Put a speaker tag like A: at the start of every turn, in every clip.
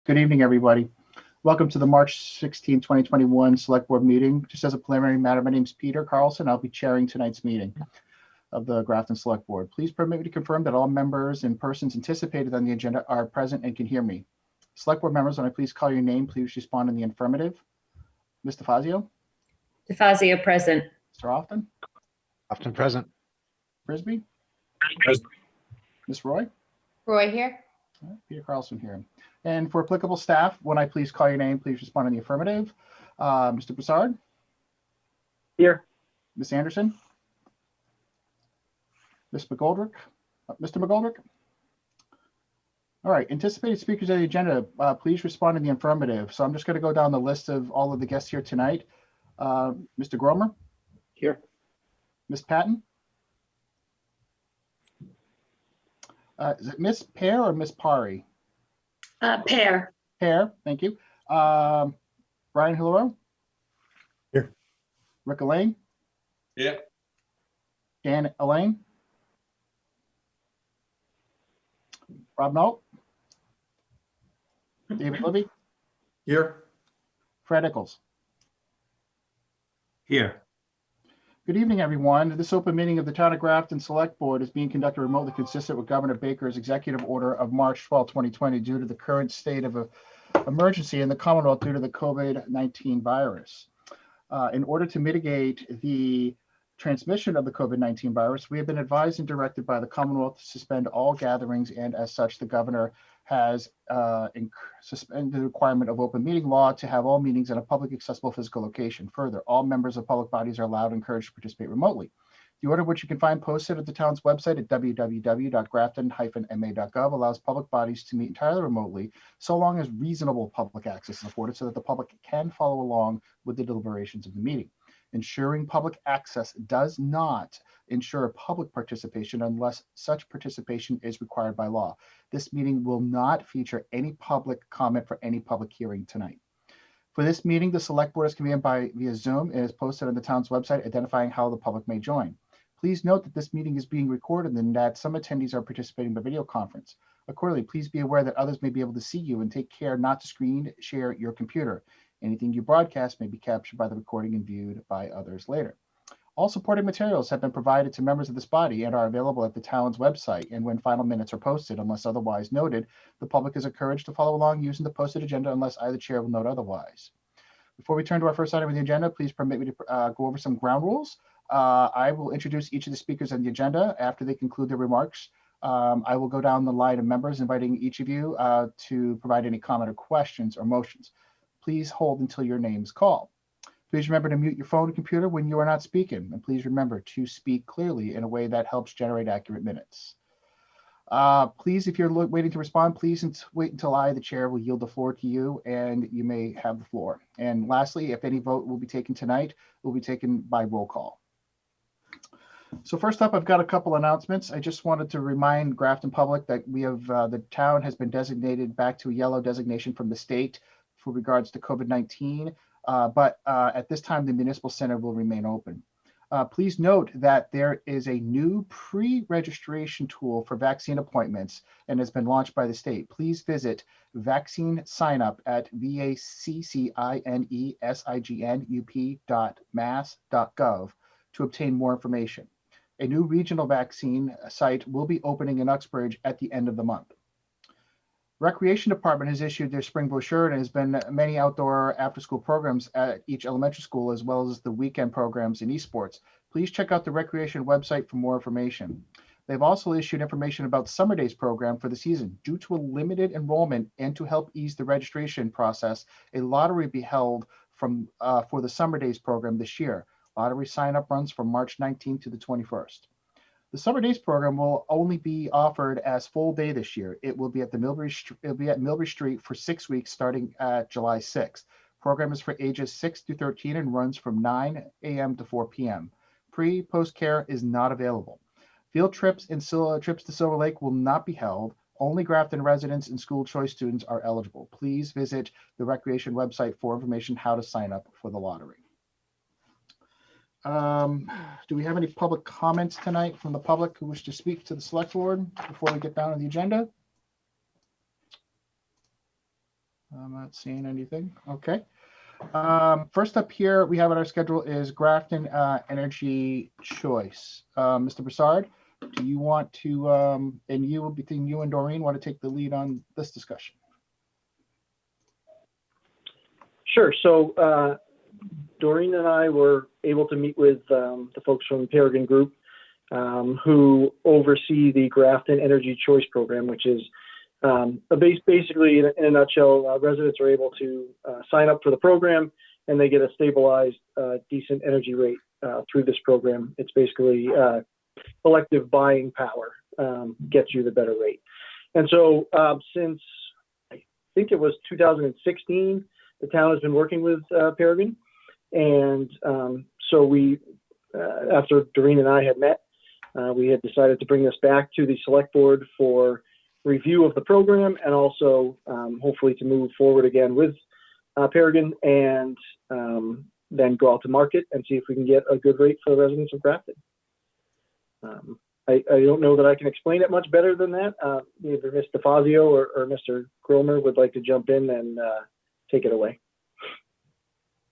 A: Good evening, everybody. Welcome to the March 16, 2021 Select Board meeting. Just as a preliminary matter, my name is Peter Carlson. I'll be chairing tonight's meeting of the Grafton Select Board. Please permit me to confirm that all members and persons anticipated on the agenda are present and can hear me. Select Board members, when I please call your name, please respond in the affirmative. Ms. DeFazio?
B: DeFazio, present.
A: Mr. Often?
C: Often present.
A: Frisbee?
D: Present.
A: Ms. Roy?
E: Roy here.
A: All right, Peter Carlson here. And for applicable staff, when I please call your name, please respond in the affirmative. Mr. Broussard?
D: Here.
A: Ms. Anderson? Ms. McGoldrick? Mr. McGoldrick? All right, anticipated speakers on the agenda, please respond in the affirmative. So I'm just going to go down the list of all of the guests here tonight. Mr. Gromer?
D: Here.
A: Ms. Patton? Is it Miss Pear or Miss Pari?
B: Pear.
A: Pear, thank you. Brian Hillero?
D: Here.
A: Rick Elaine?
D: Yeah.
A: Dan Elaine? Rob Knoll? David Libby?
D: Here.
A: Fred Eccles?
D: Here.
A: Good evening, everyone. This open meeting of the Town of Grafton Select Board is being conducted remotely consistent with Governor Baker's executive order of March 12, 2020, due to the current state of emergency in the Commonwealth due to the COVID-19 virus. In order to mitigate the transmission of the COVID-19 virus, we have been advised and directed by the Commonwealth to suspend all gatherings, and as such, the governor has suspended the requirement of open meeting law to have all meetings in a public accessible physical location. Further, all members of public bodies are allowed and encouraged to participate remotely. The order, which you can find posted at the town's website at www.grafton-ma.gov, allows public bodies to meet entirely remotely, so long as reasonable public access is afforded so that the public can follow along with the deliberations of the meeting. Ensuring public access does not ensure public participation unless such participation is required by law. This meeting will not feature any public comment for any public hearing tonight. For this meeting, the Select Board is convened via Zoom and is posted on the town's website identifying how the public may join. Please note that this meeting is being recorded and that some attendees are participating by video conference. Accordingly, please be aware that others may be able to see you, and take care not to screen share your computer. Anything you broadcast may be captured by the recording and viewed by others later. All supporting materials have been provided to members of this body and are available at the town's website. And when final minutes are posted, unless otherwise noted, the public is encouraged to follow along using the posted agenda unless either chair will note otherwise. Before we turn to our first item on the agenda, please permit me to go over some ground rules. I will introduce each of the speakers on the agenda. After they conclude their remarks, I will go down the line of members, inviting each of you to provide any comment or questions or motions. Please hold until your name is called. Please remember to mute your phone and computer when you are not speaking, and please remember to speak clearly in a way that helps generate accurate minutes. Please, if you're waiting to respond, please wait until I, the chair, will yield the floor to you, and you may have the floor. And lastly, if any vote will be taken tonight, will be taken by roll call. So first up, I've got a couple announcements. I just wanted to remind Grafton public that we have the town has been designated back to a yellow designation from the state for regards to COVID-19, but at this time, the municipal center will remain open. Please note that there is a new pre-registration tool for vaccine appointments and has been launched by the state. Please visit vaccine sign up at vaccinesignup.mass.gov to obtain more information. A new regional vaccine site will be opening in Uxbridge at the end of the month. Recreation Department has issued their spring brochure, and has been many outdoor after-school programs at each elementary school, as well as the weekend programs in esports. Please check out the Recreation website for more information. They've also issued information about Summer Days program for the season. Due to a limited enrollment and to help ease the registration process, a lottery will be held for the Summer Days program this year. Lottery sign-up runs from March 19th to the 21st. The Summer Days program will only be offered as full day this year. It will be at Milbury Street for 6 weeks starting at July 6th. Program is for ages 6 to 13 and runs from 9 a.m. to 4 p.m. Post care is not available. Field trips and trips to Silver Lake will not be held. Only Grafton residents and school choice students are eligible. Please visit the Recreation website for information how to sign up for the lottery. Do we have any public comments tonight from the public who wish to speak to the select board before we get down to the agenda? I'm not seeing anything. Okay. First up here we have on our schedule is Grafton Energy Choice. Mr. Broussard, do you want to, and you, between you and Doreen, want to take the lead on this discussion?
C: Sure. So Doreen and I were able to meet with the folks from the Peregrine Group who oversee the Grafton Energy Choice Program, which is basically, in a nutshell, residents are able to sign up for the program and they get a stabilized, decent energy rate through this program. It's basically collective buying power gets you the better rate. And so since I think it was 2016, the town has been working with Peregrine. And so we, after Doreen and I had met, we had decided to bring this back to the select board for review of the program and also hopefully to move forward again with Peregrine and then go out to market and see if we can get a good rate for the residents of Grafton. I don't know that I can explain it much better than that. Either Ms. DeFazio or Mr. Gromer would like to jump in and take it away.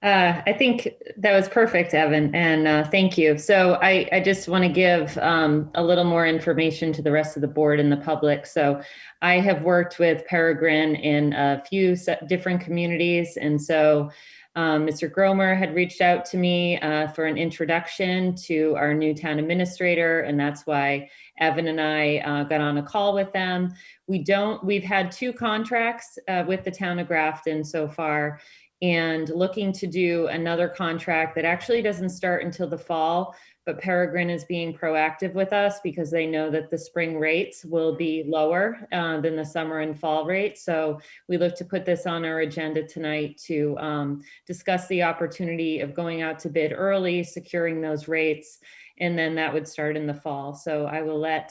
B: I think that was perfect, Evan, and thank you. So I just want to give a little more information to the rest of the board and the public. So I have worked with Peregrine in a few different communities, and so Mr. Gromer had reached out to me for an introduction to our new town administrator, and that's why Evan and I got on a call with them. We've had 2 contracts with the town of Grafton so far, and looking to do another contract that actually doesn't start until the fall, but Peregrine is being proactive with us because they know that the spring rates will be lower than the summer and fall rates. So we look to put this on our agenda tonight to discuss the opportunity of going out to bid early, securing those rates, and then that would start in the fall. So I will let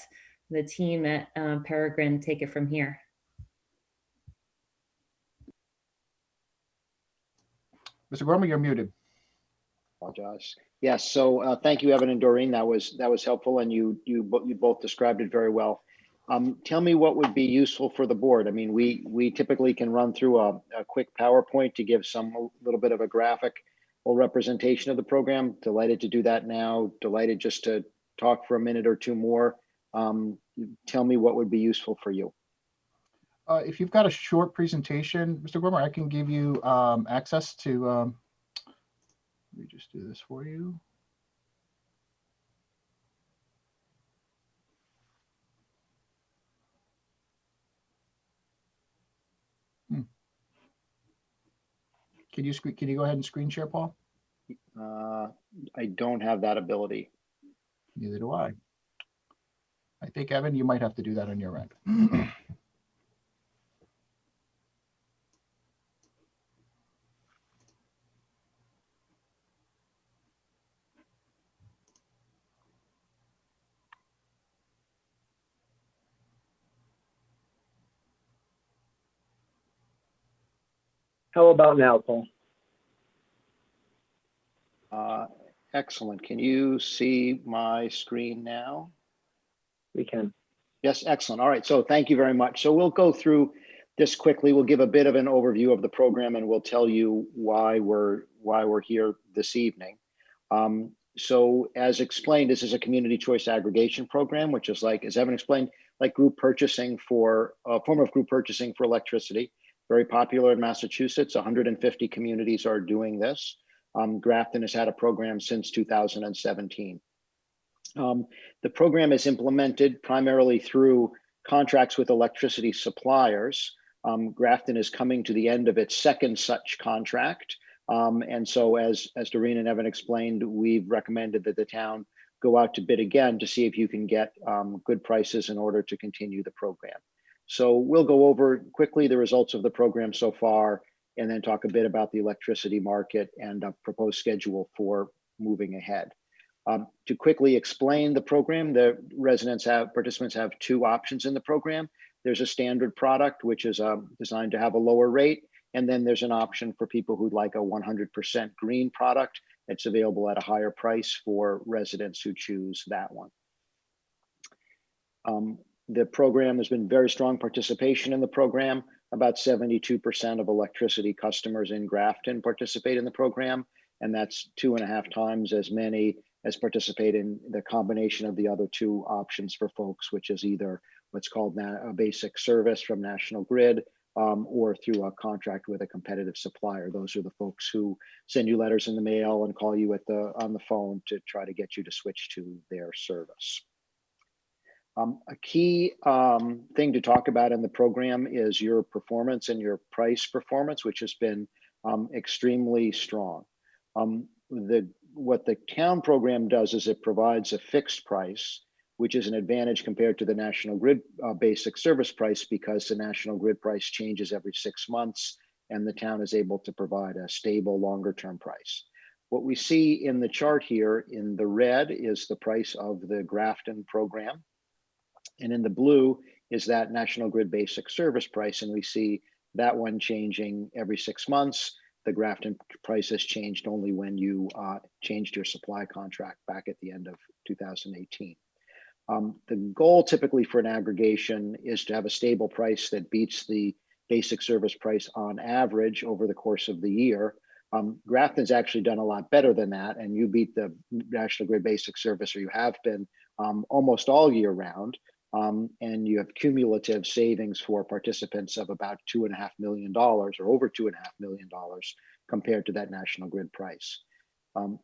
B: the team at Peregrine take it from here.
A: Mr. Gromer, you're muted.
E: Apologize. Yes. So thank you, Evan and Doreen. That was helpful, and you both described it very well. Tell me what would be useful for the board. I mean, we typically can run through a quick PowerPoint to give a little bit of a graphic or representation of the program. Delighted to do that now. Delighted just to talk for a minute or two more. Tell me what would be useful for you.
A: If you've got a short presentation, Mr. Gromer, I can give you access to, let me just do this for you. Can you go ahead and screen share, Paul?
E: I don't have that ability.
A: Neither do I. I think, Evan, you might have to do that on your end.
C: How about now, Paul?
E: Excellent. Can you see my screen now?
C: We can.
E: Yes, excellent. All right. So thank you very much. So we'll go through this quickly. We'll give a bit of an overview of the program, and we'll tell you why we're here this evening. So as explained, this is a community choice aggregation program, which is like, as Evan explained, like group purchasing for a form of group purchasing for electricity. Very popular in Massachusetts. 150 communities are doing this. Grafton has had a program since 2017. The program is implemented primarily through contracts with electricity suppliers. Grafton is coming to the end of its second such contract. And so as Doreen and Evan explained, we've recommended that the town go out to bid again to see if you can get good prices in order to continue the program. So we'll go over quickly the results of the program so far, and then talk a bit about the electricity market and a proposed schedule for moving ahead. To quickly explain the program, the participants have 2 options in the program. There's a standard product, which is designed to have a lower rate. And then there's an option for people who'd like a 100% green product that's available at a higher price for residents who choose that one. The program has been very strong participation in the program. about 72% of electricity customers in Grafton participate in the program, and that's 2.5 times as many as participate in the combination of the other two options for folks, which is either what's called a basic service from National Grid, or through a contract with a competitive supplier. Those are the folks who send you letters in the mail and call you on the phone to try to get you to switch to their service. A key thing to talk about in the program is your performance and your price performance, which has been extremely strong. What the town program does is it provides a fixed price, which is an advantage compared to the National Grid basic service price, because the National Grid price changes every 6 months and the town is able to provide a stable longer term price. What we see in the chart here in the red is the price of the Grafton program. And in the blue is that National Grid basic service price. And we see that one changing every 6 months. The Grafton price has changed only when you changed your supply contract back at the end of 2018. The goal typically for an aggregation is to have a stable price that beats the basic service price on average over the course of the year. Grafton's actually done a lot better than that, and you beat the National Grid basic service, or you have been almost all year round. And you have cumulative savings for participants of about $2.5 million, or over $2.5 million compared to that National Grid price.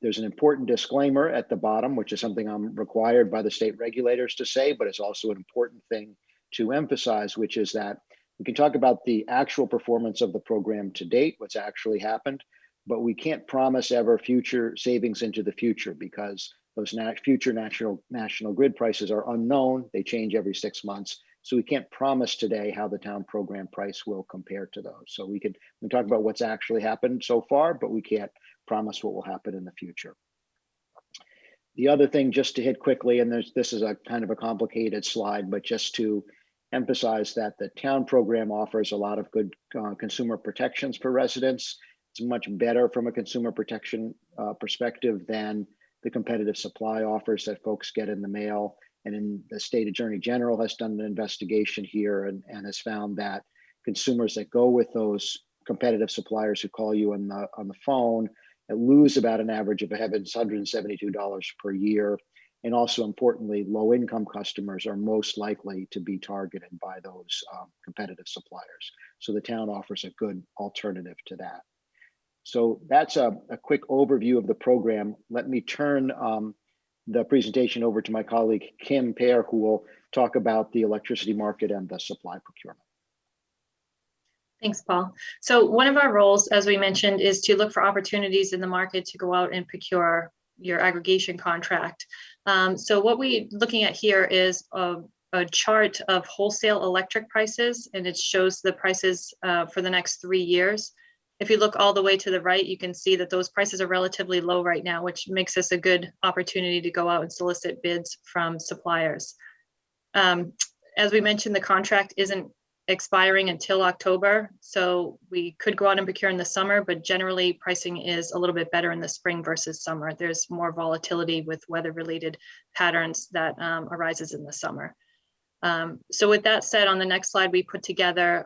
E: There's an important disclaimer at the bottom, which is something I'm required by the state regulators to say, but it's also an important thing to emphasize, which is that we can talk about the actual performance of the program to date, what's actually happened, but we can't promise ever future savings into the future, because those future National Grid prices are unknown. They change every 6 months. So we can't promise today how the town program price will compare to those. So we can talk about what's actually happened so far, but we can't promise what will happen in the future. The other thing, just to hit quickly, and this is a kind of a complicated slide, but just to emphasize that the town program offers a lot of good consumer protections for residents. It's much better from a consumer protection perspective than the competitive supply offers that folks get in the mail. And in the state attorney general has done an investigation here and has found that consumers that go with those competitive suppliers who call you on the phone lose about an average of $172 per year. And also importantly, low income customers are most likely to be targeted by those competitive suppliers. So the town offers a good alternative to that. So that's a quick overview of the program. Let me turn the presentation over to my colleague, Kim Pear, who will talk about the electricity market and the supply procurement.
F: Thanks, Paul. So one of our roles, as we mentioned, is to look for opportunities in the market to go out and procure your aggregation contract. So what we're looking at here is a chart of wholesale electric prices, and it shows the prices for the next 3 years. If you look all the way to the right, you can see that those prices are relatively low right now, which makes this a good opportunity to go out and solicit bids from suppliers. As we mentioned, the contract isn't expiring until October, so we could go out and procure in the summer, but generally pricing is a little bit better in the spring versus summer. There's more volatility with weather-related patterns that arises in the summer. So with that said, on the next slide, we put together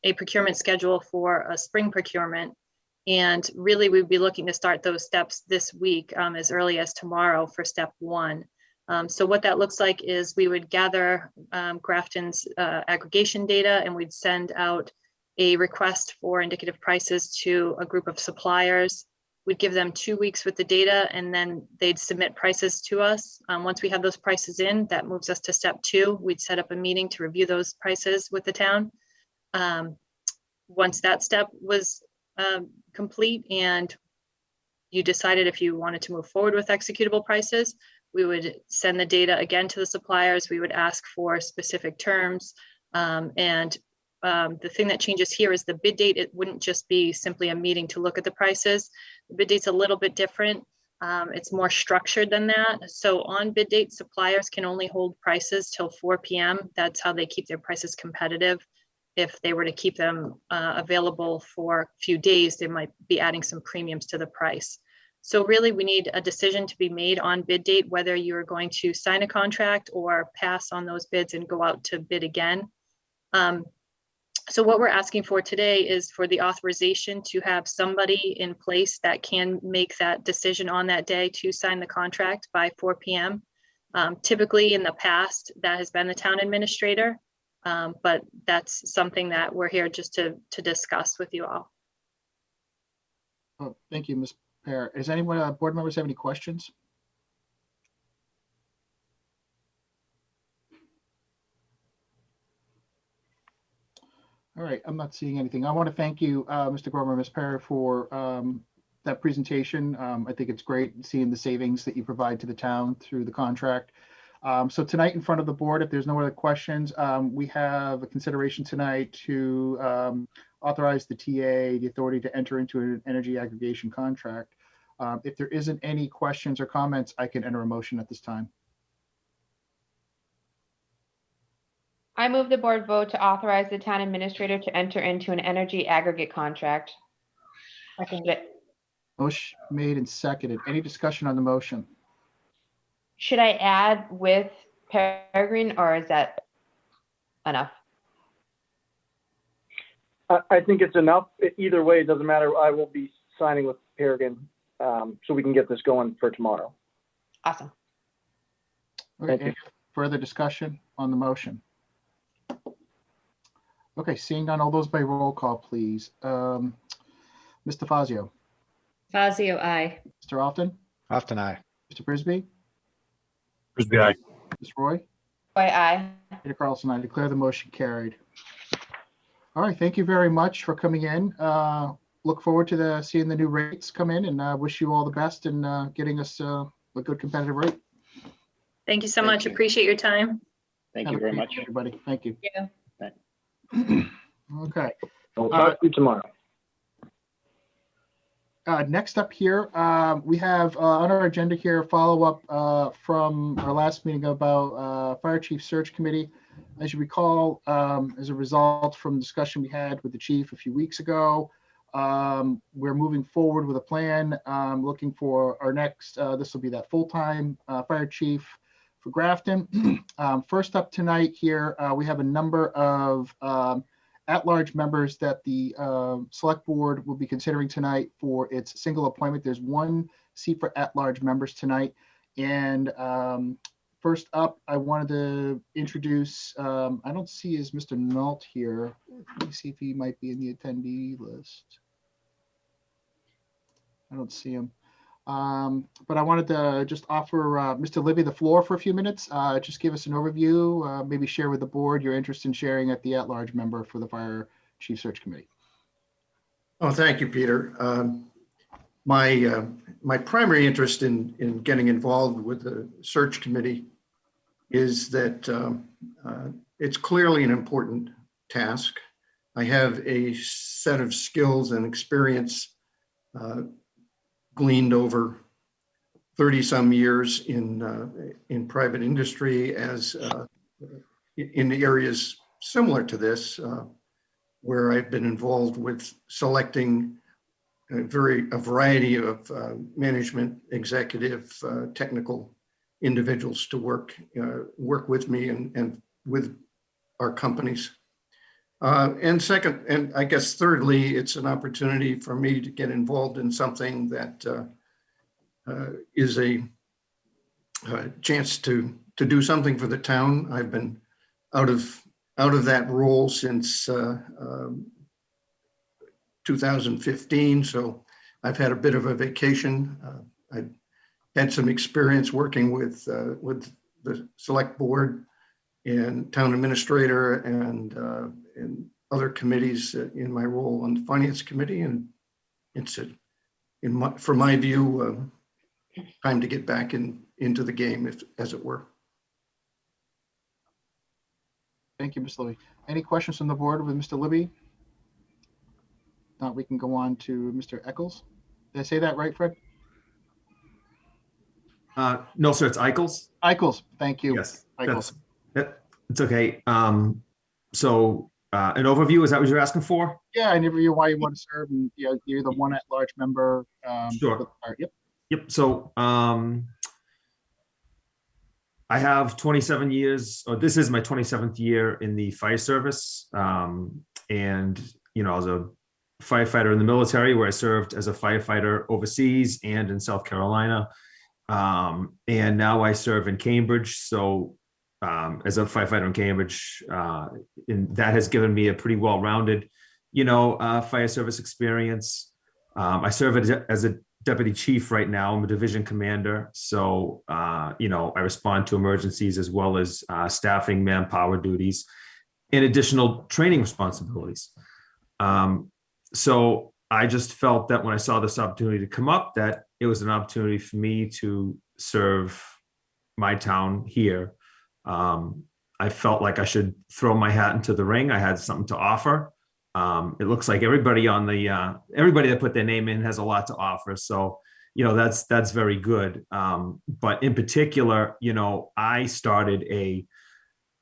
F: a procurement schedule for a spring procurement. And really we'd be looking to start those steps this week as early as tomorrow for step 1. So what that looks like is we would gather Grafton's aggregation data, and we'd send out a request for indicative prices to a group of suppliers. We'd give them 2 weeks with the data, and then they'd submit prices to us. Once we have those prices in, that moves us to step 2. We'd set up a meeting to review those prices with the town. Once that step was complete and you decided if you wanted to move forward with executable prices, we would send the data again to the suppliers. We would ask for specific terms. The thing that changes here is the bid date. It wouldn't just be simply a meeting to look at the prices. The bid date's a little bit different. It's more structured than that. So on bid date, suppliers can only hold prices till 4 p.m. That's how they keep their prices competitive. If they were to keep them available for a few days, they might be adding some premiums to the price. So really we need a decision to be made on bid date, whether you're going to sign a contract or pass on those bids and go out to bid again. So what we're asking for today is for the authorization to have somebody in place that can make that decision on that day to sign the contract by 4 p.m. Typically in the past, that has been the town administrator, but that's something that we're here just to discuss with you all.
A: Oh, thank you, Ms. Pear. Does anyone, board members have any questions? All right, I'm not seeing anything. I want to thank you, Mr. Gorman, Ms. Pear, for that presentation. I think it's great seeing the savings that you provide to the town through the contract. So tonight in front of the board, if there's no other questions, we have a consideration tonight to authorize the TA the authority to enter into an energy aggregation contract. If there isn't any questions or comments, I can enter a motion at this time.
G: I move the board vote to authorize the town administrator to enter into an energy aggregate contract. Second it.
A: Motion made and seconded. Any discussion on the motion?
G: Should I add with Peregrine, or is that enough?
C: I think it's enough. Either way, it doesn't matter. I will be signing with Peregrine, so we can get this going for tomorrow.
G: Awesome.
A: Okay,
C: Thank you.
A: any further discussion on the motion? Okay, seeing none, all those by roll call, please. Mr. Fazio,
B: Fazio, aye.
A: Mr. Alton,
H: Often aye.
A: Mr. Frisbee,
D: Frisbee, aye.
A: Ms. Roy,
G: Boy, aye.
A: Peter Carlson, I declare the motion carried. All right, thank you very much for coming in. Look forward to seeing the new rates come in, and wish you all the best in getting us a good competitive rate.
F: Thank you so
E: Thank
F: much.
E: you.
F: Appreciate your time.
E: Thank
A: Have
E: you
A: a
E: very
A: great
E: much.
A: day, everybody. Thank you.
B: Yeah.
A: Okay.
C: I'll talk to you tomorrow.
A: Next up here, we have on our agenda here a follow-up from our last meeting about Fire Chief Search Committee. As you recall, as a result from discussion we had with the chief a few weeks ago, we're moving forward with a plan, looking for our next, this will be that full-time fire chief for Grafton. First up tonight here, we have a number of at-large members that the select board will be considering tonight for its single appointment. There's one seat for at-large members tonight. And first up, I wanted to introduce, I don't see is Mr. Nault here. Let me see if he might be in the attendee list. I don't see him. But I wanted to just offer Mr. Libby the floor for a few minutes. Just give us an overview, maybe share with the board your interest in sharing at the at-large member for the Fire Chief Search Committee.
D: Oh, thank you, Peter. My primary interest in getting involved with the search committee is that it's clearly an important task. I have a set of skills and experience gleaned over 30-some years in private industry as in areas similar to this, where I've been involved with selecting a variety of management, executive, technical individuals to work with me and with our companies. And second, and I guess thirdly, it's an opportunity for me to get involved in something that is a chance to do something for the town. I've been out of that role since 2015, so I've had a bit of a vacation. I had some experience working with the select board and town administrator and other committees in my role on the finance committee, and it's from my view time to get back into the game, as it were.
A: Thank you, Mr. Libby. Any questions from the board with Mr. Libby? Not, we can go on to Mr. Eccles. Did I say that right, Fred?
I: No, sir, it's Eichels.
A: Eichels, thank you.
I: Yes,
A: Eichels.
I: it's okay. So an overview, is that what you're asking for?
A: Yeah, and you why you want to serve, and you're the one at-large member.
I: Sure.
A: Yep.
I: Yep. So I have 27 years, or this is my 27th year in the fire service. And and, I was a firefighter in the military where I served as a firefighter overseas and in South Carolina. And now I serve in Cambridge. So as a firefighter in Cambridge, and that has given me a pretty well-rounded, fire service experience. I serve as a deputy chief right now. I'm a division commander. So, I respond to emergencies as well as staffing, manpower duties, and additional training responsibilities. So I just felt that when I saw this opportunity to come up, that it was an opportunity for me to serve my town here. I felt like I should throw my hat into the ring. I had something to offer. It looks like everybody everybody that put their name in has a lot to offer. So, that's very good. But in particular, I started a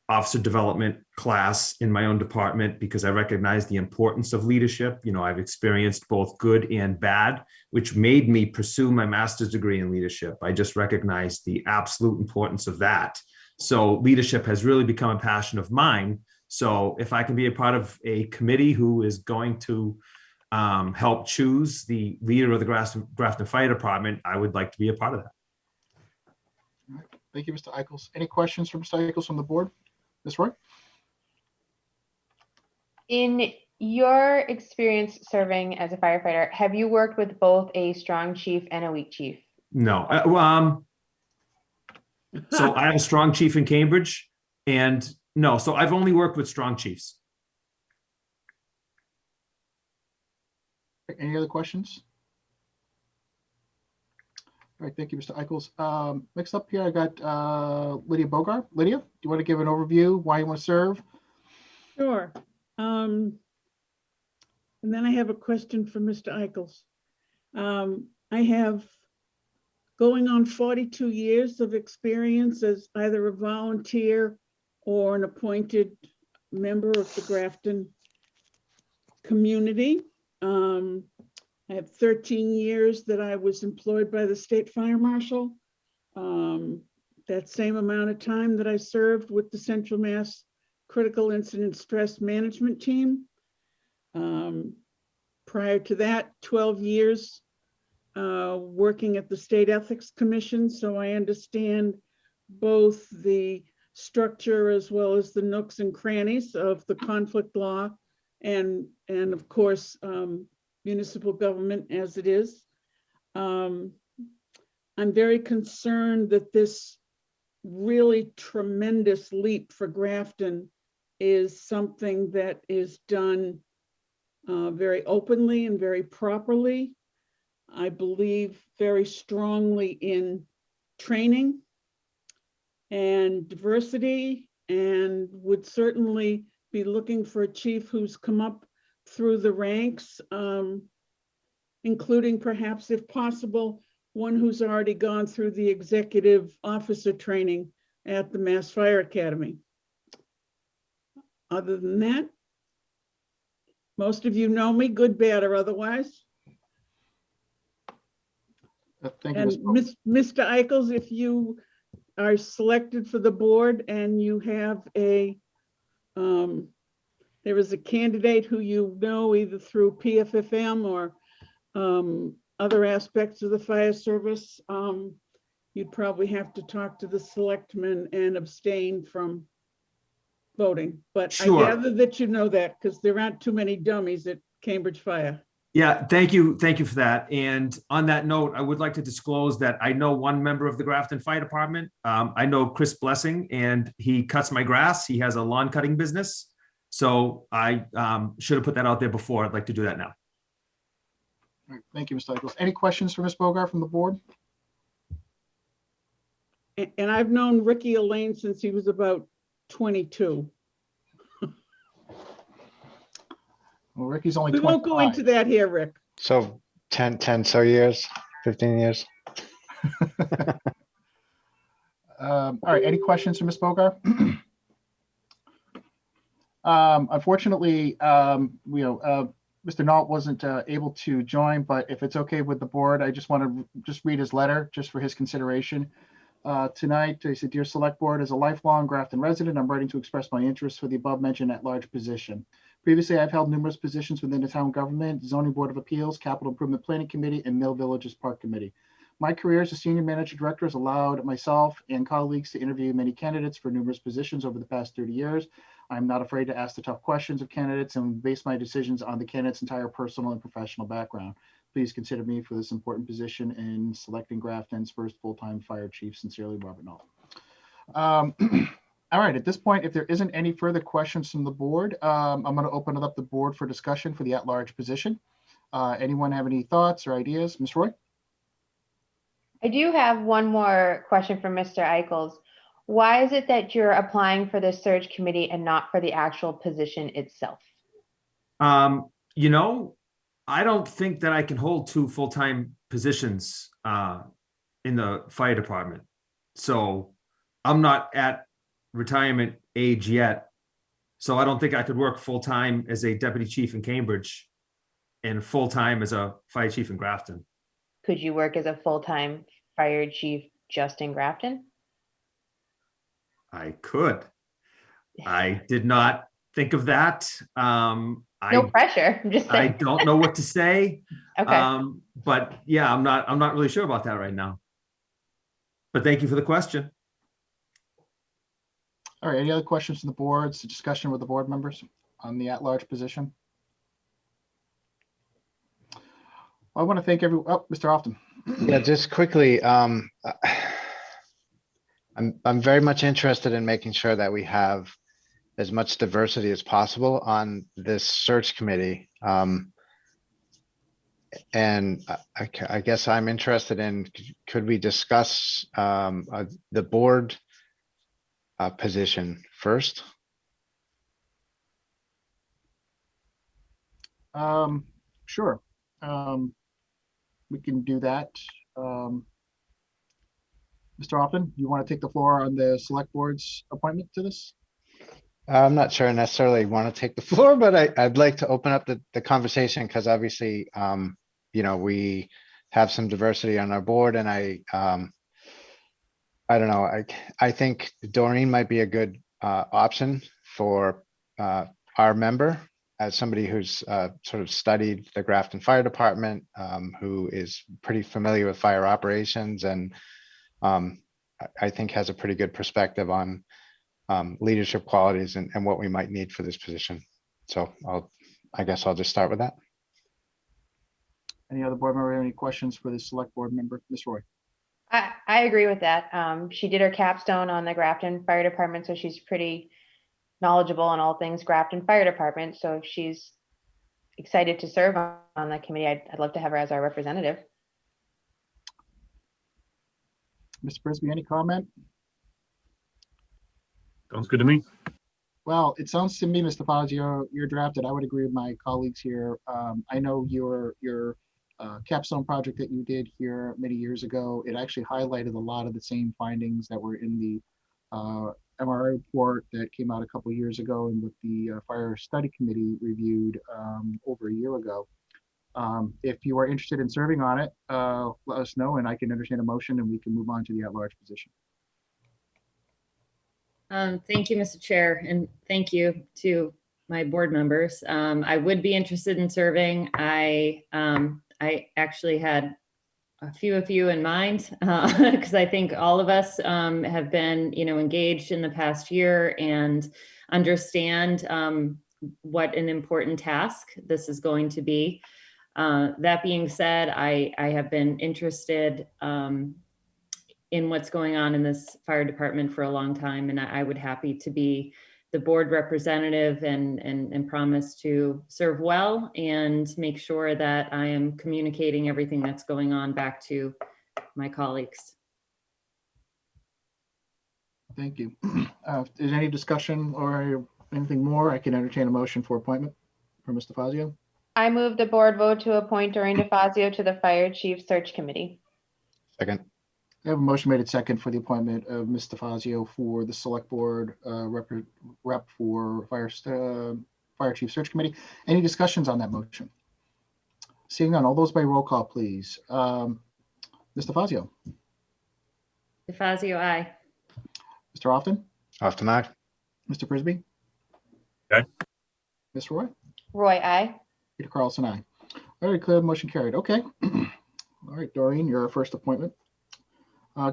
I: officer development class in my own department because I recognize the importance of leadership. I've experienced both good and bad, which made me pursue my master's degree in leadership. I just recognized the absolute importance of that. So leadership has really become a passion of mine. So if I can be a part of a committee who is going to help choose the leader of the Grafton Fire Department, I would like to be a part of that.
A: All right. Thank you, Mr. Eichels. Any questions from Mr. Eichels from the board? Ms. Roy?
G: In your experience serving as a firefighter, have you worked with both a strong chief and a weak chief?
I: No. So I have a strong chief in Cambridge, and no, so I've only worked with strong chiefs.
A: Any other questions? All right, thank you, Mr. Eichels. Next up here, I got Lydia Bogart. Lydia, do you want to give an overview, why you want to serve?
H: Sure. And then I have a question for Mr. Eichels. I have going on 42 years of experience as either a volunteer or an appointed member of the Grafton community. I have 13 years that I was employed by the state fire marshal. That same amount of time that I served with the Central Mass Critical Incident Stress Management Team. Prior to that, 12 years working at the State Ethics Commission. So I understand both the structure as well as the nooks and crannies of the conflict law and of course, municipal government as it is. I'm very concerned that this really tremendous leap for Grafton is something that is done very openly and very properly. I believe very strongly in training and diversity, and would certainly be looking for a chief who's come up through the ranks, including perhaps, if possible, one who's already gone through the executive officer training at the Mass Fire Academy. Other than that, most of you know me, good, bad, or otherwise.
A: Thank you,
H: And Mr. Eichels, if you are selected for the board and you have a, there is a candidate who you know either through PFFM or other aspects of the fire service, you'd probably have to talk to the selectmen and abstain from voting. But
I: Sure.
H: I gather that you know that because there aren't too many dummies at Cambridge Fire.
I: Yeah, thank you for that. And on that note, I would like to disclose that I know one member of the Grafton Fire Department. I know Chris Blessing, and he cuts my grass. He has a lawn cutting business. So I should have put that out there before. I'd like to do that now.
A: All right, thank you, Mr. Eichels. Any questions for Ms. Bogart from the board?
H: And I've known Ricky Elaine since he was about 22.
A: Well, Ricky's only
H: We
A: 25.
H: won't go into that here, Rick.
J: So 10 so years, 15 years.
A: All right, any questions for Ms. Bogart? Unfortunately, Mr. Nault wasn't able to join, but if it's okay with the board, I just want to just read his letter just for his consideration. Tonight, he said, "Dear Select Board, as a lifelong Grafton resident, I'm writing to express my interest for the above mentioned at-large position. Previously, I've held numerous positions within the town government, zoning board of appeals, capital improvement planning committee, and Mill Villages Park Committee. My career as a senior manager director has allowed myself and colleagues to interview many candidates for numerous positions over the past 30 years. I'm not afraid to ask the tough questions of candidates and base my decisions on the candidate's entire personal and professional background. Please consider me for this important position in selecting Grafton's first full-time fire chief. Sincerely, Robert Knoll. All right, at this point, if there isn't any further questions from the board, I'm going to open it up the board for discussion for the at-large position. Anyone have any thoughts or ideas? Ms. Roy?
G: I do have one more question for Mr. Eichels. Why is it that you're applying for the search committee and not for the actual position itself?
I: You know, I don't think that I can hold 2 full-time positions in the fire department. So I'm not at retirement age yet. So I don't think I could work full-time as a deputy chief in Cambridge and full-time as a fire chief in Grafton.
G: Could you work as a full-time fire chief just in Grafton?
I: I could. I did not think of that.
G: No pressure. I'm just
I: I
G: saying.
I: don't know what to say.
G: Okay.
I: But yeah, I'm not really sure about that right now. But thank you for the question.
A: All right, any other questions from the boards, discussion with the board members on the at-large position? I want to thank everyone. Oh, Mr. Often.
J: Yeah, just quickly, I'm very much interested in making sure that we have as much diversity as possible on this search committee. And I guess I'm interested in, could we discuss the board position first?
A: Sure. We can do that. Mr. Often, you want to take the floor on the select board's appointment to this?
J: I'm not sure I necessarily want to take the floor, but I'd like to open up the conversation because obviously, you know, we have some diversity on our board, and I don't know, I think Doreen might be a good option for our member, as somebody who's sort of studied the Grafton Fire Department, who is pretty familiar with fire operations, and I think has a pretty good perspective on leadership qualities and what we might need for this position. So I guess I'll just start with that.
A: Any other board member have any questions for the select board member? Ms. Roy?
G: I agree with that. She did her capstone on the Grafton Fire Department, so she's pretty knowledgeable on all things Grafton Fire Department. So if she's excited to serve on the committee, I'd love to have her as our representative.
A: Mr. Brisby, any comment?
K: Sounds good to me.
A: Well, it sounds to me, Mr. Fazio, you're drafted. I would agree with my colleagues here. I know your capstone project that you did here many years ago, it actually highlighted a lot of the same findings that were in the MRI report that came out a couple of years ago and what the Fire Study Committee reviewed over a year ago. If you are interested in serving on it, let us know and I can entertain a motion and we can move on to the at-large position.
B: Thank you, Mr. Chair, and thank you to my board members. I would be interested in serving. I actually had a few of you in mind because I think all of us have been, engaged in the past year and understand what an important task this is going to be. That being said, I have been interested in what's going on in this fire department for a long time, and I would happy to be the board representative and promise to serve well and make sure that I am communicating everything that's going on back to my colleagues.
A: Thank you. If there's any discussion or anything more, I can entertain a motion for appointment for Mr. Fazio.
G: I move the board vote to appoint Doreen DeFazio to the Fire Chief Search Committee.
J: Second.
A: I have a motion made at second for the appointment of Mr. Fazio for the select board rep for Fire Chief Search Committee. Any discussions on that motion? Seeing none, all those by roll call, please. Mr. Fazio.
B: DeFazio, aye.
A: Mr. Often.
J: Often aye.
A: Mr. Prisby.
K: Okay.
A: Ms. Roy?
G: Roy, I.
A: Peter Carlson, aye. All right, clear, motion carried. Okay. All right, Doreen, your first appointment.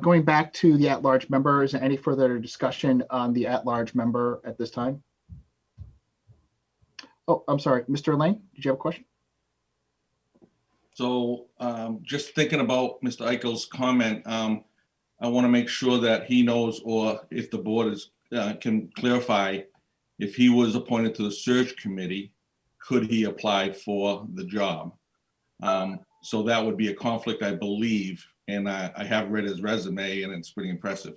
A: Going back to the at-large member, is there any further discussion on the at-large member at this time? Oh, I'm sorry, Mr. Lane, did you have a question?
K: So just thinking about Mr. Eichel's comment, I want to make sure that he knows, or if the board is can clarify, if he was appointed to the search committee, could he apply for the job? So that would be a conflict, I believe, and I have read his resume and it's pretty impressive.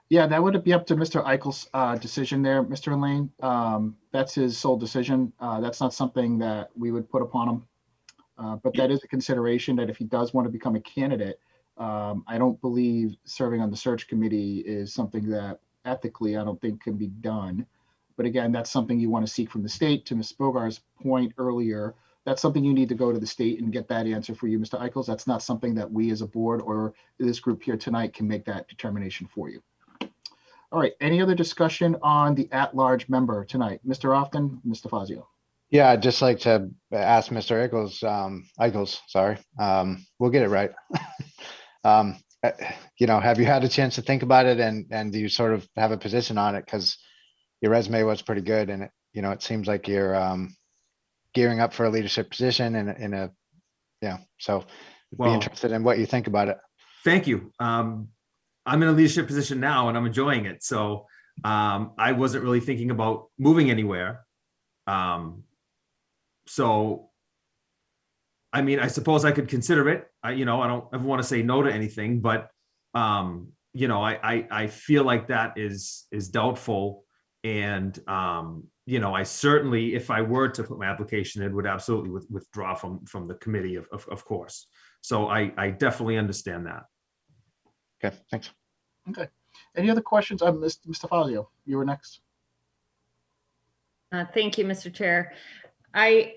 A: Yeah, that would be up to Mr. Eichel's decision there, Mr. Lane. That's his sole decision. That's not something that we would put upon him. But that is a consideration that if he does want to become a candidate, I don't believe serving on the search committee is something that ethically I don't think can be done. But again, that's something you want to seek from the state. To Ms. Bogart's point earlier, that's something you need to go to the state and get that answer for you, Mr. Eichels. That's not something that we as a board or this group here tonight can make that determination for you. All right, any other discussion on the at-large member tonight? Mr. Often, Mr. Fazio.
J: Yeah, I'd just like to ask Mr. Eichels, sorry, we'll get it right. Have you had a chance to think about it, and do you sort of have a position on it? Because your resume was pretty good, and it seems like you're gearing up for a leadership position so I'd be interested in what you think about it.
I: Thank you. I'm in a leadership position now and I'm enjoying it. So I wasn't really thinking about moving anywhere. So, I mean, I suppose I could consider it. I don't ever want to say no to anything, but I feel like that is doubtful. And, I certainly, if I were to put my application in, would absolutely withdraw from the committee, of course. So I definitely understand that.
J: Okay, thanks.
A: Okay. Any other questions? Mr. Fazio, you were next.
B: Thank you, Mr. Chair. I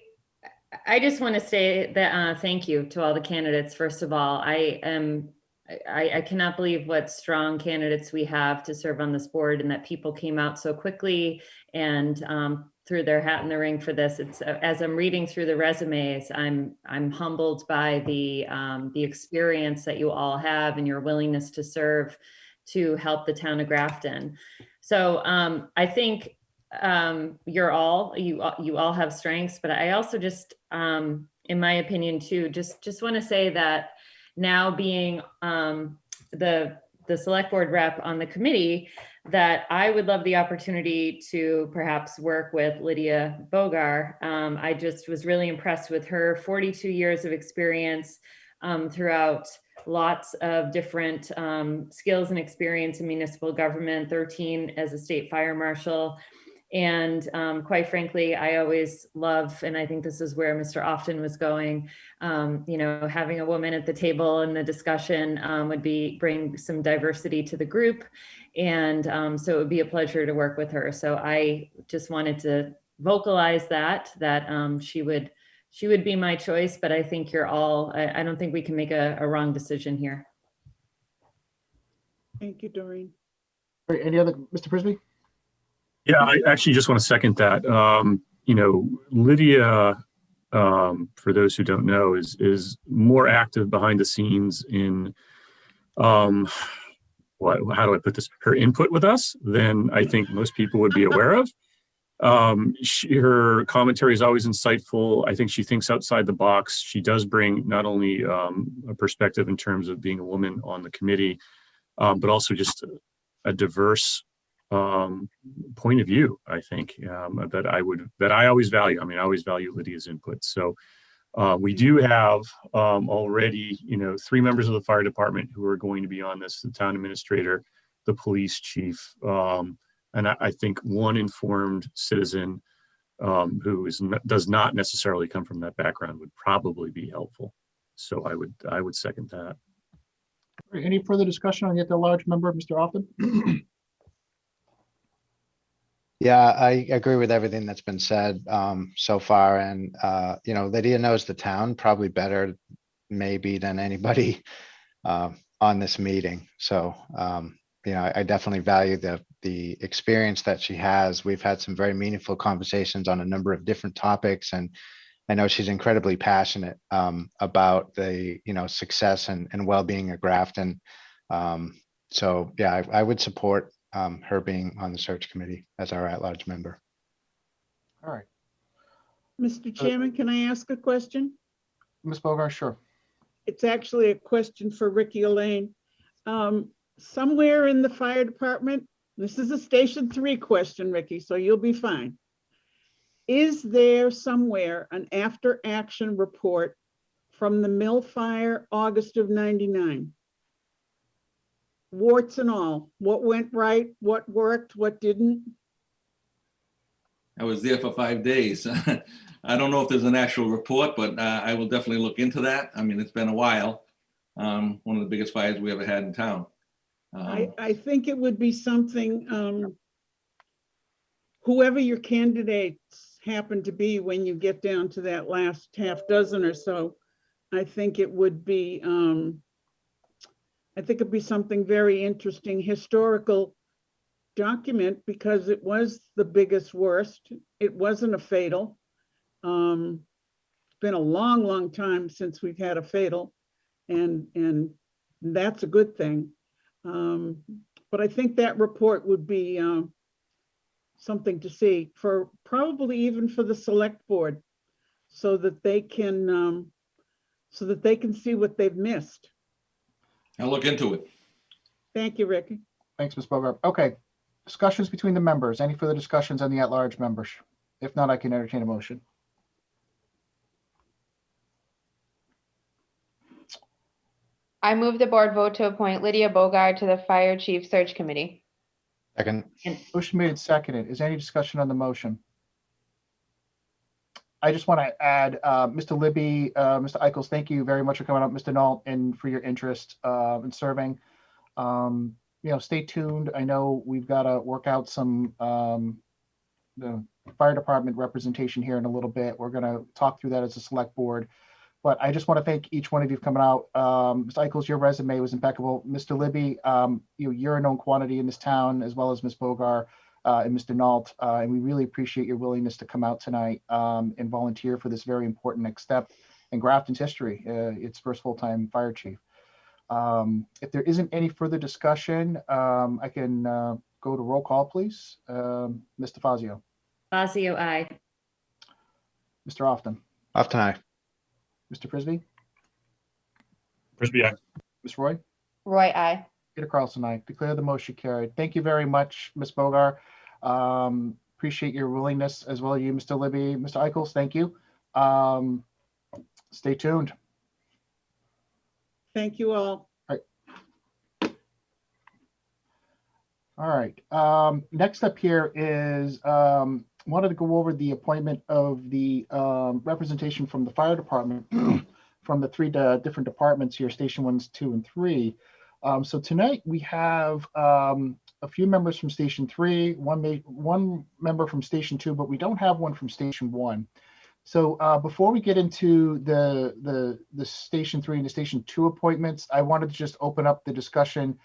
B: just want to say that thank you to all the candidates. First of all, I cannot believe what strong candidates we have to serve on this board, and that people came out so quickly and threw their hat in the ring for this. It's as I'm reading through the resumes, I'm humbled by the experience that you all have and your willingness to serve to help the town of Grafton. So I think you all have strengths, but I also just, in my opinion too, just want to say that now being the select board rep on the committee, that I would love the opportunity to perhaps work with Lydia Bogart. I just was really impressed with her 42 years of experience throughout lots of different skills and experience in municipal government, 13 as a state fire marshal. And quite frankly, I always love, and I think this is where Mr. Often was going, having a woman at the table in the discussion would bring some diversity to the group. And so it would be a pleasure to work with her. So I just wanted to vocalize that she would be my choice, but I think you're all, I don't think we can make a wrong decision here.
H: Thank you, Doreen.
A: All right, any other, Mr. Prisby?
L: Yeah, I actually just want to second that. Lydia, for those who don't know, is more active behind the scenes in, how do I put this? Her input with us than I think most people would be aware of. Her commentary is always insightful. I think she thinks outside the box. She does bring not only a perspective in terms of being a woman on the committee, but also just a diverse point of view, I think, that I always value. I mean, I always value Lydia's input. So we do have already, 3 members of the fire department who are going to be on this: the town administrator, the police chief, and I think one informed citizen who does not necessarily come from that background would probably be helpful. So I would second that.
A: Any further discussion on the at-large member, Mr. Often?
J: Yeah, I agree with everything that's been said so far. And, Lydia knows the town probably better maybe than anybody on this meeting. So you know, I definitely value the experience that she has. We've had some very meaningful conversations on a number of different topics, and I know she's incredibly passionate about the, you know, success and well-being of Grafton. So yeah, I would support her being on the search committee as our at-large member.
A: All right.
H: Mr. Chairman, can I ask a question?
A: Ms. Bogart, sure.
H: It's actually a question for Ricky Elaine. Somewhere in the fire department, this is a Station 3 question, Ricky, so you'll be fine. Is there somewhere an after action report from the mill fire August of '99? Warts and all, what went right, what worked, what didn't?
K: I was there for 5 days. I don't know if there's an actual report, but I will definitely look into that. I mean, it's been a while. One of the biggest fires we ever had in town.
H: I think it would be something, whoever your candidates happen to be when you get down to that last half dozen or so, I think it would be, I think it'd be something very interesting, historical document, because it was the biggest worst. It wasn't a fatal. It's been a long, long time since we've had a fatal, and that's a good thing. But I think that report would be something to see, for probably even for the select board, so that they can see what they've missed.
K: I'll look into it.
H: Thank you, Ricky.
A: Thanks, Ms. Bogart. Okay, discussions between the members. Any further discussions on the at-large members? If not, I can entertain a motion.
G: I move the board vote to appoint Lydia Bogart to the Fire Chief Search Committee.
J: Second.
A: Motion made and seconded. Is there any discussion on the motion? I just want to add, Mr. Libby, Mr. Eichels, thank you very much for coming up, Mr. Nault, and for your interest in serving. You know, stay tuned. I know we've got to work out some the fire department representation here in a little bit. We're going to talk through that as a select board. But I just want to thank each one of you for coming out. Mr. Eichels, your resume was impeccable. Mr. Libby, you're a known quantity in this town, as well as Ms. Bogart and Mr. Nault. And we really appreciate your willingness to come out tonight and volunteer for this very important next step in Grafton's history, its first full-time fire chief. If there isn't any further discussion, I can go to roll call, please. Mr. Fazio.
B: Fazio, aye.
A: Mr. Often.
J: Often aye.
A: Mr. Frisbee.
L: Frisbee, aye.
A: Ms. Roy.
G: Roy, aye.
A: Peter Carlson, I declare the motion carried. Thank you very much, Ms. Bogart. Appreciate your willingness, as well as you, Mr. Libby. Mr. Eichels, thank you. Stay tuned.
H: Thank you all.
A: All right. Next up here is wanted to go over the appointment of the representation from the fire department from the three different departments here, Station 1, 2, and 3. So tonight we have a few members from Station 3, one member from Station 2, but we don't have one from Station 1. So before we get into the Station 3 and the Station 2 appointments, I wanted to just open up the discussion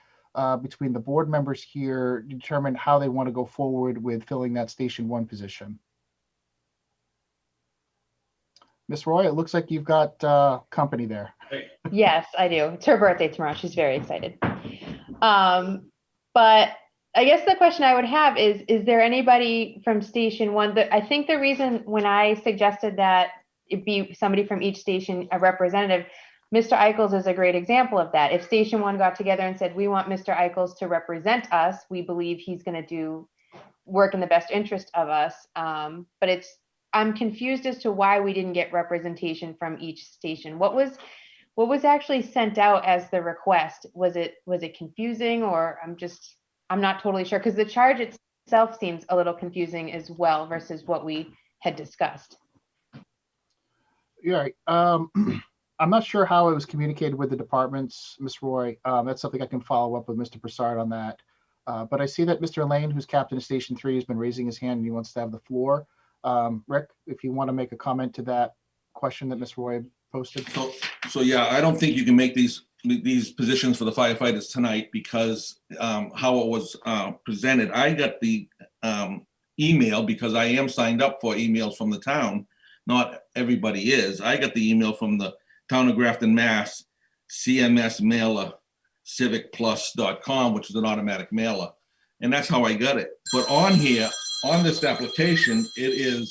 A: between the board members here, determine how they want to go forward with filling that Station 1 position. Ms. Roy, it looks like you've got company there.
G: Yes, I do. It's her birthday tomorrow. She's very excited. But I guess the question I would have is there anybody from Station 1 that, I think the reason when I suggested that it be somebody from each station, a representative, Mr. Eichels is a great example of that. If Station 1 got together and said, we want Mr. Eichels to represent us, we believe he's going to do work in the best interest of us. But I'm confused as to why we didn't get representation from each station. What was actually sent out as the request? Was it confusing, or I'm not totally sure, because the charge itself seems a little confusing as well versus what we had discussed.
A: Yeah, I'm not sure how it was communicated with the departments, Ms. Roy. That's something I can follow up with Mr. Broussard on that. But I see that Mr. Lane, who's captain of Station 3, has been raising his hand and he wants to have the floor. Rick, if you want to make a comment to that question that Ms. Roy posted.
K: So yeah, I don't think you can make these these positions for the firefighters tonight because how it was presented. I got the email because I am signed up for emails from the town. Not everybody is. I got the email from the Town of Grafton, Mass, CMS mailer, civicplus.com, which is an automatic mailer. And that's how I got it. But on here, on this application, it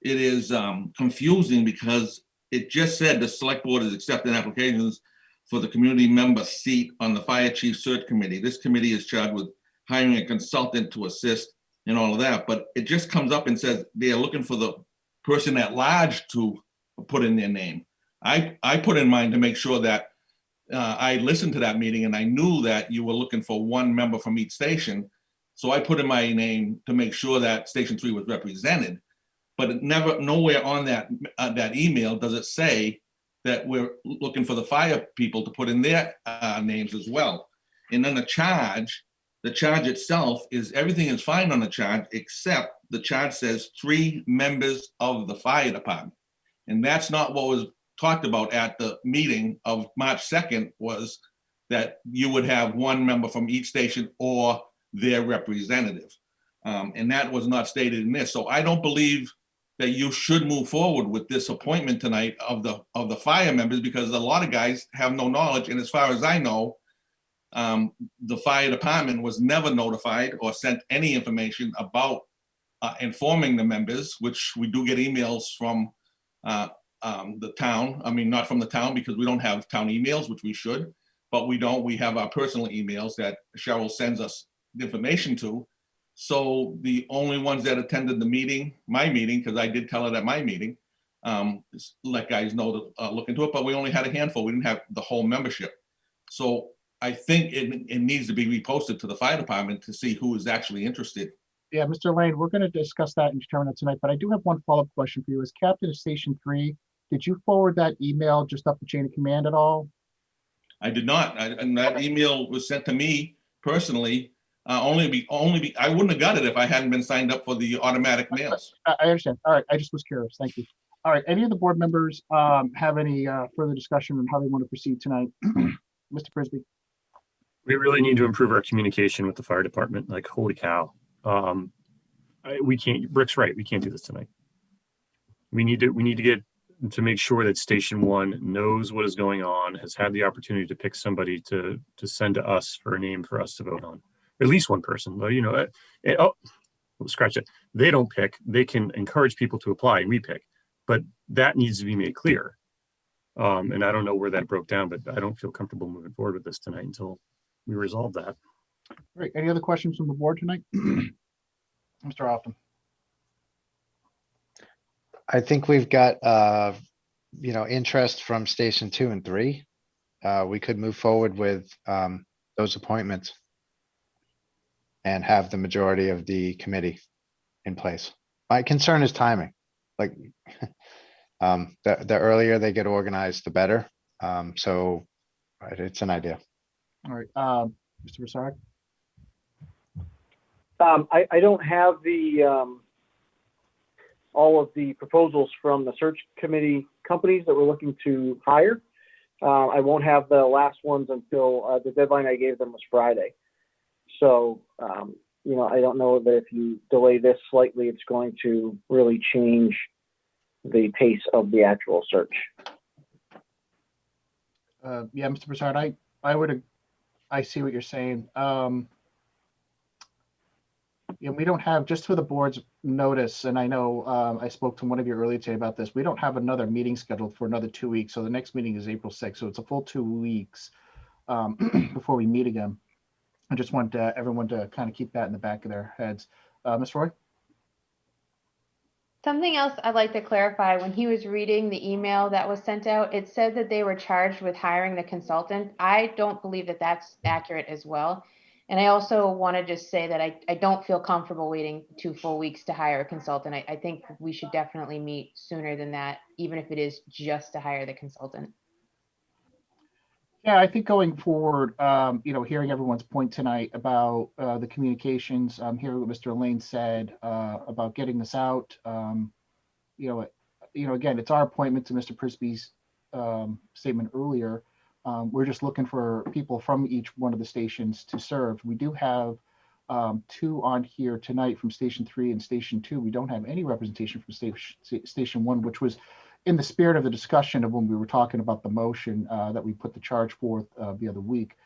K: is confusing because it just said the select board is accepting applications for the community member seat on the fire chief search committee. This committee is charged with hiring a consultant to assist in all of that. But it just comes up and says they are looking for the person at large to put in their name. I put in mine to make sure that I listened to that meeting and I knew that you were looking for one member from each station. So I put in my name to make sure that Station 3 was represented. But it never, nowhere on that email does it say that we're looking for the fire people to put in their names as well. And then the charge itself is, everything is fine on the charge, except the charge says 3 members of the fire department. And that's not what was talked about at the meeting of March 2nd, was that you would have 1 member from each station or their representative. And that was not stated in this. So I don't believe that you should move forward with this appointment tonight of the fire members, because a lot of guys have no knowledge. And as far as I know, the fire department was never notified or sent any information about informing the members, which we do get emails from the town. I mean, not from the town because we don't have town emails, which we should, but we don't. We have our personal emails that Cheryl sends us information to. So the only ones that attended the meeting, my meeting, because I did tell it at my meeting, let guys know to look into it, but we only had a handful. We didn't have the whole membership. So I think it needs to be reposted to the fire department to see who is actually interested.
A: Yeah, Mr. Lane, we're going to discuss that and determine it tonight, but I do have one follow-up question for you. As captain of Station 3, did you forward that email just up the chain of command at all?
K: I did not. And that email was sent to me personally. I wouldn't have got it if I hadn't been signed up for the automatic mails.
A: I understand. All right, I just was curious. Thank you. All right, any of the board members have any further discussion on how they want to proceed tonight? Mr. Frisbee.
L: We really need to improve our communication with the fire department. Like, holy cow. We can't, Rick's right. We can't do this tonight. We need to get to make sure that Station 1 knows what is going on, has had the opportunity to pick somebody to send to us for a name for us to vote on. At least one person, though, you know, scratch it. They don't pick. They can encourage people to apply and we pick, but that needs to be made clear. And I don't know where that broke down, but I don't feel comfortable moving forward with this tonight until we resolve that.
A: Great. Any other questions from the board tonight? Mr. Hoffman.
J: I think we've got, interest from Station 2 and 3. We could move forward with those appointments and have the majority of the committee in place. My concern is timing. Like, the earlier they get organized, the better. So it's an idea.
A: All right, Mr. Broussard.
C: I don't have the all of the proposals from the search committee companies that we're looking to hire. I won't have the last ones until the deadline I gave them was Friday. So, I don't know that if you delay this slightly, it's going to really change the pace of the actual search.
A: Yeah, Mr. Broussard, I see what you're saying. We don't have, just for the board's notice, and I know I spoke to one of you earlier today about this, we don't have another meeting scheduled for another 2 weeks. So the next meeting is April 6th. So it's a full 2 weeks before we meet again. I just want everyone to kind of keep that in the back of their heads. Ms. Roy?
G: Something else I'd like to clarify, when he was reading the email that was sent out, it said that they were charged with hiring the consultant. I don't believe that that's accurate as well. And I also want to just say that I don't feel comfortable waiting 2 full weeks to hire a consultant. I think we should definitely meet sooner than that, even if it is just to hire the consultant.
A: Yeah, I think going forward, hearing everyone's point tonight about the communications, hearing what Mr. Lane said about getting this out, again, it's our appointment to Mr. Prisby's statement earlier. We're just looking for people from each one of the stations to serve. We do have 2 on here tonight from Station 3 and Station 2. We don't have any representation from Station 1, which was in the spirit of the discussion of when we were talking about the motion that we put the charge forth the other week.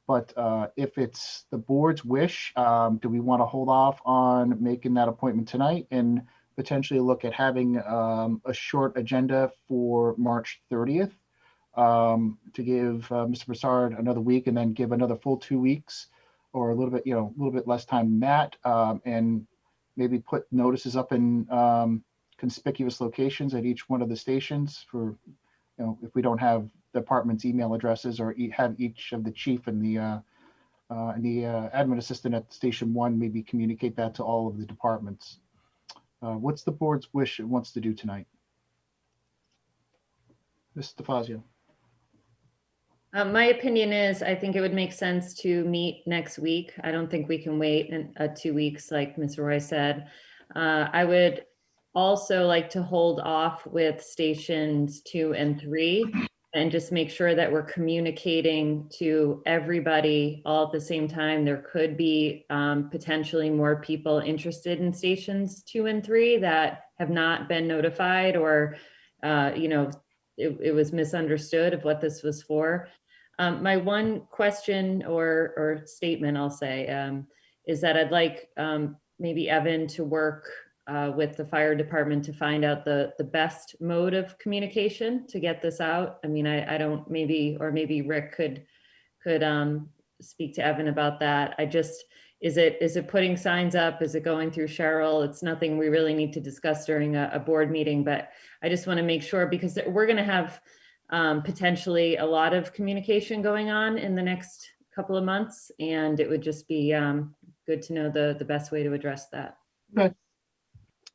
A: But if it's the board's wish, do we want to hold off on making that appointment tonight and potentially look at having a short agenda for March 30th to give Mr. Broussard another week and then give another full 2 weeks or a little bit, a little bit less time than that, and maybe put notices up in conspicuous locations at each one of the stations for, if we don't have the department's email addresses, or have each of the chief and the admin assistant at Station 1 maybe communicate that to all of the departments. What's the board's wish it wants to do tonight? Ms. DeFazio.
B: My opinion is I think it would make sense to meet next week. I don't think we can wait 2 weeks like Ms. Roy said. I would also like to hold off with stations 2 and 3 and just make sure that we're communicating to everybody all at the same time. There could be potentially more people interested in stations 2 and 3 that have not been notified, or it was misunderstood of what this was for. My one question or statement, I'll say, is that I'd like maybe Evan to work with the fire department to find out the best mode of communication to get this out. I mean, I don't, maybe Rick could speak to Evan about that. Is it putting signs up? Is it going through Cheryl? It's nothing we really need to discuss during a board meeting, but I just want to make sure, because we're going to have potentially a lot of communication going on in the next couple of months, and it would just be good to know the best way to address that.
A: Okay.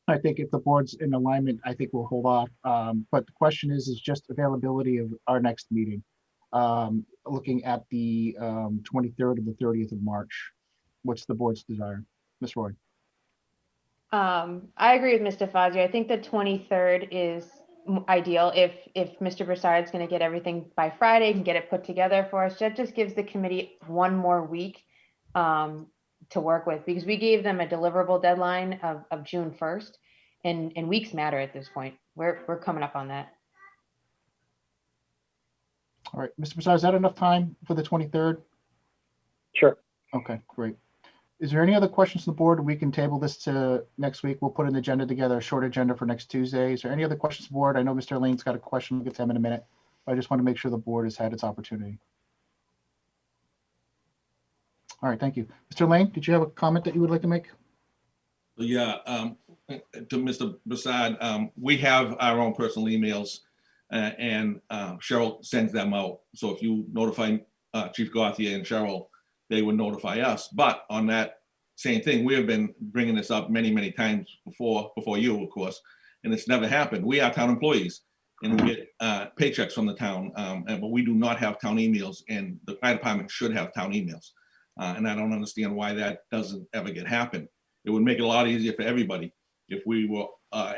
A: I think if the board's in alignment, I think we'll hold off. But the question is just availability of our next meeting. Looking at the 23rd and the 30th of March. What's the board's desire? Ms. Roy.
G: I agree with Ms. DeFazio. I think the 23rd is ideal. If Mr. Broussard's going to get everything by Friday, can get it put together for us. That just gives the committee 1 more week to work with, because we gave them a deliverable deadline of June 1st, and weeks matter at this point. We're coming up on that.
A: All right, Mr. Broussard, is that enough time for the 23rd?
C: Sure.
A: Okay, great. Is there any other questions from the board? We can table this to next week. We'll put an agenda together, a short agenda for next Tuesday. Is there any other questions, board? I know Mr. Lane's got a question. We'll get to him in a minute. But I just want to make sure the board has had its opportunity. All right, thank you. Mr. Lane, did you have a comment that you would like to make?
K: Yeah, to Mr. Broussard, we have our own personal emails, and Cheryl sends them out. So if you notify Chief Gauthier and Cheryl, they would notify us. But on that same thing, we have been bringing this up many, many times before you, of course, and it's never happened. We are town employees, and we get paychecks from the town, but we do not have town emails, and the fire department should have town emails. And I don't understand why that doesn't ever get happen. It would make it a lot easier for everybody if we were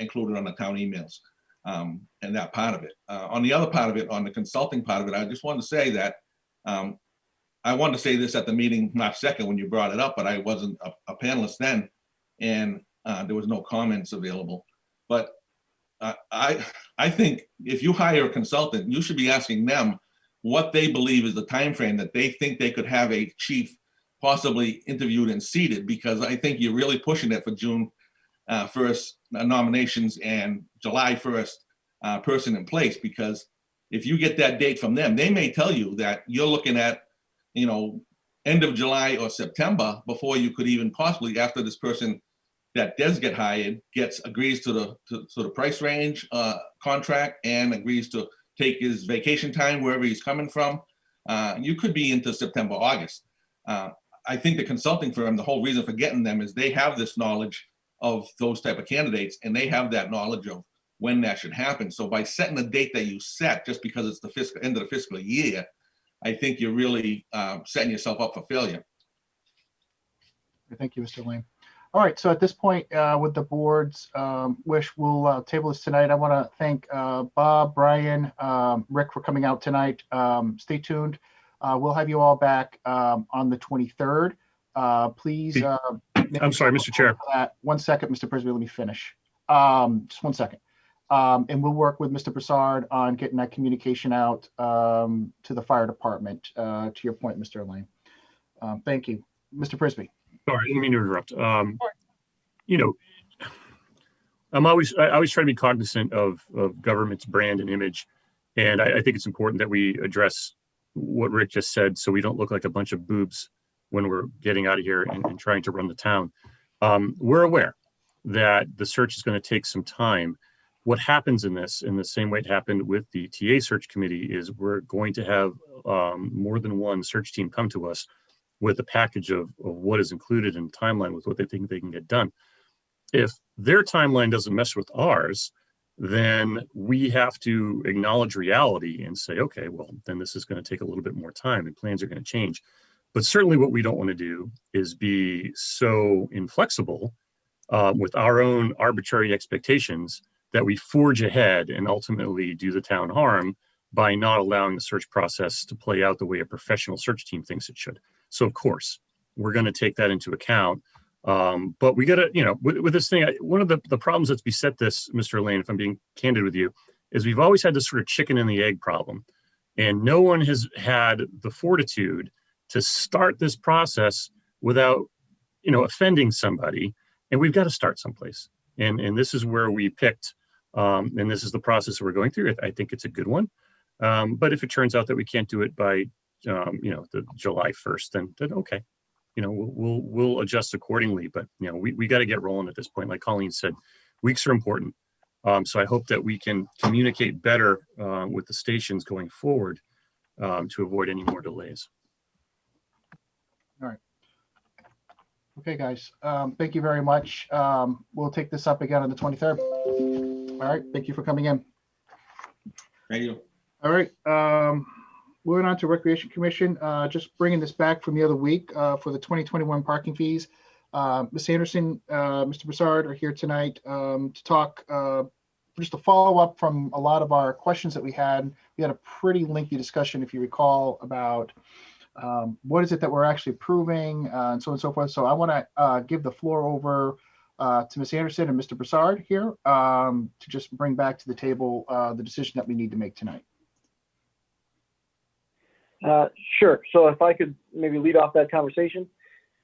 K: included on the town emails and that part of it. On the other part of it, on the consulting part of it, I just wanted to say that I wanted to say this at the meeting March 2nd when you brought it up, but I wasn't a panelist then, and there was no comments available. But I think if you hire a consultant, you should be asking them what they believe is the time frame that they think they could have a chief possibly interviewed and seated, because I think you're really pushing it for June 1st nominations and July 1st person in place. Because if you get that date from them, they may tell you that you're looking at, end of July or September before you could even possibly, after this person that does get hired agrees to the price range contract and agrees to take his vacation time wherever he's coming from, you could be into September, August. I think the consulting firm, the whole reason for getting them is they have this knowledge of those type of candidates, and they have that knowledge of when that should happen. So by setting a date that you set just because it's the end of the fiscal year, I think you're really setting yourself up for failure.
A: Thank you, Mr. Lane. All right, so at this point, with the board's wish, we'll table this tonight. I want to thank Bob, Brian, Rick for coming out tonight. Stay tuned. We'll have you all back on the 23rd. Please.
L: I'm sorry, Mr. Chair.
A: 1 second, Mr. Prisby, let me finish. Just 1 second. And we'll work with Mr. Broussard on getting that communication out to the fire department, to your point, Mr. Elaine. Thank you. Mr. Prisby.
L: Sorry, I didn't mean to interrupt. You know, I always try to be cognizant of government's brand and image. And I think it's important that we address what Rick just said so we don't look like a bunch of boobs when we're getting out of here and trying to run the town. We're aware that the search is going to take some time. What happens in this, in the same way it happened with the TA search committee, is we're going to have more than one search team come to us with a package of what is included in the timeline with what they think they can get done. If their timeline doesn't mesh with ours, then we have to acknowledge reality and say, okay, well, then this is going to take a little bit more time and plans are going to change. But certainly what we don't want to do is be so inflexible with our own arbitrary expectations that we forge ahead and ultimately do the town harm by not allowing the search process to play out the way a professional search team thinks it should. So of course, we're going to take that into account. But we got to, you know, with this thing, one of the problems that's beset this, Mr. Elaine, if I'm being candid with you, is we've always had this sort of chicken and the egg problem. And no one has had the fortitude to start this process without, you know, offending somebody. And we've got to start someplace. And this is where we picked, and this is the process we're going through. I think it's a good one. But if it turns out that we can't do it by, you know, the July 1st, then okay, you know, we'll adjust accordingly. But you know, we got to get rolling at this point. Like Colleen said, weeks are important. So I hope that we can communicate better with the stations going forward to avoid any more delays.
A: All right. Okay, guys. Thank you very much. We'll take this up again on the 23rd. All right. Thank you for coming in.
K: Thank you.
A: All right. Moving on to Recreation Commission, just bringing this back from the other week for the 2021 parking fees. Ms. Anderson, Mr. Broussard are here tonight to talk, just to follow up from a lot of our questions that we had. We had a pretty lengthy discussion, if you recall, about what is it that we're actually approving and so on and so forth. So I want to give the floor over to Ms. Anderson and Mr. Broussard here to just bring back to the table the decision that we need to make tonight.
C: Sure. So if I could maybe lead off that conversation.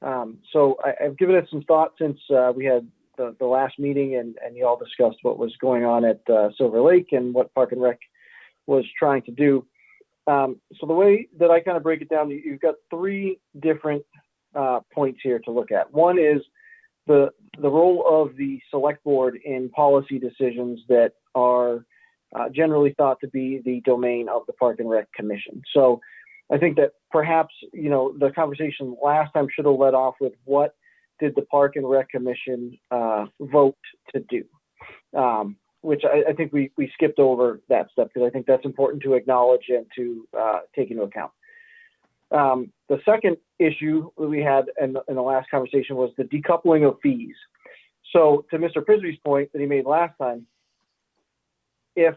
C: So I've given it some thought since we had the last meeting and you all discussed what was going on at Silver Lake and what Park and Rec was trying to do. So the way that I kind of break it down, you've got three different points here to look at. One is the role of the select board in policy decisions that are generally thought to be the domain of the Park and Rec Commission. So I think that perhaps, you know, the conversation last time should have led off with what did the Park and Rec Commission vote to do, which I think we skipped over that step because I think that's important to acknowledge and to take into account. The second issue we had in the last conversation was the decoupling of fees. So to Mr. Prisby's point that he made last time, if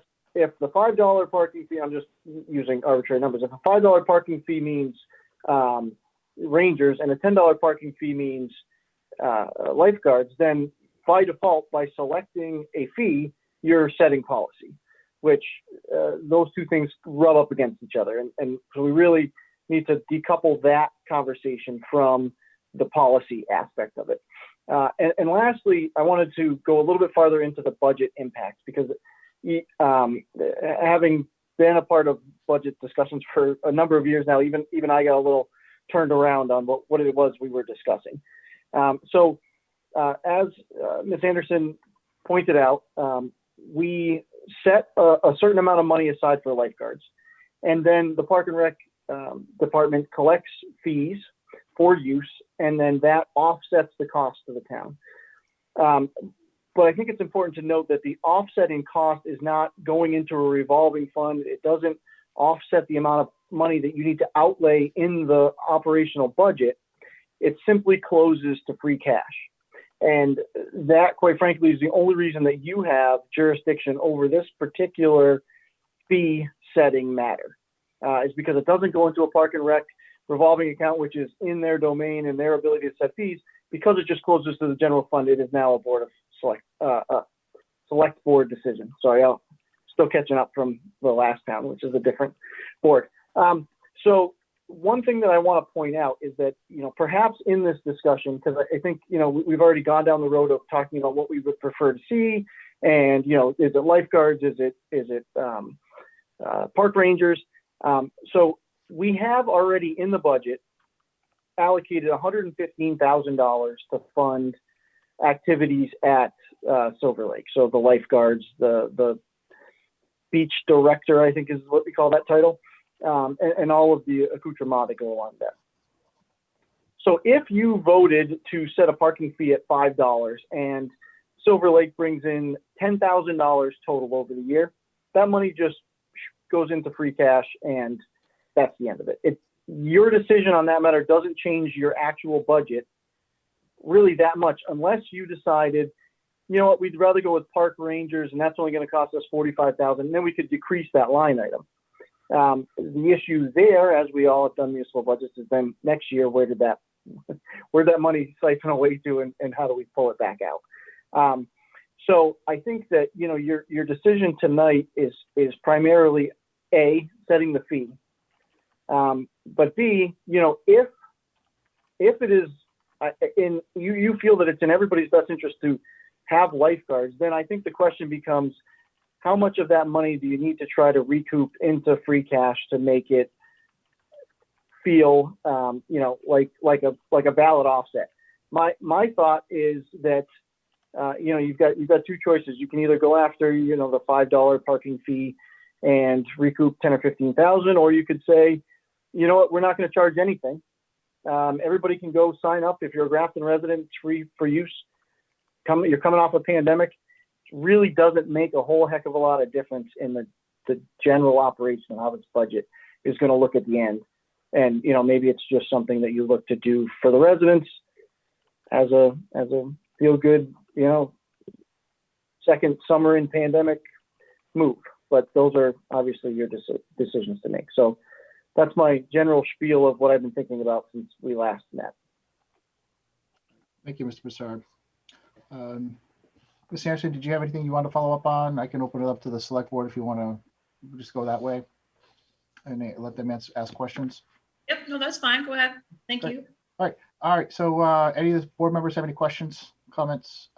C: the $5 parking fee, I'm just using arbitrary numbers, if a $5 parking fee means rangers and a $10 parking fee means lifeguards, then by default, by selecting a fee, you're setting policy, which those two things rub up against each other. And so we really need to decouple that conversation from the policy aspect of it. And lastly, I wanted to go a little bit farther into the budget impacts because having been a part of budget discussions for a number of years now, even I got a little turned around on what it was we were discussing. So as Ms. Anderson pointed out, we set a certain amount of money aside for lifeguards. And then the Park and Rec department collects fees for use, and then that offsets the cost to the town. But I think it's important to note that the offsetting cost is not going into a revolving fund. It doesn't offset the amount of money that you need to outlay in the operational budget. It simply closes to free cash. And that, quite frankly, is the only reason that you have jurisdiction over this particular fee setting matter, is because it doesn't go into a park and rec revolving account, which is in their domain and their ability to set fees. Because it just closes to the general fund, it is now a board of select board decision. Sorry, I'm still catching up from the last town, which is a different board. So one thing that I want to point out is that, perhaps in this discussion, because I think, we've already gone down the road of talking about what we would prefer to see. And, is it lifeguards? Is it park rangers? So we have already in the budget allocated $115,000 to fund activities at Silver Lake. So the lifeguards, the beach director, I think is what we call that title, and all of the accoutrements that go along with that. So if you voted to set a parking fee at $5 and Silver Lake brings in $10,000 total over the year, that money just goes into free cash, and that's the end of it. Your decision on that matter doesn't change your actual budget really that much, unless you decided, you know what, we'd rather go with park rangers, and that's only going to cost us $45,000, and then we could decrease that line item. The issue there, as we all have done municipal budgets, is then next year, where'd that money siphon away to, and how do we pull it back out? So I think that, your decision tonight is primarily A, setting the fee. But B, if it is you feel that it's in everybody's best interest to have lifeguards, then I think the question becomes, how much of that money do you need to try to recoup into free cash to make it feel, like a valid offset? My thought is that, you've got two choices. You can either go after, the $5 parking fee and recoup 10 or 15,000, or you could say, you know what, we're not going to charge anything. Everybody can go sign up. If you're a Grafton resident, it's free for use. You're coming off a pandemic. It really doesn't make a whole heck of a lot of difference in the general operation of how this budget is going to look at the end. And, maybe it's just something that you look to do for the residents as a feel good, second summer in pandemic move. But those are obviously your decisions to make. So that's my general spiel of what I've been thinking about since we last met.
A: Thank you, Mr. Broussard. Ms. Anderson, did you have anything you want to follow up on? I can open it up to the select board if you want to just go that way and let them ask questions.
M: Yep, no, that's fine. Go ahead. Thank you.
A: All right. So any of the board members have any questions, comments?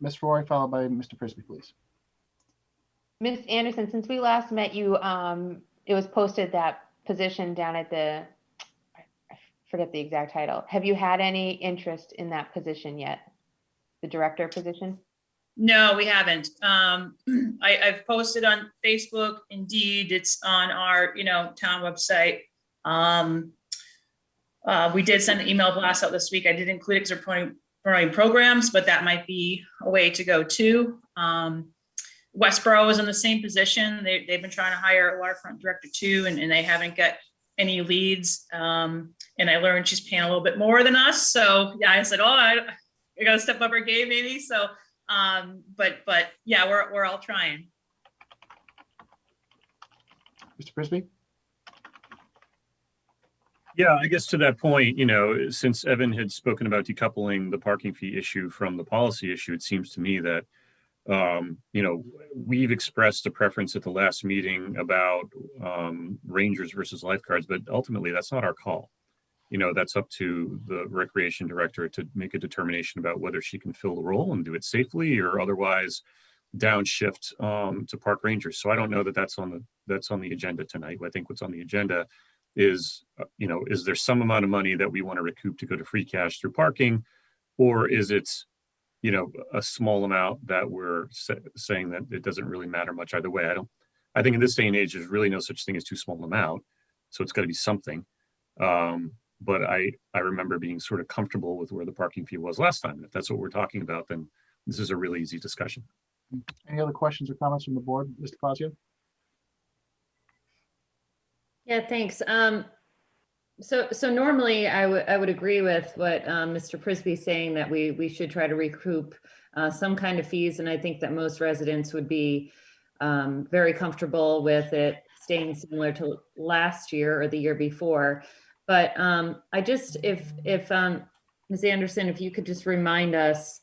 A: Ms. Roy, followed by Mr. Prisby, please.
G: Ms. Anderson, since we last met you, it was posted that position down at I forget the exact title. Have you had any interest in that position yet? The director position?
M: No, we haven't. I've posted on Facebook. Indeed, it's on our, town website. We did send an email blast out this week. I did include it because we're promoting programs, but that might be a way to go too. Westboro is in the same position. They've been trying to hire a waterfront director too, and they haven't got any leads. And I learned she's paying a little bit more than us. So yeah, I said, I got to step up our game maybe. So, but yeah, we're all trying.
A: Mr. Prisby?
L: Yeah, I guess to that point, since Evan had spoken about decoupling the parking fee issue from the policy issue, it seems to me that we've expressed a preference at the last meeting about rangers versus lifeguards, but ultimately that's not our call. That's up to the recreation director to make a determination about whether she can fill the role and do it safely or otherwise downshift to park rangers. So I don't know that that's on the agenda tonight. I think what's on the agenda is, is there some amount of money that we want to recoup to go to free cash through parking, or is it a small amount that we're saying that it doesn't really matter much either way. I think in this day and age, there's really no such thing as too small an amount. So it's got to be something. But I remember being sort of comfortable with where the parking fee was last time. If that's what we're talking about, then this is a really easy discussion.
A: Any other questions or comments from the board, Mr. Fazio?
B: Yeah, thanks. So normally I would agree with what Mr. Prisby's saying, that we should try to recoup some kind of fees. And I think that most residents would be very comfortable with it staying similar to last year or the year before. But I just, if Ms. Anderson, if you could just remind us,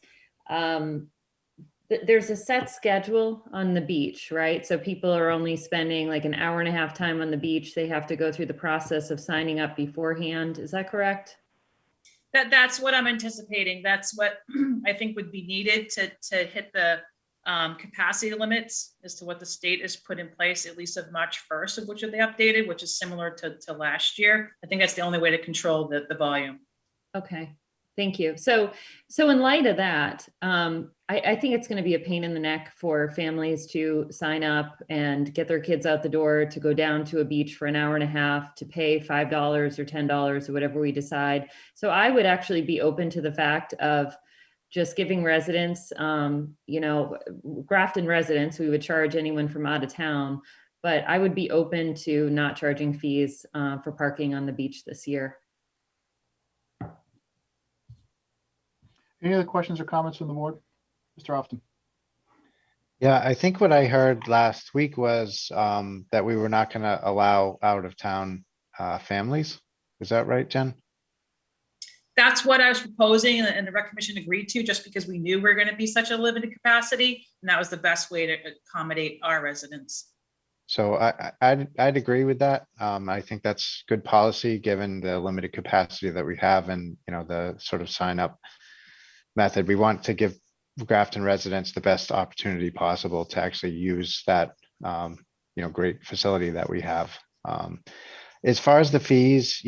B: there's a set schedule on the beach, right? So people are only spending like an hour and a half time on the beach. They have to go through the process of signing up beforehand. Is that correct?
M: That's what I'm anticipating. That's what I think would be needed to hit the capacity limits as to what the state has put in place, at least of March 1st, of which they updated, which is similar to last year. I think that's the only way to control the volume.
B: Okay, thank you. So in light of that, I think it's going to be a pain in the neck for families to sign up and get their kids out the door to go down to a beach for an hour and a half to pay $5 or $10 or whatever we decide. So I would actually be open to the fact of just giving residents, Grafton residents, we would charge anyone from out of town, but I would be open to not charging fees for parking on the beach this year.
A: Any other questions or comments from the board? Mr. Often.
J: Yeah, I think what I heard last week was that we were not going to allow out of town families. Is that right, Jen?
M: That's what I was proposing, and the rec commission agreed to, just because we knew we were going to be such a limited capacity, and that was the best way to accommodate our residents.
J: So I'd agree with that. I think that's good policy given the limited capacity that we have, and the sort of sign up method. We want to give Grafton residents the best opportunity possible to actually use that great facility that we have. As far as the fees,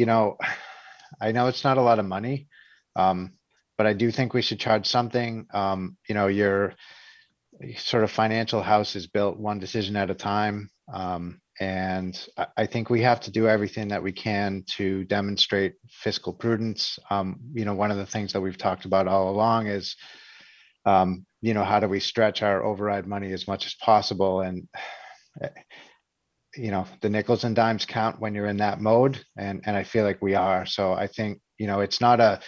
J: I know it's not a lot of money, but I do think we should charge something. Your sort of financial house is built one decision at a time. And I think we have to do everything that we can to demonstrate fiscal prudence. One of the things that we've talked about all along is, how do we stretch our override money as much as possible? And the nickels and dimes count when you're in that mode, and I feel like we are. So I think it's not a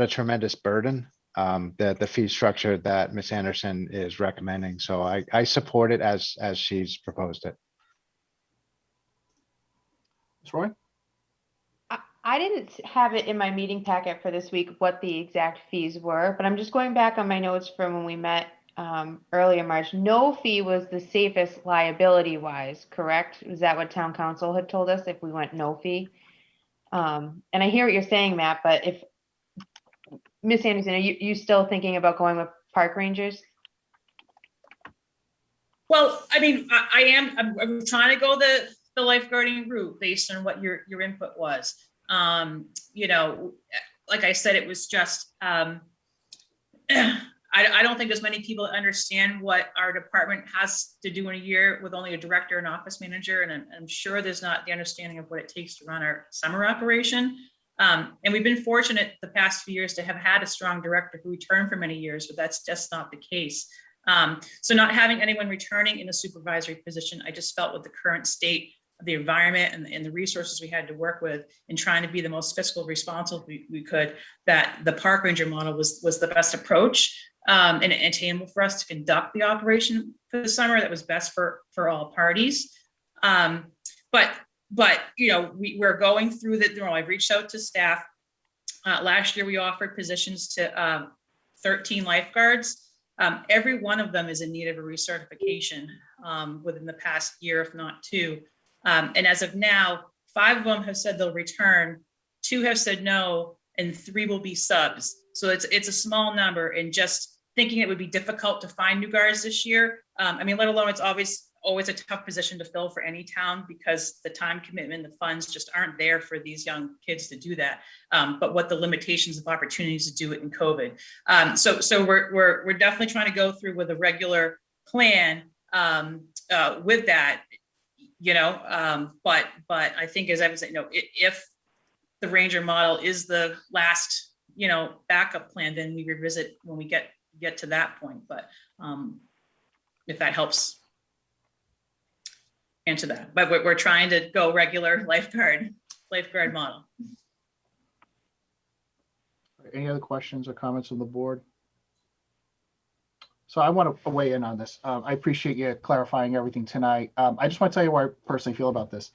J: tremendous burden, the fee structure that Ms. Anderson is recommending. So I support it as she's proposed it.
A: Ms. Roy?
G: I didn't have it in my meeting packet for this week what the exact fees were, but I'm just going back on my notes from when we met early in March. No fee was the safest liability wise, correct? Is that what town council had told us if we went no fee? And I hear what you're saying, Matt, but if Ms. Anderson, are you still thinking about going with park rangers?
M: Well, I mean, I'm trying to go the lifeguarding route based on what your input was. Like I said, it was just, I don't think there's many people that understand what our department has to do in a year with only a director and office manager. And I'm sure there's not the understanding of what it takes to run our summer operation. And we've been fortunate the past few years to have had a strong director who returned for many years, but that's just not the case. So not having anyone returning in a supervisory position, I just felt with the current state of the environment and the resources we had to work with in trying to be the most fiscal responsible we could, that the park ranger model was the best approach and attainable for us to conduct the operation for the summer that was best for all parties. But we're going through I've reached out to staff. Last year we offered positions to 13 lifeguards. Every one of them is in need of a recertification within the past year, if not two. And as of now, 5 of them have said they'll return, 2 have said no, and 3 will be subs. So it's a small number, and just thinking it would be difficult to find new guards this year. Let alone it's always a tough position to fill for any town because the time commitment, the funds just aren't there for these young kids to do that. But what the limitations of opportunities to do it in COVID. So we're definitely trying to go through with a regular plan with that. But I think, as I was saying, if the ranger model is the last, backup plan, then we revisit when we get to that point. But if that helps answer that, but we're trying to go regular lifeguard lifeguard model.
A: Any other questions or comments from the board? So I want to weigh in on this. I appreciate you clarifying everything tonight. I just want to tell you what I personally feel about this.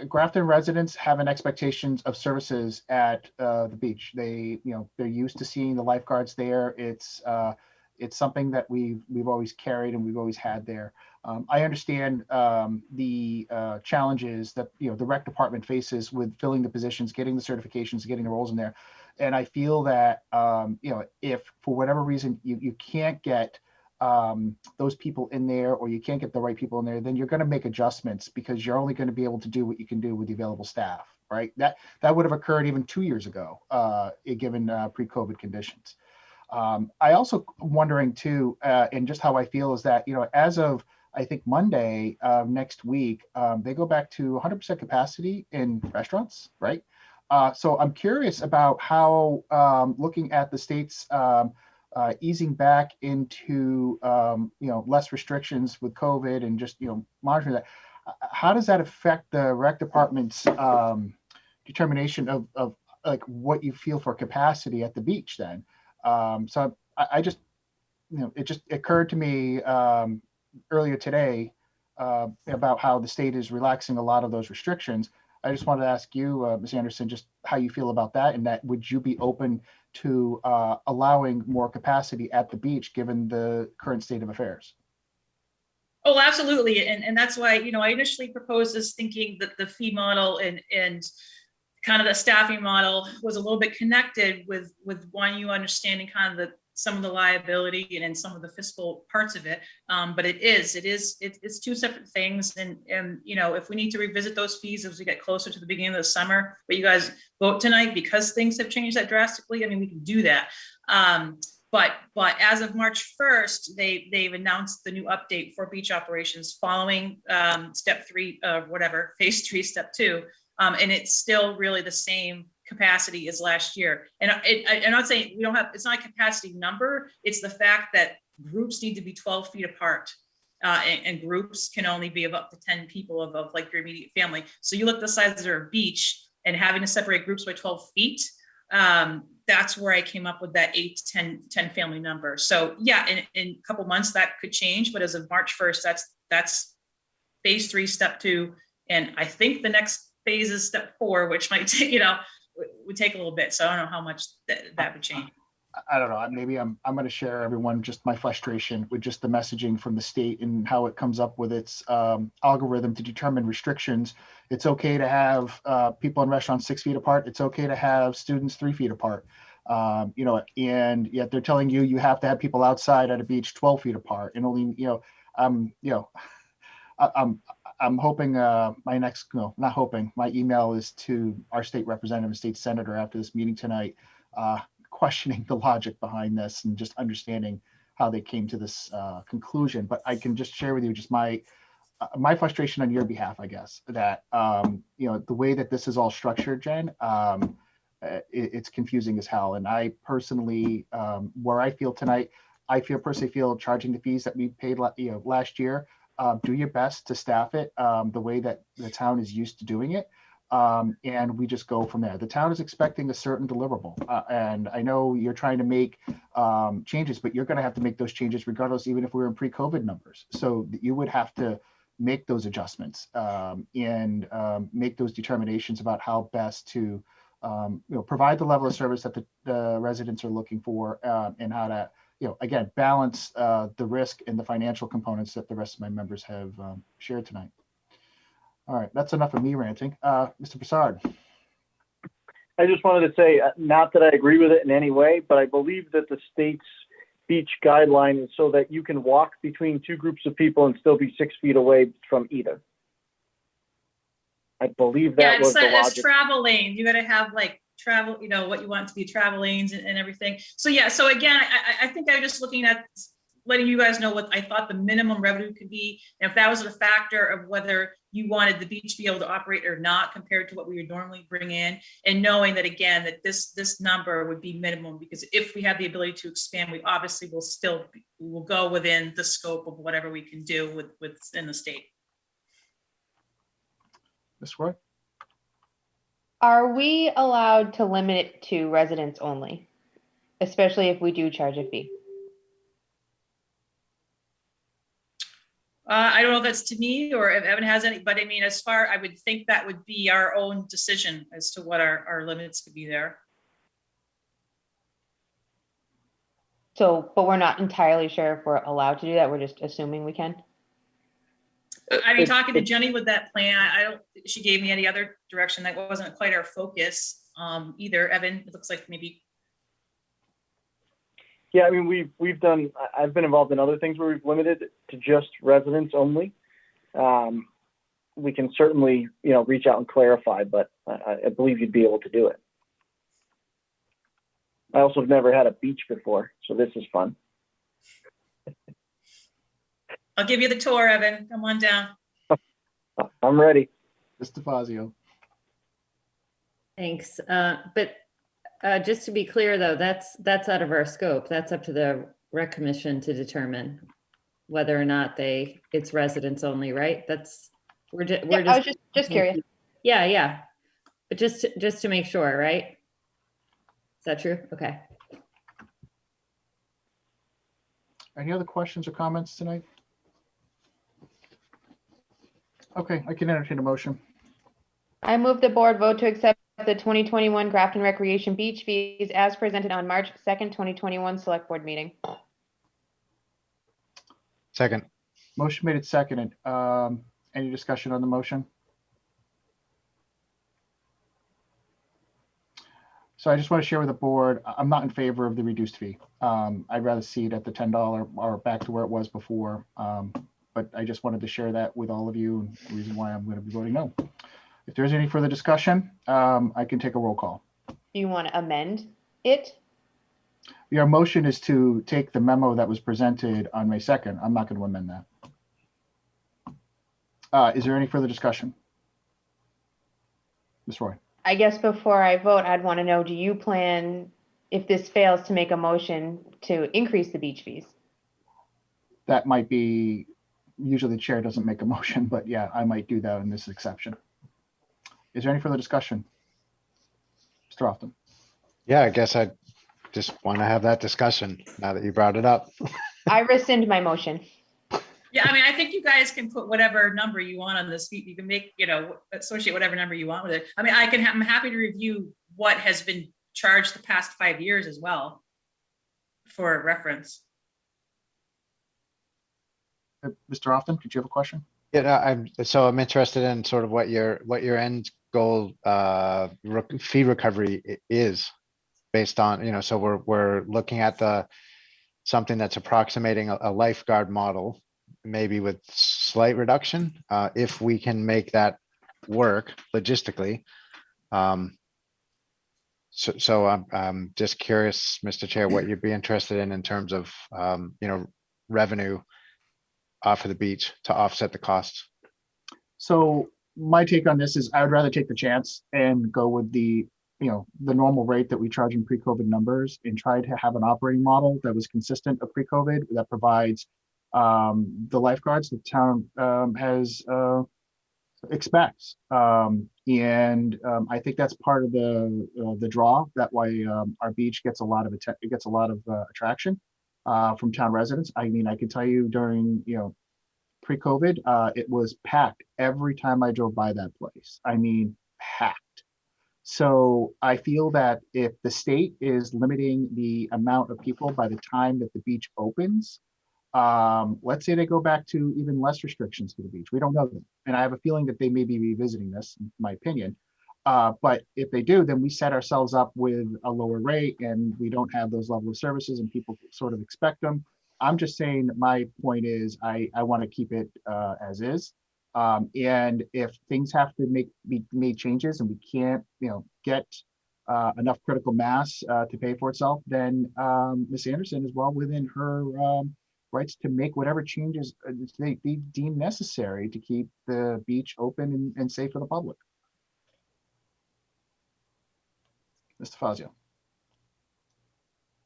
A: Grafton residents have an expectations of services at the beach. They're used to seeing the lifeguards there. It's something that we've always carried and we've always had there. I understand the challenges that the rec department faces with filling the positions, getting the certifications, getting the roles in there. And I feel that if for whatever reason you can't get those people in there, or you can't get the right people in there, then you're going to make adjustments because you're only going to be able to do what you can do with the available staff, right? That would have occurred even 2 years ago, given pre-COVID conditions. I also wondering too, and just how I feel is that, as of, I think Monday next week, they go back to 100% capacity in restaurants, right? So I'm curious about how, looking at the state's easing back into less restrictions with COVID and just monitoring that, how does that affect the rec department's determination of like what you feel for capacity at the beach then? So I just it just occurred to me earlier today about how the state is relaxing a lot of those restrictions. I just wanted to ask you, Ms. Anderson, just how you feel about that, and that would you be open to allowing more capacity at the beach given the current state of affairs?
M: Oh, absolutely. And that's why, I initially proposed this thinking that the fee model and kind of the staffing model was a little bit connected with one, you understanding kind of some of the liability and then some of the fiscal parts of it. But it's two separate things. And if we need to revisit those fees as we get closer to the beginning of the summer, but you guys vote tonight because things have changed that drastically, I mean, we can do that. But as of March 1st, they've announced the new update for beach operations following step 3, phase 3, step 2. And it's still really the same capacity as last year. And I'm not saying we don't have, it's not a capacity number. It's the fact that groups need to be 12 feet apart. And groups can only be of up to 10 people of like your immediate family. So you look at the size of a beach and having to separate groups by 12 feet, that's where I came up with that 8 to 10 family number. So yeah, in a couple months that could change, but as of March 1st, that's phase 3, step 2. And I think the next phase is step 4, which might take, would take a little bit. So I don't know how much that would change.
A: I don't know. Maybe I'm going to share everyone just my frustration with just the messaging from the state and how it comes up with its algorithm to determine restrictions. It's okay to have people in restaurants 6 feet apart. It's okay to have students 3 feet apart. And yet they're telling you have to have people outside at a beach 12 feet apart, and only I'm hoping my email is to our state representative and state senator after this meeting tonight, questioning the logic behind this and just understanding how they came to this conclusion. But I can just share with you just my frustration on your behalf, I guess, that the way that this is all structured, Jen, it's confusing as hell. And I personally, where I feel tonight, I personally feel charging the fees that we paid last year. Do your best to staff it the way that the town is used to doing it. And we just go from there. The town is expecting a certain deliverable. And I know you're trying to make changes, but you're going to have to make those changes regardless, even if we were in pre-COVID numbers. So you would have to make those adjustments and make those determinations about how best to provide the level of service that the residents are looking for and how to again, balance the risk and the financial components that the rest of my members have shared tonight. All right, that's enough of me ranting. Mr. Prasad.
C: I just wanted to say, not that I agree with it in any way, but I believe that the state's beach guideline is so that you can walk between two groups of people and still be 6 feet away from either. I believe that was the logic.
M: It's travel lane. You got to have like travel, what you want to be travel lanes and everything. So yeah, so again, I think I'm just looking at letting you guys know what I thought the minimum revenue could be. And if that was a factor of whether you wanted the beach to be able to operate or not compared to what we would normally bring in, and knowing that again, that this number would be minimum, because if we have the ability to expand, we obviously will go within the scope of whatever we can do within the state.
A: Ms. Roy?
G: Are we allowed to limit it to residents only? Especially if we do charge a fee?
M: I don't know if that's to me or if Evan has any, but I mean, as far, I would think that would be our own decision as to what our limits could be there.
G: So, but we're not entirely sure if we're allowed to do that. We're just assuming we can.
M: I mean, talking to Jenny with that plan, I don't, she gave me any other direction. That wasn't quite our focus either. Evan, it looks like maybe.
C: Yeah, I mean, we've done, I've been involved in other things where we've limited to just residents only. We can certainly, reach out and clarify, but I believe you'd be able to do it. I also have never had a beach before, so this is fun.
M: I'll give you the tour, Evan. Come on down.
C: I'm ready.
A: Mr. Fazio.
B: Thanks. But just to be clear, though, that's out of our scope. That's up to the rec commission to determine whether or not it's residents only, right? We're
G: I was just curious.
B: Yeah. But just to make sure, right? Is that true? Okay.
A: Any other questions or comments tonight? Okay, I can entertain a motion.
G: I move the board vote to accept the 2021 Grafton Recreation Beach fees as presented on March 2nd, 2021 select board meeting.
J: Second.
A: Motion made and seconded. Any discussion on the motion? So I just want to share with the board, I'm not in favor of the reduced fee. I'd rather see it at the $10 or back to where it was before. But I just wanted to share that with all of you, and the reason why I'm going to be voting no. If there's any further discussion, I can take a roll call.
G: Do you want to amend it?
A: Your motion is to take the memo that was presented on May 2nd. I'm not going to amend that. Is there any further discussion? Ms. Roy.
G: I guess before I vote, I'd want to know, do you plan, if this fails, to make a motion to increase the beach fees?
A: That might be, usually the chair doesn't make a motion, but yeah, I might do that in this exception. Is there any further discussion? Mr. Often.
J: Yeah, I guess I just want to have that discussion now that you brought it up.
G: I rescind my motion.
M: Yeah, I mean, I think you guys can put whatever number you want on this. You can make, associate whatever number you want with it. I mean, I'm happy to review what has been charged the past 5 years as well for reference.
A: Mr. Often, did you have a question?
J: Yeah, I'm interested in sort of what your end goal fee recovery is based on, so we're looking at something that's approximating a lifeguard model, maybe with slight reduction, if we can make that work logistically. So I'm just curious, Mr. Chair, what you'd be interested in terms of revenue off of the beach to offset the costs.
A: So my take on this is I would rather take the chance and go with the normal rate that we charge in pre-COVID numbers and try to have an operating model that was consistent of pre-COVID that provides the lifeguards the town expects. And I think that's part of the draw. That way our beach gets a lot of attraction from town residents. I mean, I can tell you during pre-COVID, it was packed every time I drove by that place. I mean, packed. So I feel that if the state is limiting the amount of people by the time that the beach opens, let's say they go back to even less restrictions for the beach. We don't know them. And I have a feeling that they may be revisiting this, in my opinion. But if they do, then we set ourselves up with a lower rate and we don't have those level of services and people sort of expect them. I'm just saying my point is I want to keep it as is. And if things have to be made changes and we can't, get enough critical mass to pay for itself, then Ms. Anderson is well within her rights to make whatever changes they deem necessary to keep the beach open and safe for the public. Mr. Fazio.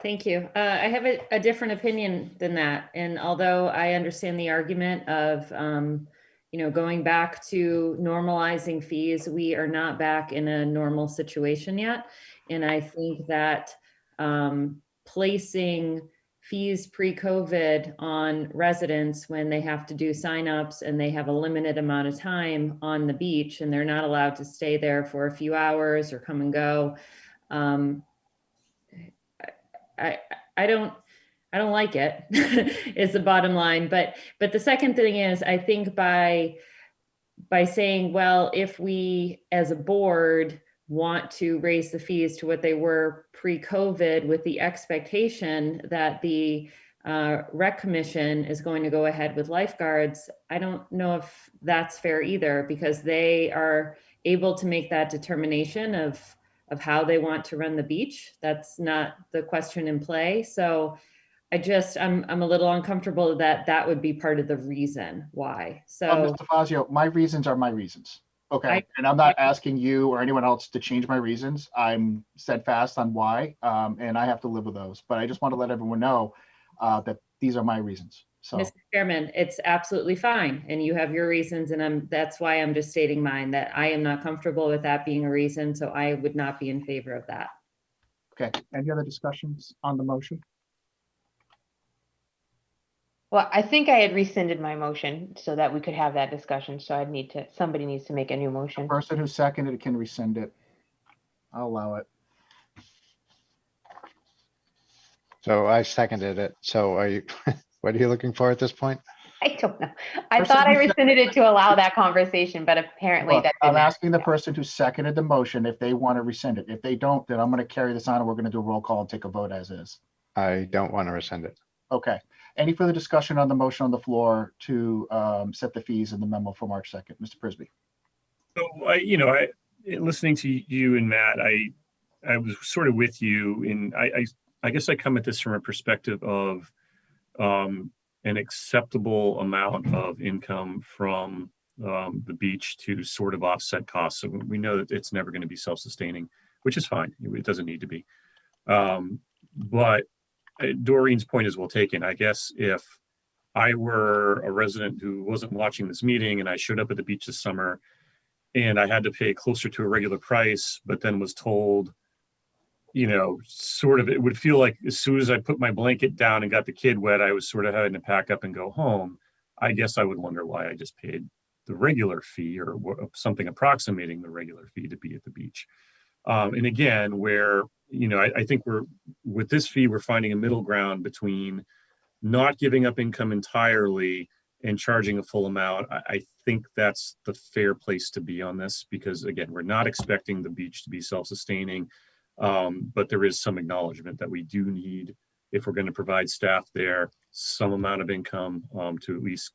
B: Thank you. I have a different opinion than that. And although I understand the argument of, going back to normalizing fees, we are not back in a normal situation yet. And I think that placing fees pre-COVID on residents when they have to do signups and they have a limited amount of time on the beach and they're not allowed to stay there for a few hours or come and go. I don't like it is the bottom line. But the second thing is, I think by saying, well, if we as a board want to raise the fees to what they were pre-COVID with the expectation that the rec commission is going to go ahead with lifeguards, I don't know if that's fair either, because they are able to make that determination of how they want to run the beach. That's not the question in play. So I'm a little uncomfortable that would be part of the reason why. So
A: Mr. Fazio, my reasons are my reasons. Okay. And I'm not asking you or anyone else to change my reasons. I'm steadfast on why, and I have to live with those. But I just want to let everyone know that these are my reasons. So,
B: Mr. Chairman, it's absolutely fine. And you have your reasons, and that's why I'm just stating mine, that I am not comfortable with that being a reason. So I would not be in favor of that.
A: okay. Any other discussions on the motion?
G: Well, I think I had rescinded my motion so that we could have that discussion. So somebody needs to make a new
A: The
G: motion.
A: person who seconded it can rescind it. I'll allow it.
J: So I seconded it. So are you, what are you looking for at this point?
G: I don't know. I thought I rescinded it to allow that conversation, but apparently
A: Look,
G: that
A: I'm
G: didn't.
A: asking the person who seconded the motion if they want to rescind it. If they don't, then I'm going to carry this on and we're going to do a roll call and take a vote as is.
J: I don't want to rescind it.
A: Okay. Any further discussion on the motion on the floor to set the fees in the memo for March 2nd? Mr. Prisby.
L: So, listening to you and Matt, I was sort of with you, and I guess I come at this from a perspective of an acceptable amount of income from the beach to sort of offset costs. So we know that it's never going to be self-sustaining, which is fine. It doesn't need to be. But Doreen's point is well taken. I guess if I were a resident who wasn't watching this meeting and I showed up at the beach this summer and I had to pay closer to a regular price, but then was told, sort of, it would feel like as soon as I put my blanket down and got the kid wet, I was sort of having to pack up and go home. I guess I would wonder why I just paid the regular fee or something approximating the regular fee to be at the beach. And again, where, I think with this fee, we're finding a middle ground between not giving up income entirely and charging a full amount. I think that's the fair place to be on this, because again, we're not expecting the beach to be self-sustaining, but there is some acknowledgement that we do need, if we're going to provide staff there, some amount of income to at least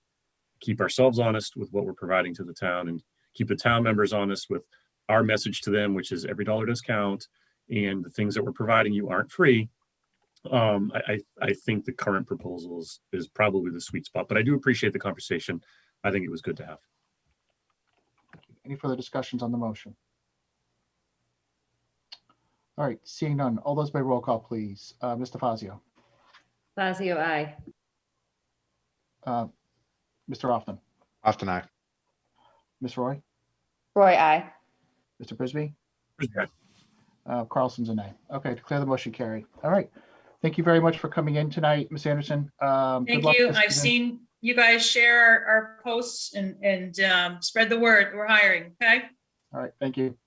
L: keep ourselves honest with what we're providing to the town and keep the town members honest with our message to them, which is every dollar does count, and the things that we're providing you aren't free. I think the current proposal is probably the sweet spot, but I do appreciate the conversation. I think it was good to have.
A: Any further discussions on the motion? All right, seeing none. All those by roll call, please. Mr. Fazio.
B: Fazio, aye.
A: Mr. Often.
J: Often aye.
A: Ms. Roy.
G: Roy, aye.
A: Mr. Prisby.
L: Prisby, aye.
A: Carlson's a nay. Okay, declare the motion carried. All right. Thank you very much for coming in tonight, Ms. Anderson.
M: Thank you. I've seen you guys share our posts and spread the word. We're hiring. Okay.
A: All right. Thank you.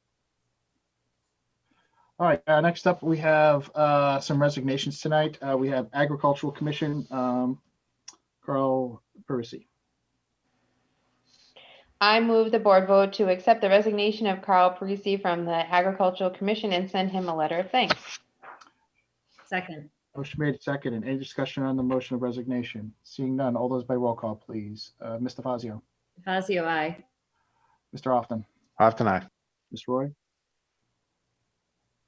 A: All right. Next up, we have some resignations tonight. We have Agricultural Commission, Carl Parisi.
G: I move the board vote to accept the resignation of Carl Parisi from the Agricultural Commission and send him a letter of thanks.
B: Second.
A: Motion made second. And any discussion on the motion of resignation? Seeing none. All those by roll call, please. Mr. Fazio.
B: Fazio, aye.
A: Mr. Often.
J: Often aye.
A: Ms. Roy.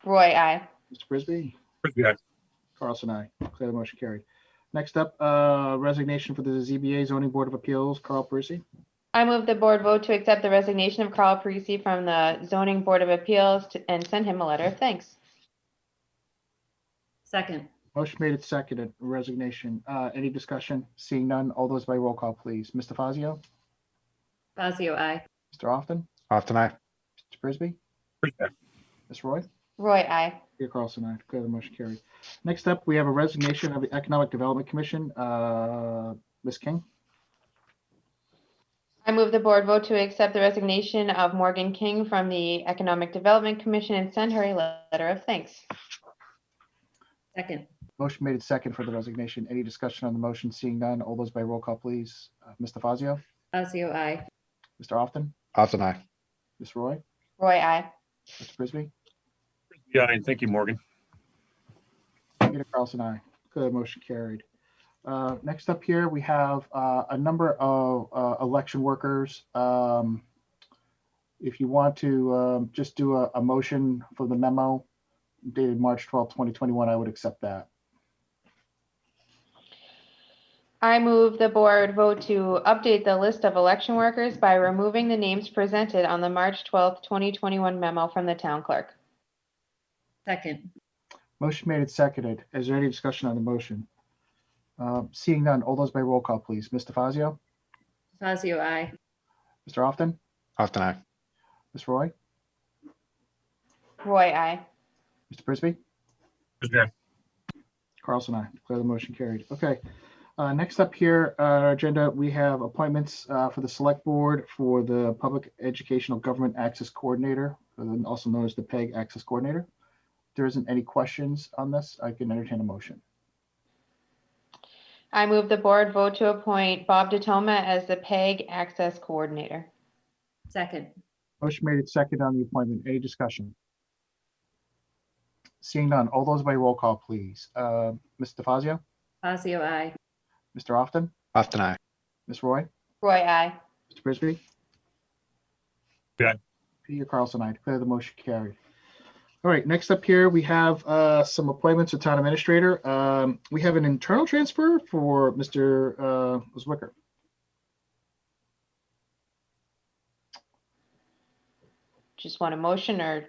G: Roy, aye.
A: Mr. Prisby.
L: Prisby, aye.
A: Carlson, aye. Declare the motion carried. Next up, resignation for the ZBA Zoning Board of Appeals, Carl Parisi.
G: I move the board vote to accept the resignation of Carl Parisi from the Zoning Board of Appeals and send him a letter of thanks.
B: Second.
A: Motion made and seconded. Resignation. Any discussion? Seeing none. All those by roll call, please. Mr. Fazio.
B: Fazio, aye.
A: Mr. Austin,
J: Often I.
A: Mr. Frisbee,
L: Prisby.
A: Ms. Roy.
G: Roy, I.
A: Peter Carlson, I declare the motion carried. Next up, we have a resignation of the Economic Development Commission. Ms. King,
G: I move the board vote to accept the resignation of Morgan King from the Economic Development Commission and send her a letter of thanks.
B: Second.
A: motion made and second for the resignation. Any discussion on the motion? Seeing none, all those by roll call, please. Mr. Fazio,
B: Fazio, aye.
A: Mr. Austin,
J: Often I.
A: Ms. Roy,
G: Roy, I.
A: Mr. Frisbee,
L: Yeah, and thank you, Morgan.
A: Peter Carlson, I declare the motion carried. Next up here, we have a number of election workers. If you want to just do a motion for the memo dated March 12, 2021, I would accept that.
G: I move the board vote to update the list of election workers by removing the names presented on the March 12th, 2021 memo from the town clerk.
B: Second.
A: Motion made and seconded. Is there any discussion on the motion? Seeing none, all those by roll call, please. Mr. Fazio,
B: Fazio, aye.
A: Mr. Austin,
J: Often I.
A: Ms. Roy,
G: Roy, I.
A: Mr. Frisbee,
L: Prisby.
A: Carlson, I declare the motion carried. Okay. Next up here on our agenda, we have appointments for the select board for the Public Educational Government Access Coordinator, also known as the PEG Access Coordinator. If there isn't any questions on this, I can entertain a motion.
G: I move the board vote to appoint Bob Datoma as the PEG Access Coordinator.
B: Second.
A: Motion made and seconded on the appointment. Any discussion? Seeing none, all those by roll call, please. Mr. Fazio,
B: Fazio, aye.
A: Mr. Austin,
J: Often I.
A: Ms. Roy,
G: Roy, I.
A: Mr. Frisbee.
L: Yeah.
A: Peter Carlson, I declare the motion carried. All right, next up here, we have some appointments to town administrator. We have an internal transfer for Mr. Zwicker.
G: Just want a motion or?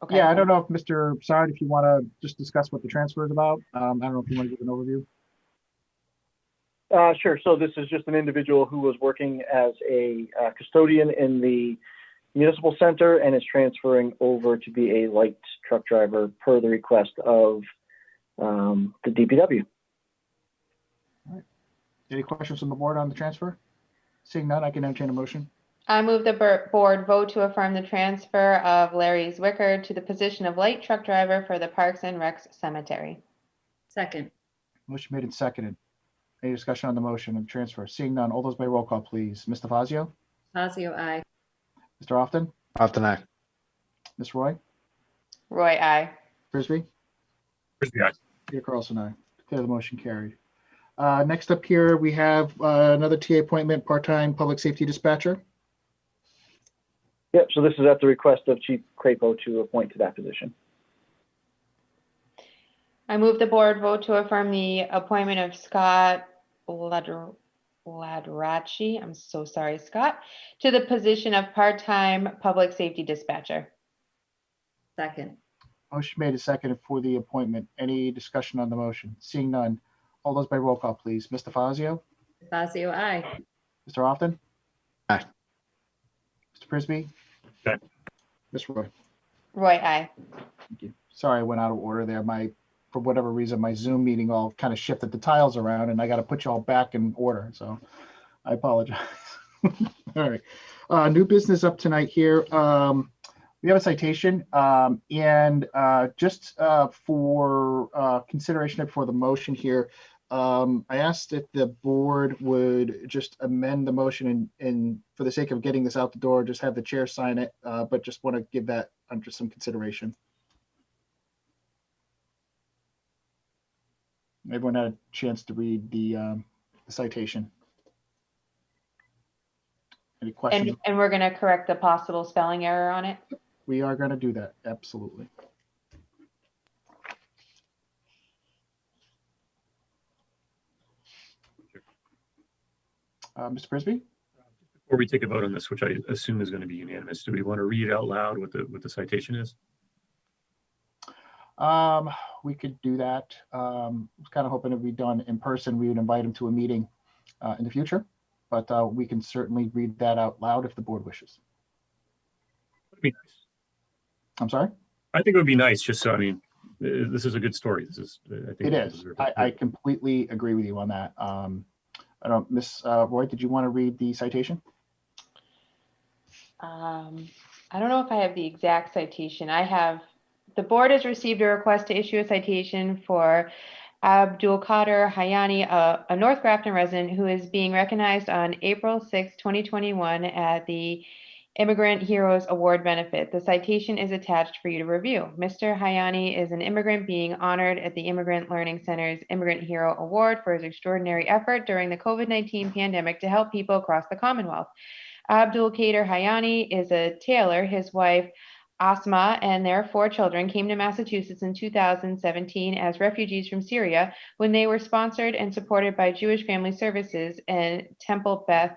G: Okay.
A: Yeah, I don't know if Mr. Sard, if you want to just discuss what the transfer is about. I don't know if you want to give an overview.
C: Sure. So this is just an individual who was working as a custodian in the municipal center and is transferring over to be a light truck driver per the request of the DPW.
A: All right. Any questions from the board on the transfer? Seeing none, I can entertain a motion.
G: I move the board vote to affirm the transfer of Larry Zwicker to the position of light truck driver for the Parks and Recs Cemetery.
B: Second.
A: Motion made and seconded. Any discussion on the motion of transfer? Seeing none, all those by roll call, please. Mr. Fazio,
B: Fazio, aye.
A: Mr. Austin,
J: Often I.
A: Ms. Roy,
G: Roy, I.
A: Frisbee,
L: Prisby, aye.
A: Peter Carlson, I declare the motion carried. Next up here, we have another TA appointment, part-time public safety dispatcher.
C: Yep. So this is at the request of Chief Crapo to appoint to that position.
G: I move the board vote to affirm the appointment of Scott Ladracci, I'm so sorry, Scott, to the position of part-time public safety dispatcher.
B: Second.
A: Motion made and seconded for the appointment. Any discussion on the motion? Seeing none, all those by roll call, please. Mr. Fazio,
B: Fazio, aye.
A: Mr. Austin,
J: Aye.
A: Mr. Frisbee,
L: Aye.
A: Ms. Roy.
G: Roy, I.
A: Thank you. Sorry, I went out of order there. For whatever reason, my Zoom meeting all kind of shifted the tiles around and I got to put you all back in order. So I apologize. All right. New business up tonight here. We have a citation and just for consideration for the motion here, I asked if the board would just amend the motion and for the sake of getting this out the door, just have the chair sign it, but just want to give that under some consideration. Everyone had a chance to read the citation. Any questions?
G: And we're going to correct the possible spelling error on it.
A: We are going to do that. Absolutely. Mr. Frisbee?
L: Before we take a vote on this, which I assume is going to be unanimous, do we want to read it out loud what the citation is?
A: We could do that. I was kind of hoping it'd be done in person. We would invite him to a meeting in the future. but we can certainly read that out loud if the board wishes.
L: That'd be nice.
A: I'm sorry?
L: I think it would be nice, just so, I mean, this is a good story. This is, I think.
A: It
L: people
A: is.
L: deserve
A: I completely agree with you on that. I don't, Miss Roy, did you want to read the citation?
G: I don't know if I have the exact citation. The board has received a request to issue a citation for Abdul Khadr Hayani, a North Grafton resident who is being recognized on April 6, 2021 at the Immigrant Heroes Award benefit. The citation is attached for you to review. Mr. Hayani is an immigrant being honored at the Immigrant Learning Center's Immigrant Hero Award for his extraordinary effort during the COVID-19 pandemic to help people across the Commonwealth. Abdul Khadr Hayani is a tailor. His wife, Asma, and their 4 children came to Massachusetts in 2017 as refugees from Syria when they were sponsored and supported by Jewish Family Services and Temple Beth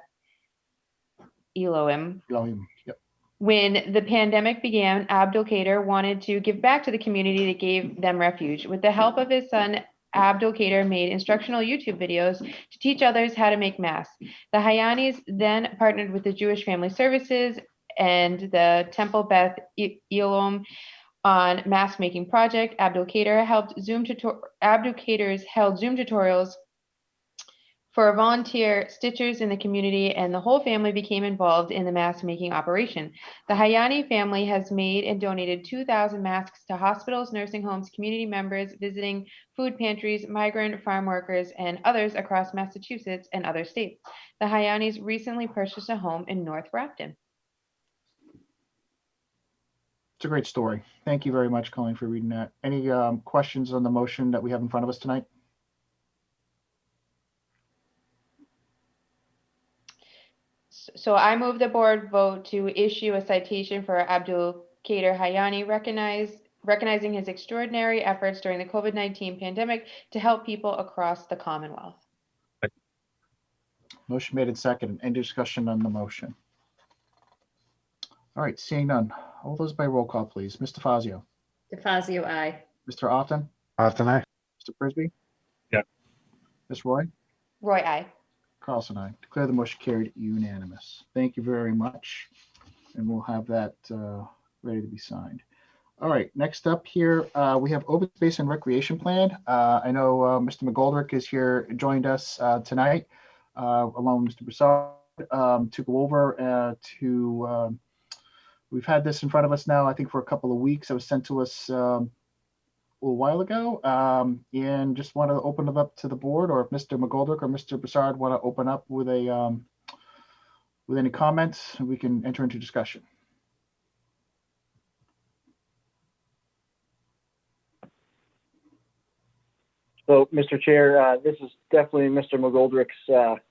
G: Elohim.
A: Yep.
G: When the pandemic began, Abdul Khadr wanted to give back to the community that gave them refuge. With the help of his son, Abdul Khadr made instructional YouTube videos to teach others how to make masks. The Hayanis then partnered with the Jewish Family Services and the Temple Beth Elohim on mask making project. Abdul Khadr held Zoom tutorials for volunteer stitchers in the community, and the whole family became involved in the mask making operation. The Hayani family has made and donated 2,000 masks to hospitals, nursing homes, community members visiting food pantries, migrant farm workers, and others across Massachusetts and other states. The Hayanis recently purchased a home in North Grafton.
A: It's a great story. Thank you very much, Colleen, for reading that. Any questions on the motion that we have in front of us tonight?
G: So I move the board vote to issue a citation for Abdul Khadr Hayani, recognizing his extraordinary efforts during the COVID-19 pandemic to help people across the Commonwealth.
A: Motion made and seconded. Any discussion on the motion? All right, seeing none. All those by roll call, please. Mr. Fazio.
B: DeFazio, aye.
A: Mr. Often.
J: Often aye.
A: Mr. Frisbee.
L: Yeah.
A: Ms. Roy.
G: Roy, aye.
A: Carlson, aye. Declare the motion carried unanimous. Thank you very much. And we'll have that ready to be signed. All right, next up here, we have open space and recreation plan. I know Mr. McGoldrick is here, joined us tonight, along with Mr. Broussard, to go over we've had this in front of us now, I think for a couple of weeks. It was sent to us a little while ago, and just want to open it up to the board, or if Mr. McGoldrick or Mr. Broussard want to open up with with any comments, we can enter into discussion.
C: So, Mr. Chair, this is definitely Mr. McGoldrick's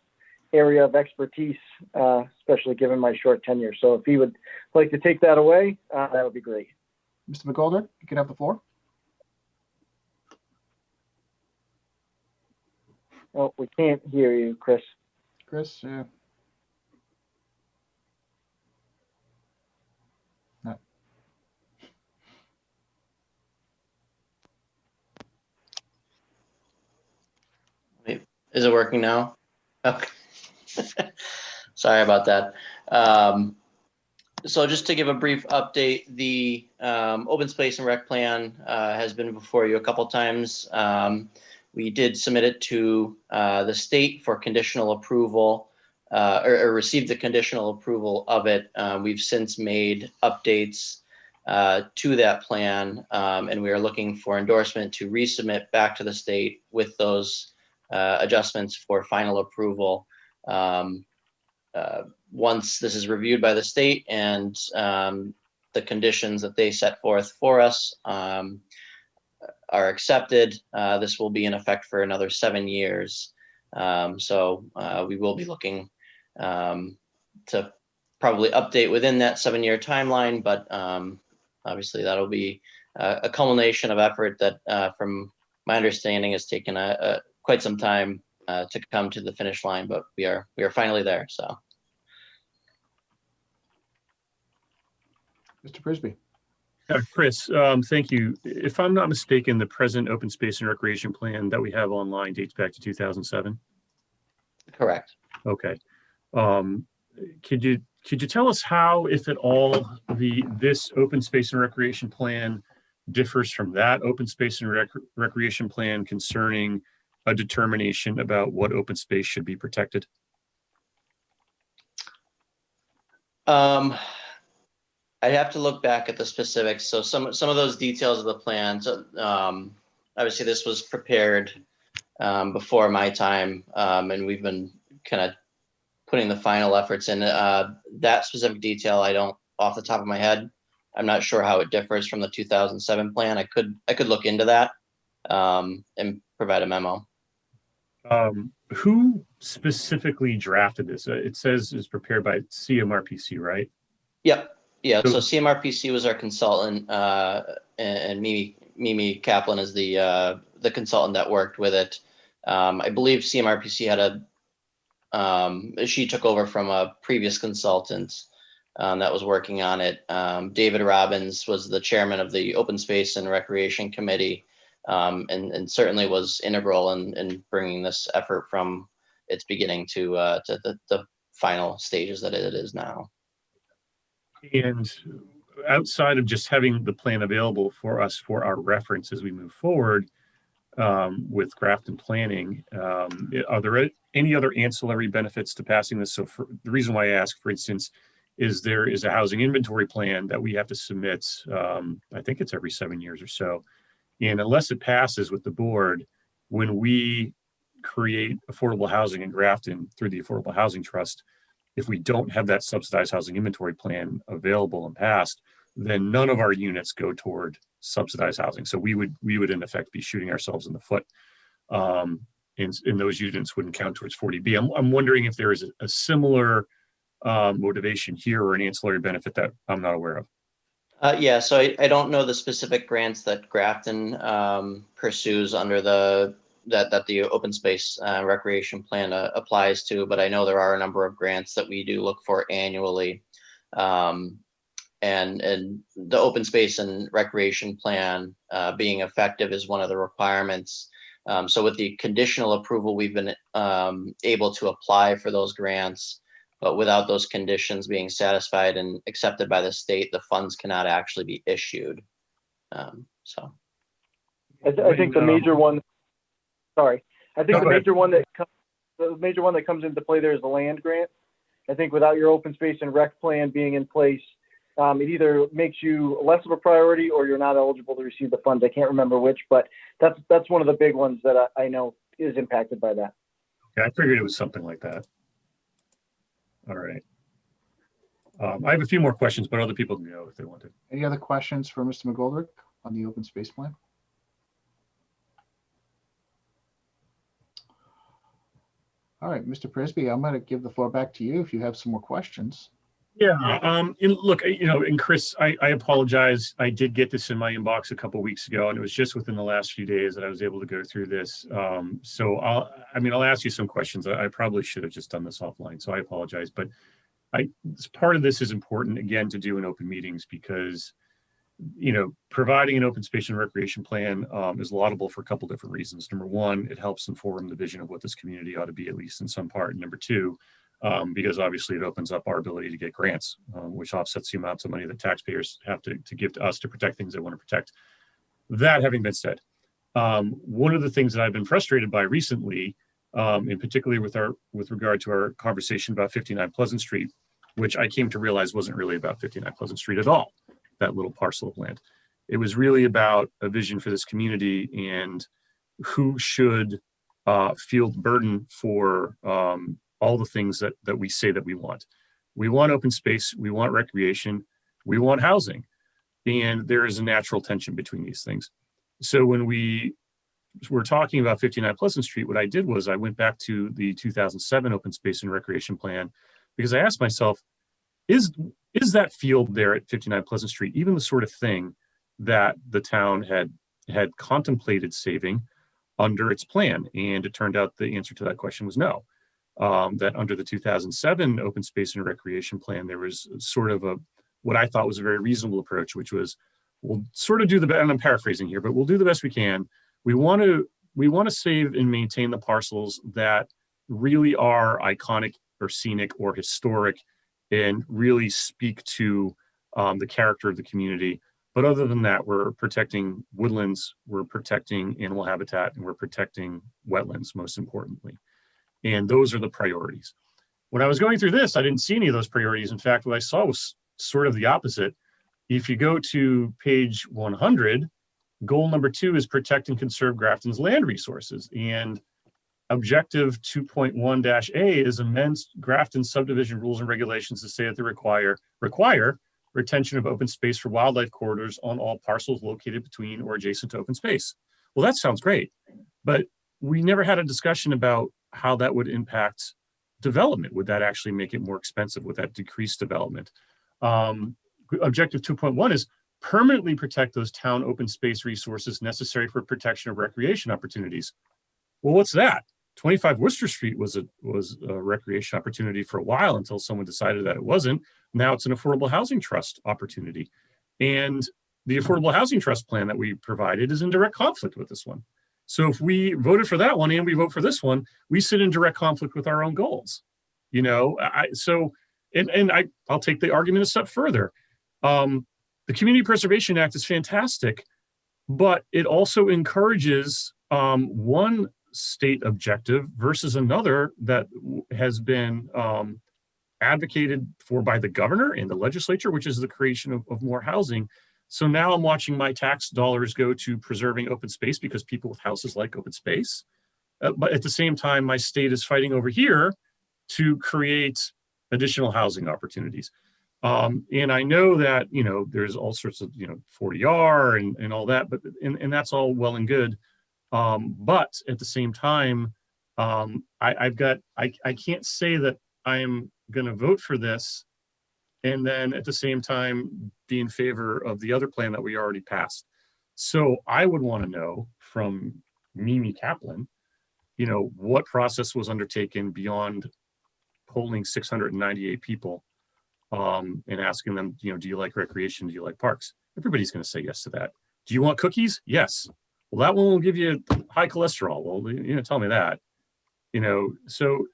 C: area of expertise, especially given my short tenure. So if he would like to take that away, that would be great.
A: Mr. McGoldrick, you can have the floor.
C: Oh, we can't hear you, Chris.
A: Chris, yeah. No.
N: Wait, is it working now? Okay. Sorry about that. So just to give a brief update, the open space and rec plan has been before you a couple times. We did submit it to the state for conditional approval, or received the conditional approval of it. We've since made updates to that plan, and we are looking for endorsement to resubmit back to the state with those adjustments for final approval. Once this is reviewed by the state and the conditions that they set forth for us are accepted, this will be in effect for another 7 years. So we will be looking to probably update within that 7-year timeline, but obviously that'll be a culmination of effort that, from my understanding, has taken quite some time to come to the finish line, but we are finally there. So,
A: Mr. Frisbee.
L: Chris, thank you. If I'm not mistaken, the present open space and recreation plan that we have online dates back to 2007.
N: Correct.
L: Okay. Could you tell us how, if at all, this open space and recreation plan differs from that open space and recreation plan concerning a determination about what open space should be protected?
N: I'd have to look back at the specifics. So some of those details of the plan. So obviously this was prepared before my time, and we've been kind of putting the final efforts in. That specific detail, I don't, off the top of my head, I'm not sure how it differs from the 2007 plan. I could look into that and provide a memo.
L: Who specifically drafted this? It says it's prepared by CMRPC, right?
N: Yep. Yeah. So CMRPC was our consultant, and Mimi Kaplan is the consultant that worked with it. I believe CMRPC had she took over from a previous consultant that was working on it. David Robbins was the chairman of the Open Space and Recreation Committee, and certainly was integral in bringing this effort from its beginning to the final stages that it is now.
L: And outside of just having the plan available for us for our reference as we move forward with Grafton planning, are there any other ancillary benefits to passing this? So the reason why I ask, for instance, is there is a housing inventory plan that we have to submit. I think it's every 7 years or so. And unless it passes with the board, when we create affordable housing in Grafton through the Affordable Housing Trust, if we don't have that subsidized housing inventory plan available and passed, then none of our units go toward subsidized housing. So we would in effect be shooting ourselves in the foot. And those units wouldn't count towards 40B. I'm wondering if there is a similar motivation here or an ancillary benefit that I'm not aware of.
N: Yeah, so I don't know the specific grants that Grafton pursues under that the open space recreation plan applies to, but I know there are a number of grants that we do look for annually. And the open space and recreation plan being effective is one of the requirements. So with the conditional approval, we've been able to apply for those grants, but without those conditions being satisfied and accepted by the state, the funds cannot actually be issued. So
C: I think the major one, sorry, I think the major one that comes into play there is the land grant. I think without your open space and rec plan being in place, it either makes you less of a priority or you're not eligible to receive the funds. I can't remember which, but that's one of the big ones that I know is impacted by that.
L: Yeah, I figured it was something like that. All right. I have a few more questions, but other people can go if they want to.
A: Any other questions for Mr. McGoldrick on the open space plan? All right, Mr. Prisby, I'm going to give the floor back to you if you have some more questions.
L: Yeah, look, and Chris, I apologize. I did get this in my inbox a couple of weeks ago, and it was just within the last few days that I was able to go through this. So I'll ask you some questions. I probably should have just done this offline, so I apologize. But part of this is important, again, to do in open meetings because, providing an open space and recreation plan is laudable for a couple different reasons. Number one, it helps inform the vision of what this community ought to be, at least in some part. And number two, because obviously it opens up our ability to get grants, which offsets the amounts of money that taxpayers have to give to us to protect things they want to protect. That having been said, one of the things that I've been frustrated by recently, in particular with regard to our conversation about 59 Pleasant Street, which I came to realize wasn't really about 59 Pleasant Street at all, that little parcel of land. It was really about a vision for this community and who should feel the burden for all the things that we say that we want. We want open space, we want recreation, we want housing. And there is a natural tension between these things. So when we were talking about 59 Pleasant Street, what I did was I went back to the 2007 open space and recreation plan because I asked myself, is that field there at 59 Pleasant Street even the sort of thing that the town had contemplated saving under its plan? And it turned out the answer to that question was no. That under the 2007 open space and recreation plan, there was sort of what I thought was a very reasonable approach, which was we'll sort of do the best, and I'm paraphrasing here, but we'll do the best we can. We want to save and maintain the parcels that really are iconic or scenic or historic and really speak to the character of the community. But other than that, we're protecting woodlands, we're protecting animal habitat, and we're protecting wetlands, most importantly. And those are the priorities. When I was going through this, I didn't see any of those priorities. In fact, what I saw was sort of the opposite. If you go to page 100, goal number 2 is protect and conserve Grafton's land resources. And objective 2.1-A is amends Grafton subdivision rules and regulations to say that they require retention of open space for wildlife corridors on all parcels located between or adjacent to open space. Well, that sounds great, but we never had a discussion about how that would impact development. Would that actually make it more expensive? Would that decrease development? Objective 2.1 is permanently protect those town open space resources necessary for protection of recreation opportunities. Well, what's that? 25 Worcester Street was a recreation opportunity for a while until someone decided that it wasn't. Now it's an affordable housing trust opportunity. And the affordable housing trust plan that we provided is in direct conflict with this one. So if we voted for that one and we vote for this one, we sit in direct conflict with our own goals. You know, I'll take the argument a step further. The Community Preservation Act is fantastic, but it also encourages one state objective versus another that has been advocated for by the governor and the legislature, which is the creation of more housing. So now I'm watching my tax dollars go to preserving open space because people with houses like open space. But at the same time, my state is fighting over here to create additional housing opportunities. And I know that, you know, there's all sorts of, you know, 40R and all that, but and that's all well and good. But at the same time, I can't say that I am going to vote for this and then at the same time be in favor of the other plan that we already passed. So I would want to know from Mimi Kaplan, you know, what process was undertaken beyond polling 698 people and asking them, you know, do you like recreation? Do you like parks? Everybody's going to say yes to that. Do you want cookies? Yes. Well, that one will give you high cholesterol. Well, you know, tell me that, you know. So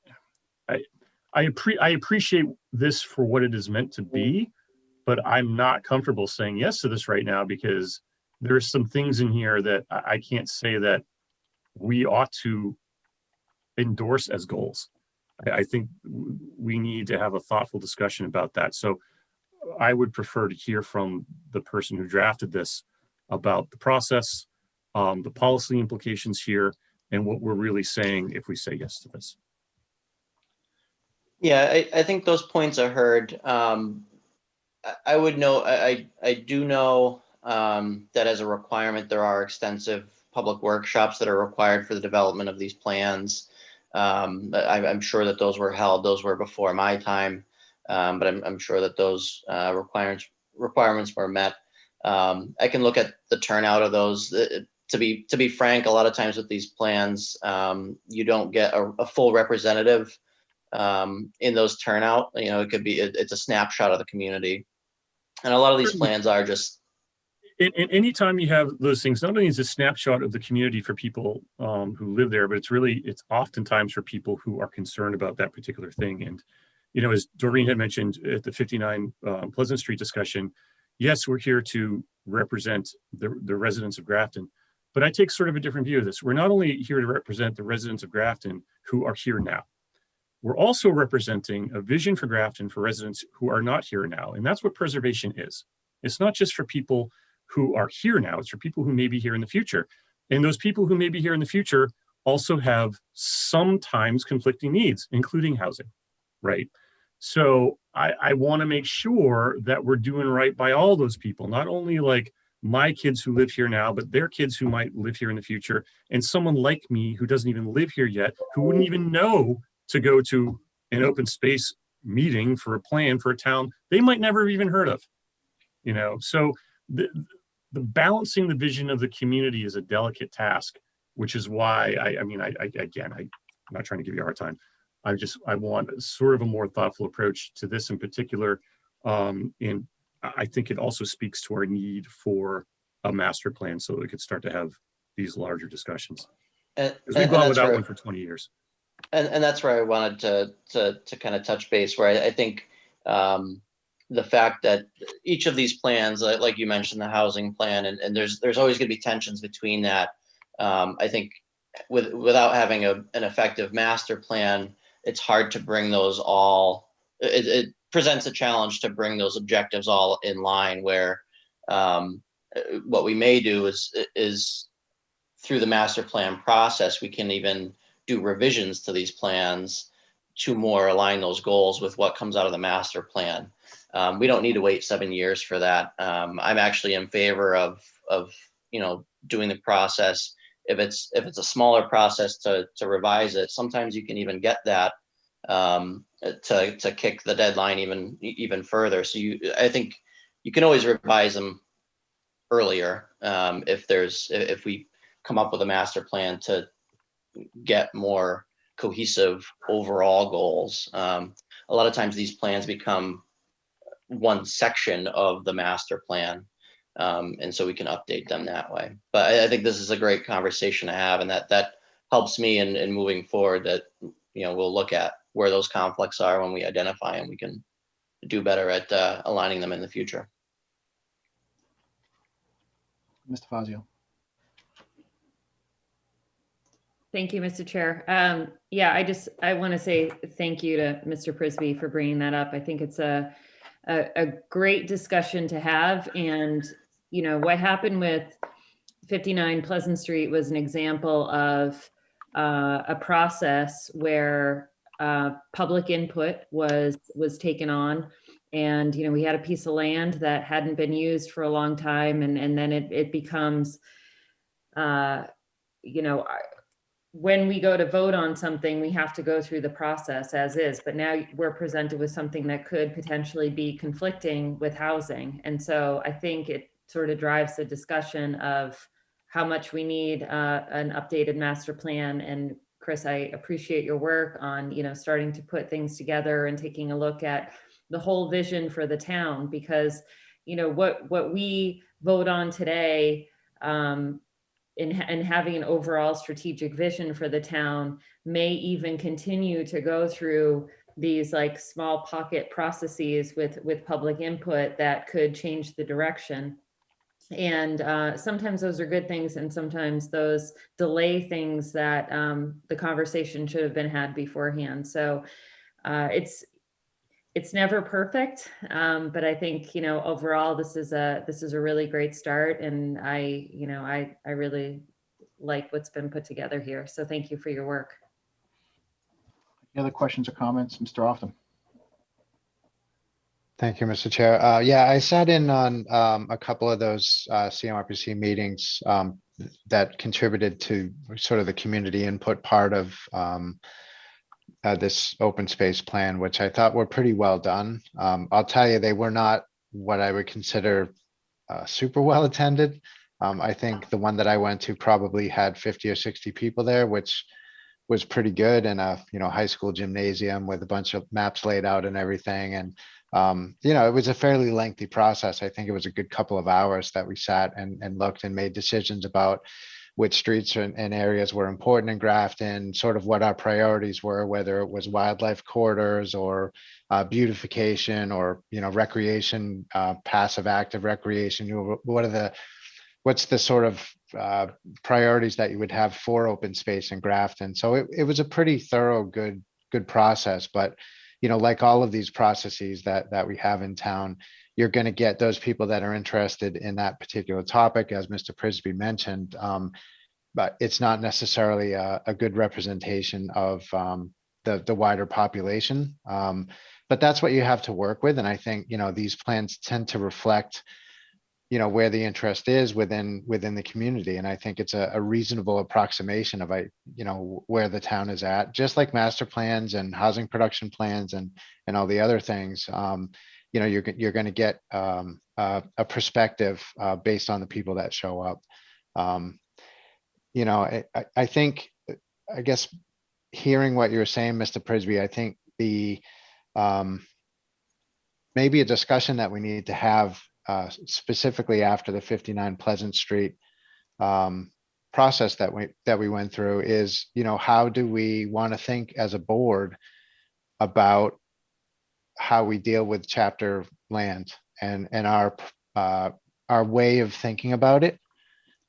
L: I appreciate this for what it is meant to be, but I'm not comfortable saying yes to this right now because there's some things in here that I can't say that we ought to endorse as goals. I think we need to have a thoughtful discussion about that. So I would prefer to hear from the person who drafted this about the process, the policy implications here, and what we're really saying if we say yes to this.
N: Yeah, I think those points are heard. I would know, I do know that as a requirement, there are extensive public workshops that are required for the development of these plans. I'm sure that those were held, those were before my time, but I'm sure that those requirements were met. I can look at the turnout of those. To be frank, a lot of times with these plans, you don't get a full representative in those turnout. You know, it could be, it's a snapshot of the community. And a lot of these plans are just.
L: And anytime you have those things, not only is a snapshot of the community for people who live there, but it's oftentimes for people who are concerned about that particular thing. And, you know, as Doreen had mentioned at the 59 Pleasant Street discussion, yes, we're here to represent the residents of Grafton, but I take sort of a different view of this. We're not only here to represent the residents of Grafton who are here now, we're also representing a vision for Grafton for residents who are not here now. And that's what preservation is. It's not just for people who are here now, it's for people who may be here in the future. And those people who may be here in the future also have sometimes conflicting needs, including housing, right? So I want to make sure that we're doing right by all those people, not only like my kids who live here now, but their kids who might live here in the future, and someone like me who doesn't even live here yet, who wouldn't even know to go to an open space meeting for a plan for a town they might never have even heard of, you know? So the balancing the vision of the community is a delicate task, which is why I'm not trying to give you a hard time. I want sort of a more thoughtful approach to this in particular. And I think it also speaks to our need for a master plan so that we could start to have these larger discussions. Because we've gone without one for 20 years.
N: And that's where I wanted to kind of touch base, where I think the fact that each of these plans, like you mentioned, the housing plan, and there's always going to be tensions between that. I think without having an effective master plan, it's hard to bring those all. It presents a challenge to bring those objectives all in line. Where what we may do is through the master plan process, we can even do revisions to these plans to more align those goals with what comes out of the master plan. We don't need to wait 7 years for that. I'm actually in favor of doing the process. If it's a smaller process to revise it, sometimes you can even get that to kick the deadline even further. So I think you can always revise them earlier if we come up with a master plan to get more cohesive overall goals. A lot of times these plans become one section of the master plan, and so we can update them that way. But I think this is a great conversation to have, and that helps me in moving forward. That we'll look at where those conflicts are when we identify them. We can do better at aligning them in the future.
A: Mr. Fazio.
B: Thank you, Mr. Chair. Yeah, I want to say thank you to Mr. Prisby for bringing that up. I think it's a great discussion to have. And, what happened with 59 Pleasant Street was an example of a process where public input was taken on. And, we had a piece of land that hadn't been used for a long time. And then it becomes, when we go to vote on something, we have to go through the process as is, but now we're presented with something that could potentially be conflicting with housing. And so I think it sort of drives the discussion of how much we need an updated master plan. And Chris, I appreciate your work on, starting to put things together and taking a look at the whole vision for the town, because, what we vote on today, and having an overall strategic vision for the town may even continue to go through these like small pocket processes with public input that could change the direction. And sometimes those are good things, and sometimes those delay things that the conversation should have been had beforehand. So it's never perfect, but I think overall this is a really great start, and I really like what's been put together here. So thank you for your work.
A: Any other questions or comments, Mr. Often?
J: Thank you, Mr. Chair. Yeah, I sat in on a couple of those CMRPC meetings that contributed to sort of the community input part of this open space plan, which I thought were pretty well done. I'll tell you, they were not what I would consider super well attended. I think the one that I went to probably had 50 or 60 people there, which was pretty good, in a high school gymnasium with a bunch of maps laid out and everything. And it was a fairly lengthy process. I think it was a good couple of hours that we sat and looked and made decisions about which streets and areas were important in Grafton, sort of what our priorities were, whether it was wildlife corridors or beautification or recreation, passive active recreation. What's the sort of priorities that you would have for open space in Grafton? So it was a pretty thorough, good process. But like all of these processes that we have in town, you're going to get those people that are interested in that particular topic, as Mr. Prisby mentioned, but it's not necessarily a good representation of the wider population. But that's what you have to work with. And I think, these plans tend to reflect, where the interest is within the community. And I think it's a reasonable approximation of, where the town is at, just like master plans and housing production plans and all the other things. You're going to get a perspective based on the people that show up. I think, I guess, hearing what you're saying, Mr. Prisby, I think maybe a discussion that we need to have specifically after the 59 Pleasant Street process that we went through is, how do we want to think as a board about how we deal with chapter land and our way of thinking about it.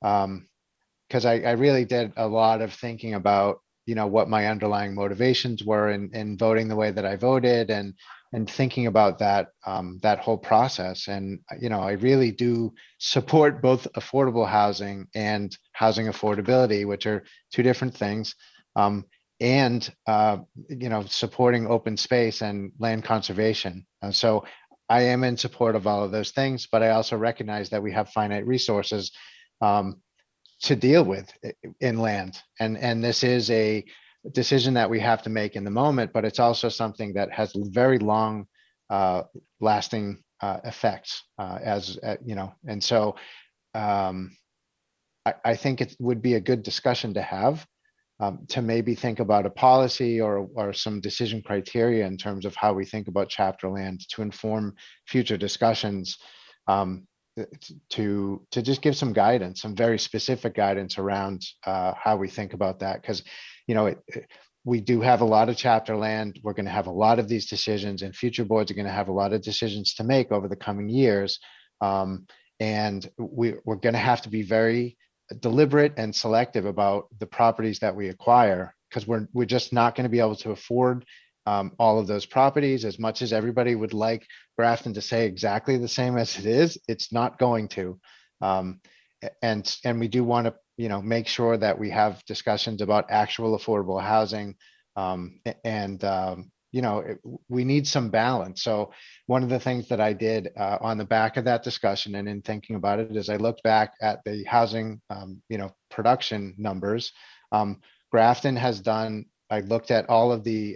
J: Because I really did a lot of thinking about, what my underlying motivations were in voting the way that I voted and thinking about that whole process. And, I really do support both affordable housing and housing affordability, which are two different things. And supporting open space and land conservation. So I am in support of all of those things, but I also recognize that we have finite resources to deal with in land. And this is a decision that we have to make in the moment, but it's also something that has very long lasting effects and so I think it would be a good discussion to have. To maybe think about a policy or some decision criteria in terms of how we think about chapter land to inform future discussions, to just give some guidance, some very specific guidance around how we think about that. Because, we do have a lot of chapter land. We're going to have a lot of these decisions, and future boards are going to have a lot of decisions to make over the coming years. And we're going to have to be very deliberate and selective about the properties that we acquire, because we're just not going to be able to afford all of those properties. As much as everybody would like Grafton to say exactly the same as it is, it's not going to. And we do want to, make sure that we have discussions about actual affordable housing. We need some balance. So one of the things that I did on the back of that discussion and in thinking about it is I looked back at the housing, production numbers. Grafton has done, I looked at all of the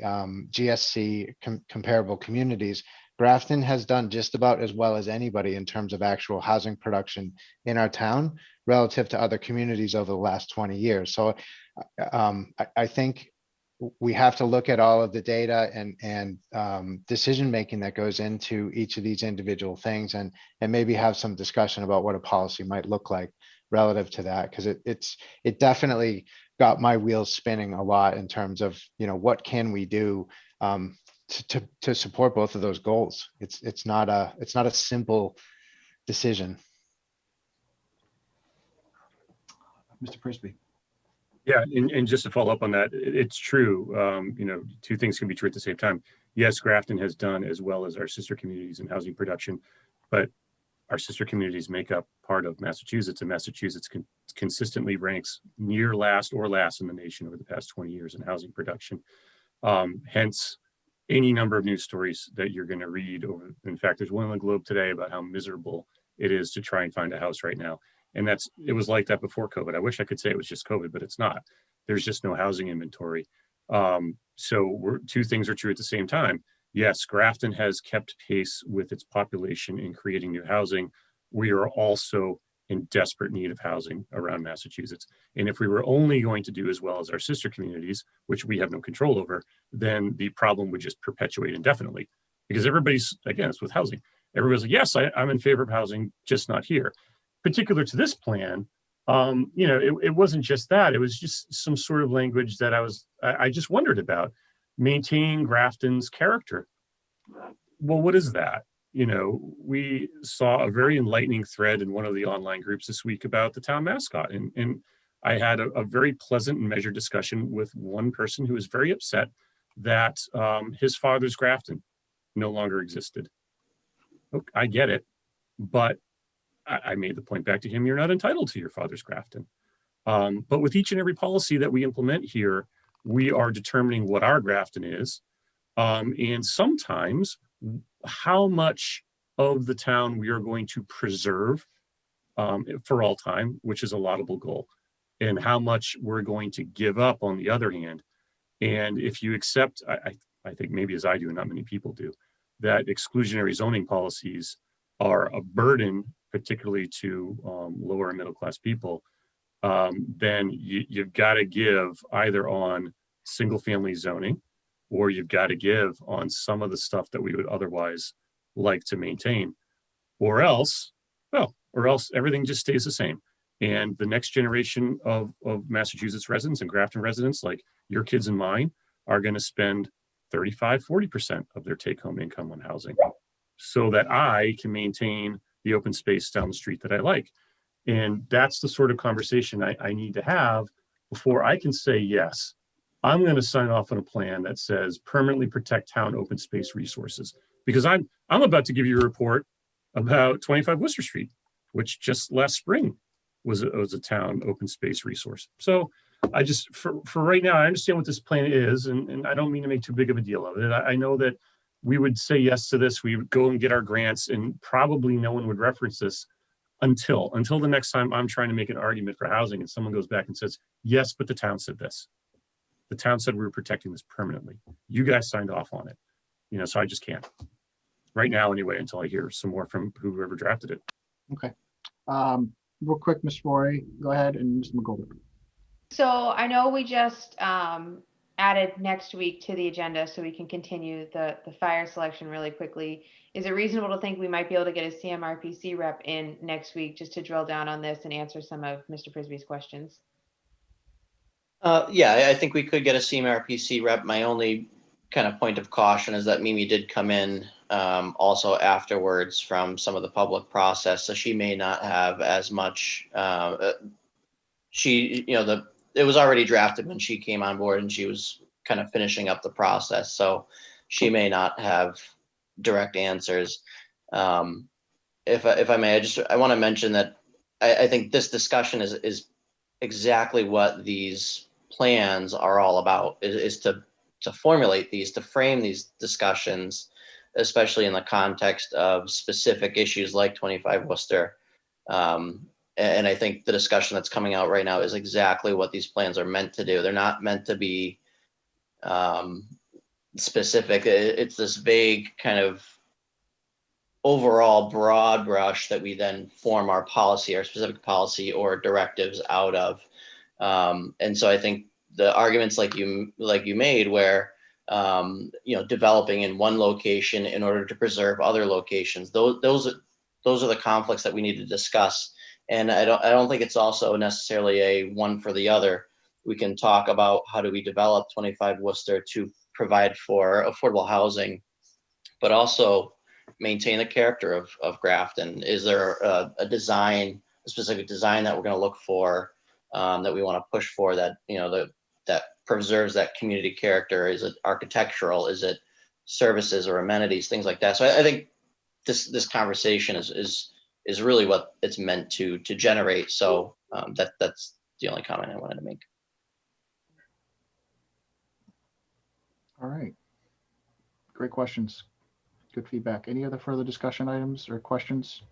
J: GSC comparable communities. Grafton has done just about as well as anybody in terms of actual housing production in our town relative to other communities over the last 20 years. So I think we have to look at all of the data and decision-making that goes into each of these individual things and maybe have some discussion about what a policy might look like relative to that. Because it definitely got my wheels spinning a lot in terms of, what can we do to support both of those goals. It's not a simple decision.
A: Mr. Prisby.
L: Yeah, and just to follow up on that, it's true. Two things can be true at the same time. Yes, Grafton has done as well as our sister communities in housing production, but our sister communities make up part of Massachusetts, and Massachusetts consistently ranks near last or last in the nation over the past 20 years in housing production. Hence, any number of news stories that you're going to read over. In fact, there's one on the Globe today about how miserable it is to try and find a house right now. And it was like that before COVID. I wish I could say it was just COVID, but it's not. There's just no housing inventory. So two things are true at the same time. Yes, Grafton has kept pace with its population in creating new housing. We are also in desperate need of housing around Massachusetts. And if we were only going to do as well as our sister communities, which we have no control over, then the problem would just perpetuate indefinitely. Because everybody's, again, it's with housing. Everybody's like, yes, I'm in favor of housing, just not here. Particular to this plan, it wasn't just that. It was just some sort of language that I just wondered about. Maintaining Grafton's character. Well, what is that? We saw a very enlightening thread in one of the online groups this week about the town mascot. And I had a very pleasant and measured discussion with one person who was very upset that his father's Grafton no longer existed. Look, I get it, but I made the point back to him, you're not entitled to your father's Grafton. But with each and every policy that we implement here, we are determining what our Grafton is. And sometimes how much of the town we are going to preserve for all time, which is a laudable goal, and how much we're going to give up on the other hand. And if you accept, I think maybe as I do, and not many people do, that exclusionary zoning policies are a burden, particularly to lower and middle class people, then you've got to give either on single family zoning, or you've got to give on some of the stuff that we would otherwise like to maintain, or else everything just stays the same. And the next generation of Massachusetts residents and Grafton residents, like your kids and mine, are going to spend 35–40% of their take-home income on housing, so that I can maintain the open space down the street that I like. And that's the sort of conversation I need to have before I can say, yes, I'm going to sign off on a plan that says permanently protect town open space resources. Because I'm about to give you a report about 25 Worcester Street, which just last spring was a town open space resource. So I just, for right now, I understand what this plan is, and I don't mean to make too big of a deal of it. I know that we would say yes to this, we would go and get our grants, and probably no one would reference this until the next time I'm trying to make an argument for housing and someone goes back and says, yes, but the town said this. The town said we were protecting this permanently. You guys signed off on it. You know, so I just can't. Right now, anyway, until I hear some more from whoever drafted it.
A: Okay. Real quick, Ms. Roy, go ahead, and Mr. McGoldrick.
G: So I know we just added next week to the agenda so we can continue the fire selection really quickly. Is it reasonable to think we might be able to get a CMRPC rep in next week just to drill down on this and answer some of Mr. Prisby's questions?
N: Yeah, I think we could get a CMRPC rep. My only kind of point of caution is that Mimi did come in also afterwards from some of the public process, so she may not have as much. It was already drafted when she came on board, and she was kind of finishing up the process, so she may not have direct answers. If I may, I want to mention that I think this discussion is exactly what these plans are all about, is to formulate these, to frame these discussions, especially in the context of specific issues like 25 Worcester. And I think the discussion that's coming out right now is exactly what these plans are meant to do. They're not meant to be specific. It's this vague kind of overall broad brush that we then form our policy, our specific policy or directives out of. And so I think the arguments like you made, where developing in one location in order to preserve other locations, those are the conflicts that we need to discuss. And I don't think it's also necessarily a one for the other. We can talk about how do we develop 25 Worcester to provide for affordable housing, but also maintain the character of Grafton. Is there a specific design that we're going to look for, that we want to push for, that that preserves that community character? Is it architectural? Is it services or amenities, things like that? So I think this conversation is really what it's meant to generate. So that's the only comment I wanted to make.
A: All right. Great questions. Good feedback. Any other further discussion items or questions?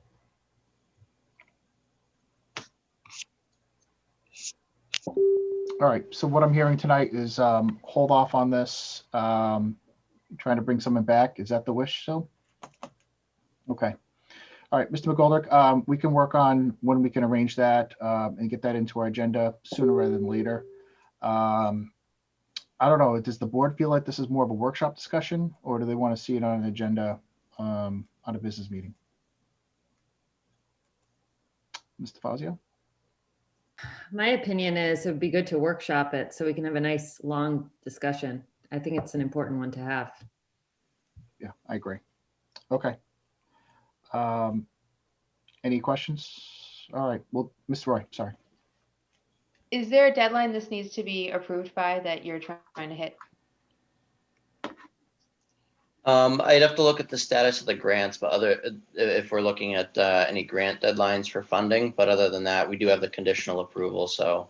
A: All right, so what I'm hearing tonight is hold off on this, trying to bring someone back. Is that the wish still? Okay. All right, Mr. McGoldrick, we can work on when we can arrange that and get that into our agenda sooner rather than later. I don't know, does the board feel like this is more of a workshop discussion, or do they want to see it on an agenda on a business meeting? Mr. Fazio?
B: My opinion is it would be good to workshop it so we can have a nice long discussion. I think it's an important one to have.
A: Yeah, I agree. Okay. Any questions? All right, well, Mr. Roy, sorry.
G: Is there a deadline this needs to be approved by that you're trying to hit?
N: I'd have to look at the status of the grants, but if we're looking at any grant deadlines for funding, but other than that, we do have the conditional approval. So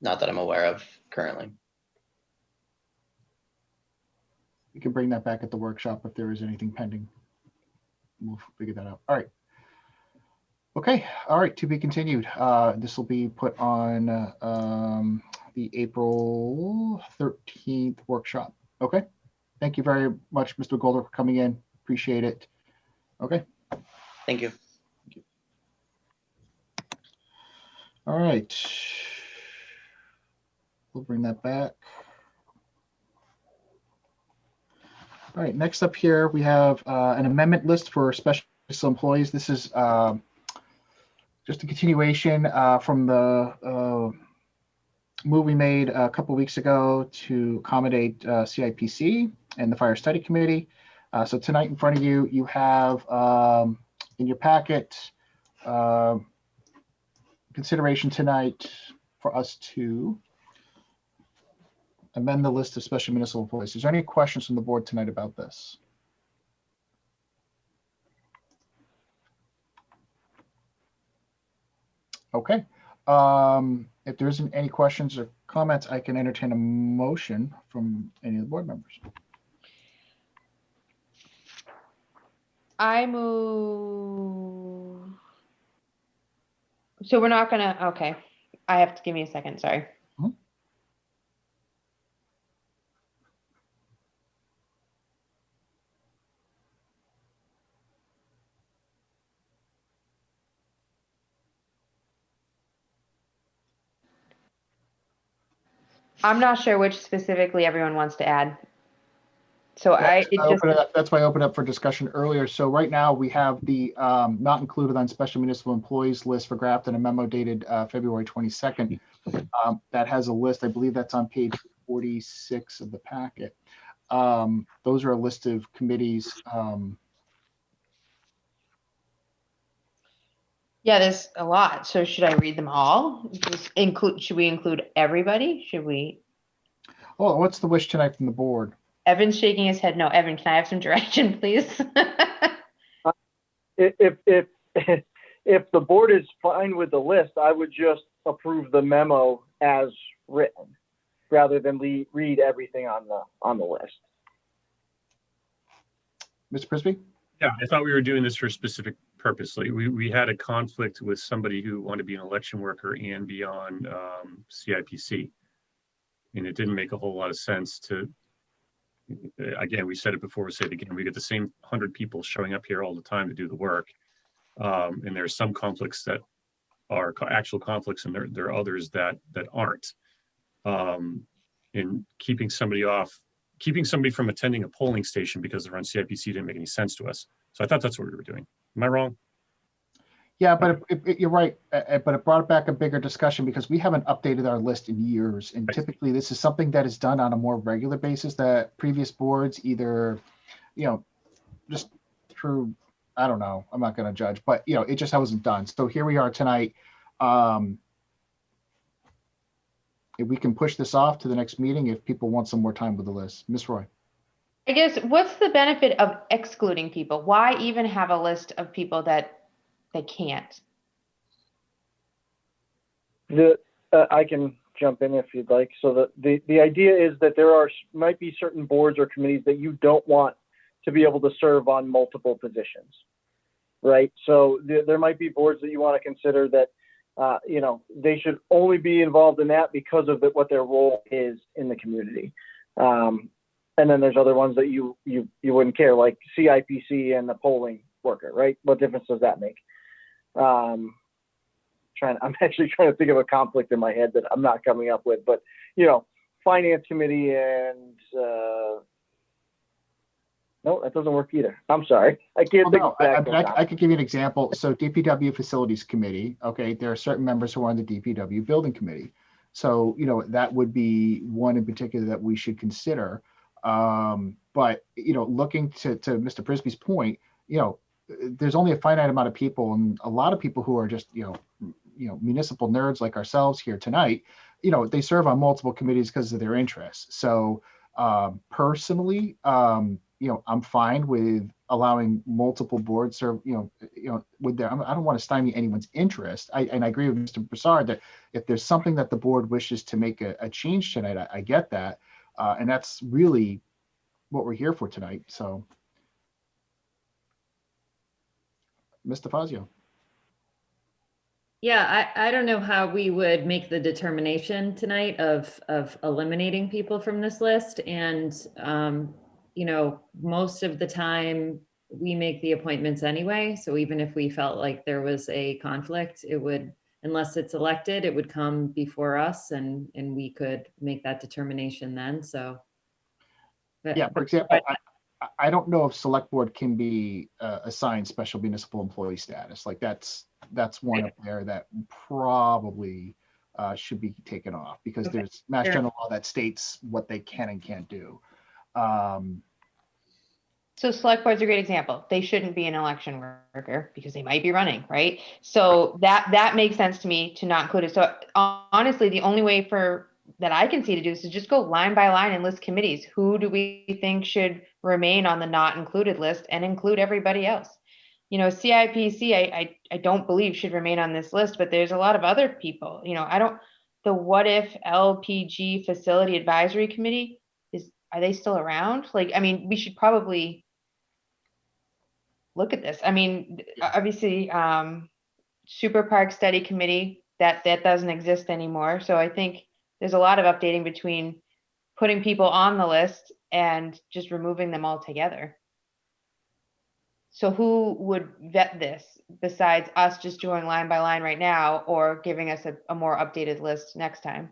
N: not that I'm aware of currently.
A: We can bring that back at the workshop if there is anything pending. We'll figure that out. All right. Okay. All right. To be continued. This will be put on the April 13th workshop. Okay. Thank you very much, Mr. Golder, for coming in. Appreciate it. Okay.
N: Thank you.
A: All right. We'll bring that back. All right. Next up here, we have an amendment list for special employees. This is just a continuation from the move we made a couple weeks ago to accommodate CIPC and the Fire Study Committee. So tonight in front of you, you have in your packet consideration tonight for us to amend the list of special municipal employees. Is there any questions from the board tonight about this? Okay. If there isn't any questions or comments, I can entertain a motion from any of the board members.
G: I move. So we're not gonna, okay. I have to give me a second, sorry. I'm not sure which specifically everyone wants to add. So
A: That's why I opened up for discussion earlier. So right now we have the not included on special municipal employees list for Grafton, a memo dated February 22nd. That has a list, I believe that's on page 46 of the packet. Those are a list of committees.
G: Yeah, there's a lot. So should I read them all? Should we include everybody? Should we?
A: Oh, what's the wish tonight from the board?
G: Evan's shaking his head. No, Evan, can I have some direction, please?
C: If the board is fine with the list, I would just approve the memo as written, rather than read everything on the list.
A: Mr. Prisby?
L: Yeah, I thought we were doing this for a specific purpose. Like we had a conflict with somebody who wanted to be an election worker and be on CIPC. And it didn't make a whole lot of sense to, again, we said it before, we'll say it again, we get the same 100 people showing up here all the time to do the work. And there's some conflicts that are actual conflicts, and there are others that aren't. And keeping somebody from attending a polling station because they're on CIPC didn't make any sense to us. So I thought that's what we were doing. Am I wrong?
A: Yeah, but you're right. But it brought back a bigger discussion because we haven't updated our list in years. And typically this is something that is done on a more regular basis that previous boards either, just through, I don't know, I'm not going to judge, but it just wasn't done. So here we are tonight. If we can push this off to the next meeting, if people want some more time with the list. Ms. Roy.
G: I guess, what's the benefit of excluding people? Why even have a list of people that they can't?
C: I can jump in if you'd like. So the idea is that there might be certain boards or committees that you don't want to be able to serve on multiple positions, right? So there might be boards that you want to consider that they should only be involved in that because of what their role is in the community. And then there's other ones that you wouldn't care, like CIPC and the polling worker, right? What difference does that make? I'm actually trying to think of a conflict in my head that I'm not coming up with, but finance committee and no, that doesn't work either. I'm sorry. I can't think of that.
A: I could give you an example. So DPW Facilities Committee, okay, there are certain members who are on the DPW Building Committee. So, that would be one in particular that we should consider. But, looking to Mr. Prisby's point, there's only a finite amount of people, and a lot of people who are just, municipal nerds like ourselves here tonight, they serve on multiple committees because of their interests. So personally, I'm fine with allowing multiple boards serve, with their, I don't want to stymie anyone's interest. And I agree with Mr. Broussard that if there's something that the board wishes to make a change tonight, I get that. And that's really what we're here for tonight. So, Mr. Fazio.
B: Yeah, I don't know how we would make the determination tonight of eliminating people from this list. And, most of the time we make the appointments anyway. So even if we felt like there was a conflict, it would, unless it's elected, it would come before us and we could make that determination then. So.
A: Yeah, for example, I don't know if select board can be assigned special municipal employee status. Like that's that's one up there that probably should be taken off, because
G: Okay.
A: there's Mass
G: Sure.
A: General Law that states what they can and can't do.
G: So select board's a great example. They shouldn't be an election worker because they might be running, right? So that makes sense to me to not include it. So honestly, the only way that I can see to do this is just go line by line and list committees. Who do we think should remain on the not included list, and include everybody else? You know, CIPC, I don't believe should remain on this list, but there's a lot of other people. You know, the What If LPG Facility Advisory Committee, are they still around? Like, I mean, we should probably look at this. I mean, obviously, Super Park Study Committee, that doesn't exist anymore. So I think there's a lot of updating between putting people on the list and just removing them altogether. So who would vet this besides us just doing line by line right now, or giving us a more updated list next time?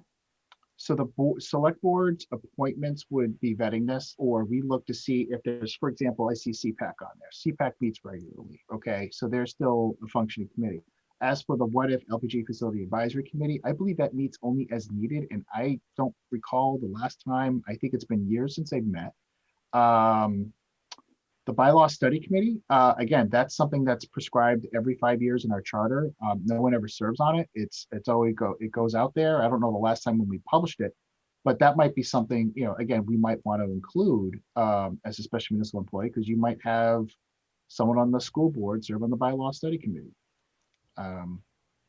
A: So the select board's appointments would be vetting this, or we look to see if there's, for example, I see CPAC on there. CPAC meets regularly, okay? So they're still a functioning committee. As for the What If LPG Facility Advisory Committee, I believe that meets only as needed, and I don't recall the last time. I think it's been years since they've met. The Bylaw Study Committee, again, that's something that's prescribed every 5 years in our charter. No one ever serves on it. It's always it goes out there. I don't know the last time when we published it, but that might be something, you know, again, we might want to include as a special municipal employee, because you might have someone on the school board serve on the Bylaw Study Committee.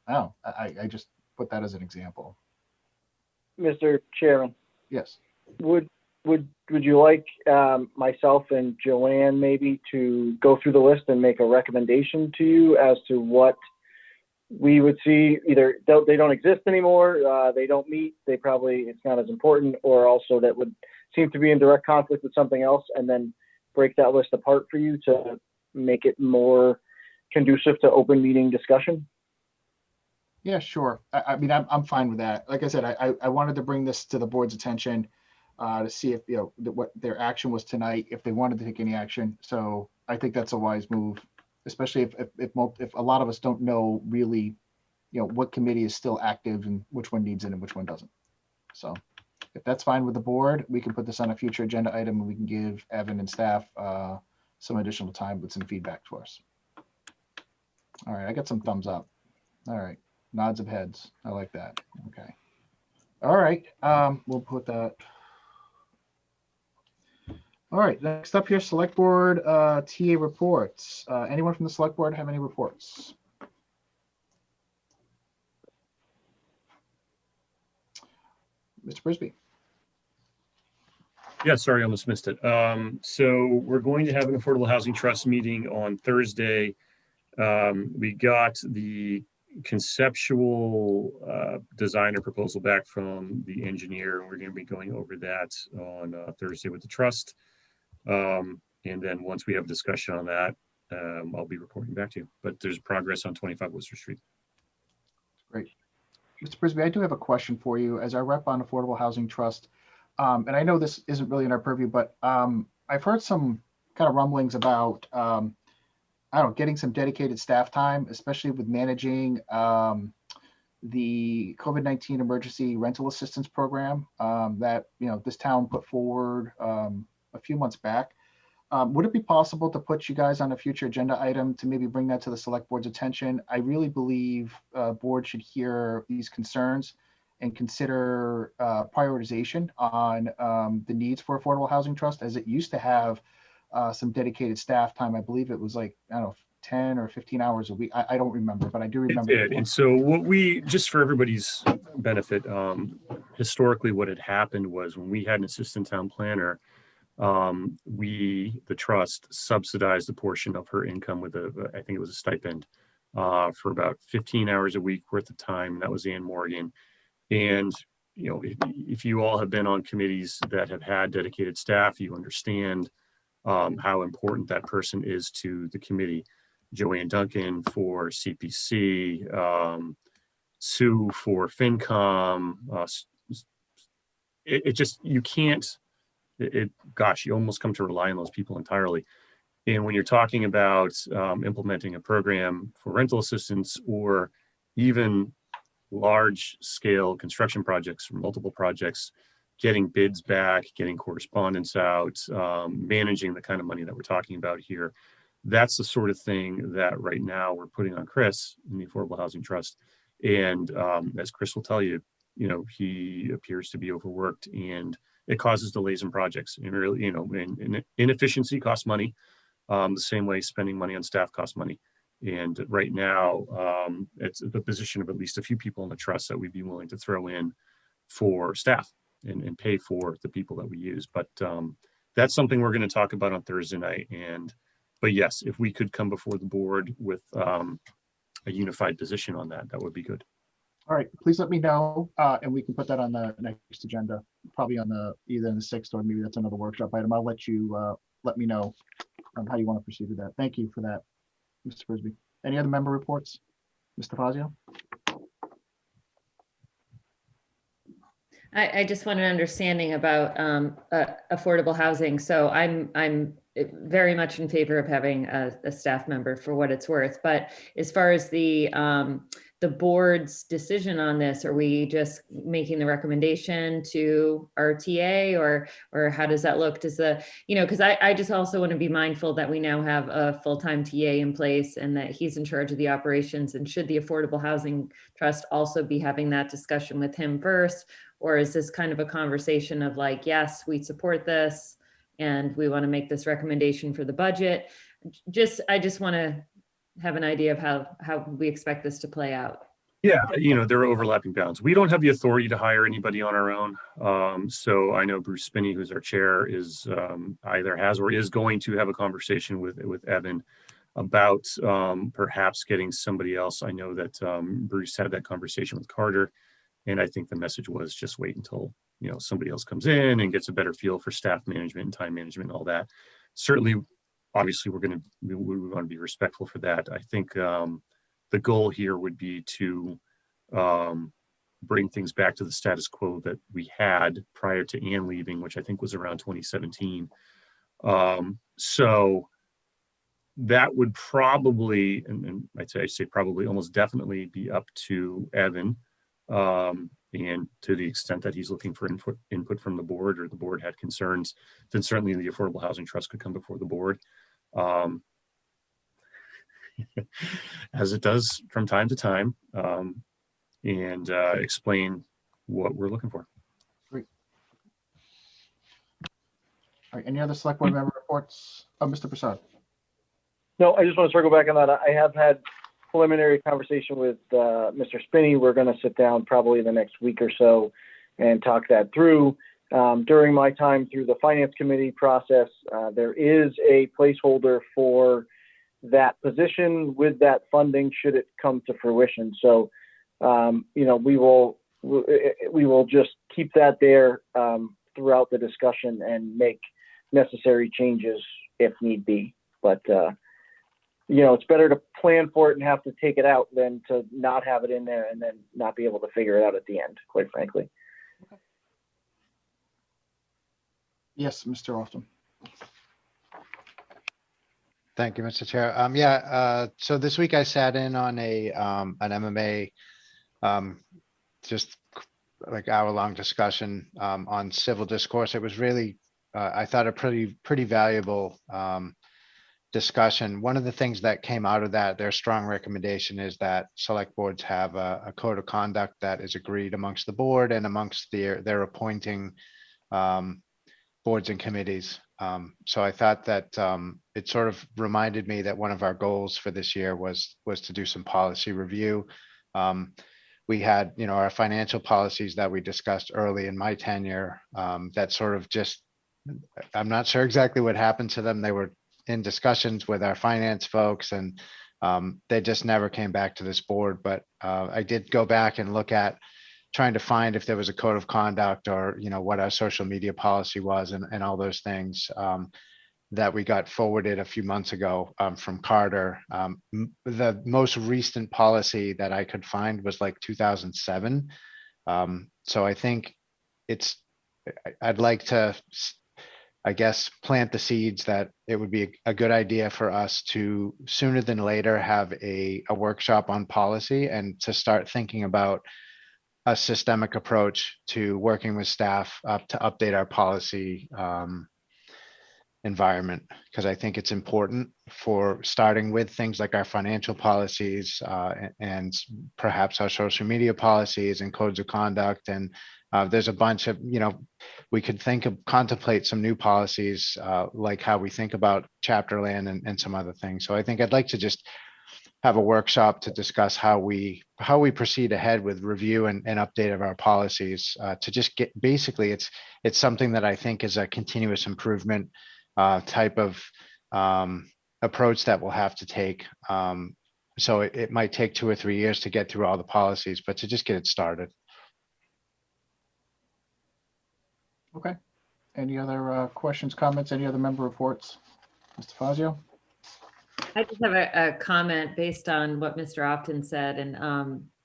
A: I just put that as an example.
C: Mr. Chairman,
A: Yes.
C: would you like myself and Joanne maybe to go through the list and make a recommendation to you as to what we would see? Either they don't exist anymore, they don't meet, it's not as important, or also that would seem to be in direct conflict with something else, and then break that list apart for you to make it more conducive to open meeting discussion?
A: Yeah, sure. I mean, I'm fine with that. Like I said, I wanted to bring this to the board's attention to see if, you know, what their action was tonight, if they wanted to take any action. So I think that's a wise move, especially if a lot of us don't know really, you know, what committee is still active and which one needs it and which one doesn't. So if that's fine with the board, we can put this on a future agenda item, and we can give Evan and staff some additional time with some feedback to us. All right, I got some thumbs up. All right, nods of heads. I like that. Okay. All right, we'll put that. All right, next up here, select board TA reports. Anyone from the select board have any reports? Mr. Brisby.
L: Yeah, sorry, I almost missed it. So we're going to have an Affordable Housing Trust meeting on Thursday. We got the conceptual designer proposal back from the engineer, and we're going to be going over that on Thursday with the trust. And then once we have discussion on that, I'll be reporting back to you. But there's progress on 25 Worcester Street.
A: Great. Mr. Brisby, I do have a question for you. As our rep on Affordable Housing Trust, and I know this isn't really in our purview, but I've heard some kind of rumblings about, I don't know, getting some dedicated staff time, especially with managing the COVID-19 emergency rental assistance program that, you know, this town put forward a few months back. Would it be possible to put you guys on a future agenda item to maybe bring that to the select board's attention? I really believe board should hear these concerns and consider prioritization on the needs for Affordable Housing Trust, as it used to have some dedicated staff time. I believe it was like, I don't know, 10 or 15 hours a week. I don't remember, but I do remember.
L: It did. And so what we, just for everybody's benefit, historically what had happened was when we had an assistant town planner, the trust subsidized a portion of her income with I think it was a stipend for about 15 hours a week worth of time. That was Ann Morgan. And, you know, if you all have been on committees that have had dedicated staff, you understand how important that person is to the committee. Joanne Duncan for CPC, Sue for FinCom. It just, you can't, gosh, you almost come to rely on those people entirely. And when you're talking about implementing a program for rental assistance or even large scale construction projects or multiple projects, getting bids back, getting correspondence out, managing the kind of money that we're talking about here, that's the sort of thing that right now we're putting on Chris in the Affordable Housing Trust. And as Chris will tell you, he appears to be overworked, and it causes delays in projects. And really, and inefficiency costs money. The same way spending money on staff costs money. And right now, it's the position of at least a few people in the trust that we'd be willing to throw in for staff and pay for the people that we use. But that's something we're going to talk about on Thursday night. But yes, if we could come before the board with a unified position on that, that would be good.
A: All right, please let me know, and we can put that on the next agenda, probably on either the 6th or maybe that's another workshop item. I'll let you let me know how you want to proceed with that. Thank you for that, Mr. Frisbee. Any other member reports? Mr. Fazio?
B: I just want an understanding about affordable housing. So I'm very much in favor of having a staff member for what it's worth. But as far as the board's decision on this, are we just making the recommendation to RTA, or how does that look? Does because I just also want to be mindful that we now have a full-time TA in place and that he's in charge of the operations. And should the Affordable Housing Trust also be having that discussion with him first? Or is this kind of a conversation of like, yes, we support this and we want to make this recommendation for the budget? I just want to have an idea of how we expect this to play out.
L: Yeah, there are overlapping bounds. We don't have the authority to hire anybody on our own. So I know Bruce Spinney, who's our chair, is either has or is going to have a conversation with Evan about perhaps getting somebody else. I know that Bruce had that conversation with Khadr. And I think the message was just wait until, somebody else comes in and gets a better feel for staff management and time management and all that. Certainly, obviously, we want to be respectful for that. I think the goal here would be to bring things back to the status quo that we had prior to Ann leaving, which I think was around 2017. So that would probably, and I'd say probably almost definitely be up to Evan. And to the extent that he's looking for input from the board, or the board had concerns, then certainly the Affordable Housing Trust could come before the board, as it does from time to time, and explain what we're looking for.
A: Great. All right, any other select board member reports? Oh, Mr. Prasad.
C: No, I just want to circle back on that. I have had preliminary conversation with Mr. Spinney. We're going to sit down probably in the next week or so and talk that through. During my time through the finance committee process, there is a placeholder for that position with that funding should it come to fruition. So, we will just keep that there throughout the discussion and make necessary changes if need be. But it's better to plan for it and have to take it out than to not have it in there and then not be able to figure it out at the end, quite frankly.
A: Okay. Yes, Mr. Austin.
J: Thank you, Mr. Chair. So this week I sat in on an MMA, just like hour-long discussion on civil discourse. It was really, I thought, a pretty valuable discussion. One of the things that came out of that, their strong recommendation is that select boards have a code of conduct that is agreed amongst the board and amongst their appointing boards and committees. So I thought that it sort of reminded me that one of our goals for this year was to do some policy review. We had, our financial policies that we discussed early in my tenure that sort of just, I'm not sure exactly what happened to them. They were in discussions with our finance folks, and they just never came back to this board. But I did go back and look at trying to find if there was a code of conduct or, what our social media policy was and all those things that we got forwarded a few months ago from Khadr. The most recent policy that I could find was like 2007. So I think I'd like to I guess, plant the seeds that it would be a good idea for us to sooner than later have a workshop on policy and to start thinking about a systemic approach to working with staff to update our policy environment, because I think it's important for starting with things like our financial policies and perhaps our social media policies and codes of conduct. And there's a bunch of, we could contemplate some new policies like how we think about chapter land and some other things. So I think I'd like to just have a workshop to discuss how we proceed ahead with review and update of our policies to just get, basically it's something that I think is a continuous improvement type of approach that we'll have to take. So it might take 2 or 3 years to get through all the policies, but to just get it started.
A: Okay. Any other questions, comments, any other member reports? Mr. Fazio?
B: I just have a comment based on what Mr. Opton said, and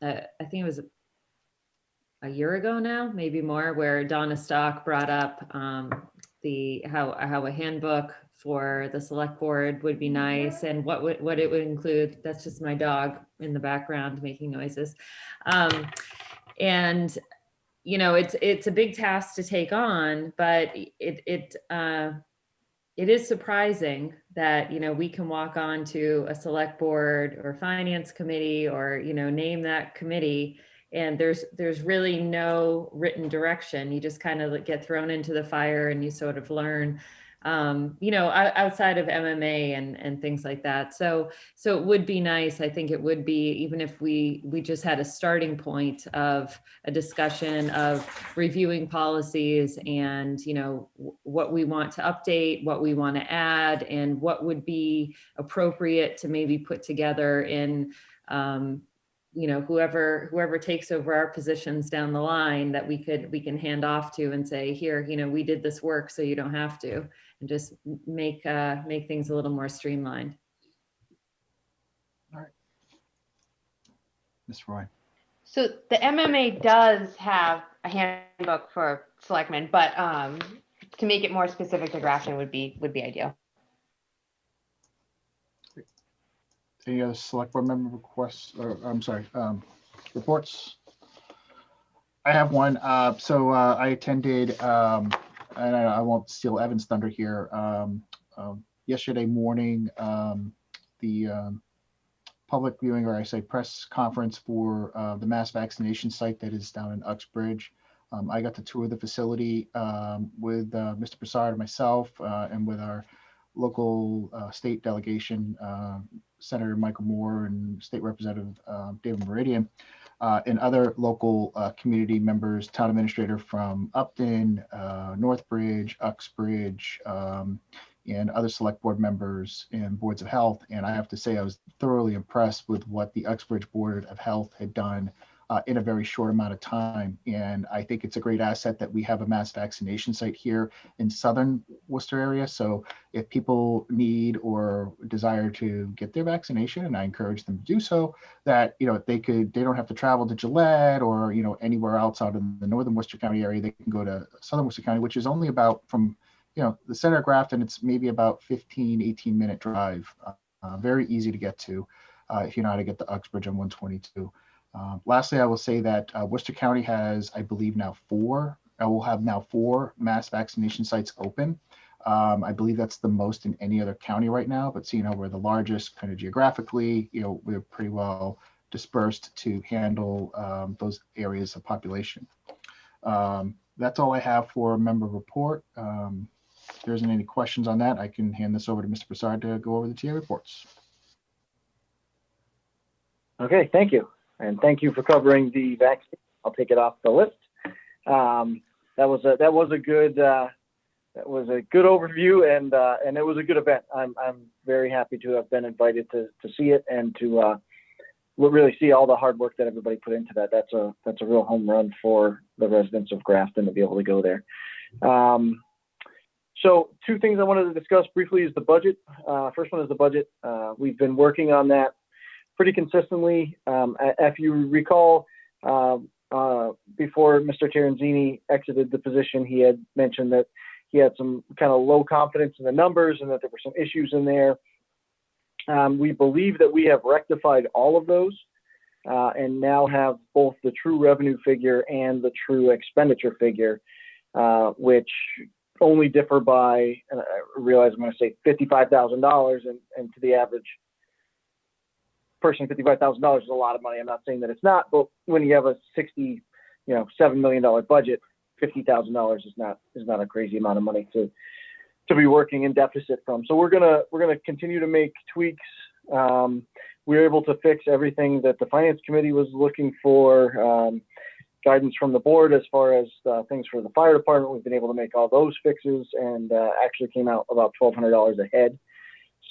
B: I think it was a year ago now, maybe more, where Donna Stock brought up how a handbook for the select board would be nice, and what it would include. That's just my dog in the background making noises, and it's a big task to take on, but it is surprising that, we can walk on to a select board or finance committee or, name that committee, and there's really no written direction. You just kind of get thrown into the fire and you sort of learn, outside of MMA and things like that. So it would be nice. I think it would be, even if we just had a starting point of a discussion of reviewing policies and, what we want to update, what we want to add, and what would be appropriate to maybe put together in, whoever takes over our positions down the line, that we can hand off to and say, here, we did this work, so you don't have to, and just make things a little more streamlined.
A: All right. Ms. Roy.
G: So the MMA does have a handbook for selectmen, but to make it more specific to Grafton would be ideal.
A: Any other select board member requests, or reports? I have one. So I attended, and I won't steal Evan's thunder here. Yesterday morning, the public viewing, or I say press conference for the mass vaccination site that is down in Uxbridge. I got to tour the facility with Mr. Broussard and myself, and with our local state delegation, Senator Michael Moore and State Representative David Meridian, and other local community members, town administrator from Upton, Northbridge, Uxbridge, and other select board members and boards of health. And I have to say, I was thoroughly impressed with what the Uxbridge Board of Health had done in a very short amount of time. And I think it's a great asset that we have a mass vaccination site here in southern Worcester area. So if people need or desire to get their vaccination, and I encourage them to do so, that they don't have to travel to Gillette or anywhere else out in the northern Worcester County area. They can go to southern Worcester County, which is only about from the center of Grafton. It's maybe about 18-minute drive. Very easy to get to if you know how to get to Uxbridge on 122. Lastly, I will say that Worcester County has, I believe, will have now four mass vaccination sites open. I believe that's the most in any other county right now, but seeing how we're the largest kind of geographically, we're pretty well dispersed to handle those areas of population. That's all I have for a member report. If there isn't any questions on that, I can hand this over to Mr. Broussard to go over the TA reports.
C: Okay, thank you. And thank you for covering the vaccine. I'll take it off the list. That was a good overview, and it was a good event. I'm very happy to have been invited to see it and to really see all the hard work that everybody put into that. That's a real home run for the residents of Grafton to be able to go there. So two things I wanted to discuss briefly is the budget. First one is the budget. We've been working on that pretty consistently. If you recall, before Mr. Terenzini exited the position, he had mentioned that he had some kind of low confidence in the numbers and that there were some issues in there. We believe that we have rectified all of those and now have both the true revenue figure and the true expenditure figure, which only differ by, and I realize I'm going to say $55,000, and to the average person, $55,000 is a lot of money. I'm not saying that it's not, but when you have a $7 million budget, $50,000 is not a crazy amount of money to be working in deficit from. So we're gonna continue to make tweaks. We were able to fix everything that the finance committee was looking for. Guidance from the board as far as things for the fire department. We've been able to make all those fixes and actually came out about $1,200 ahead.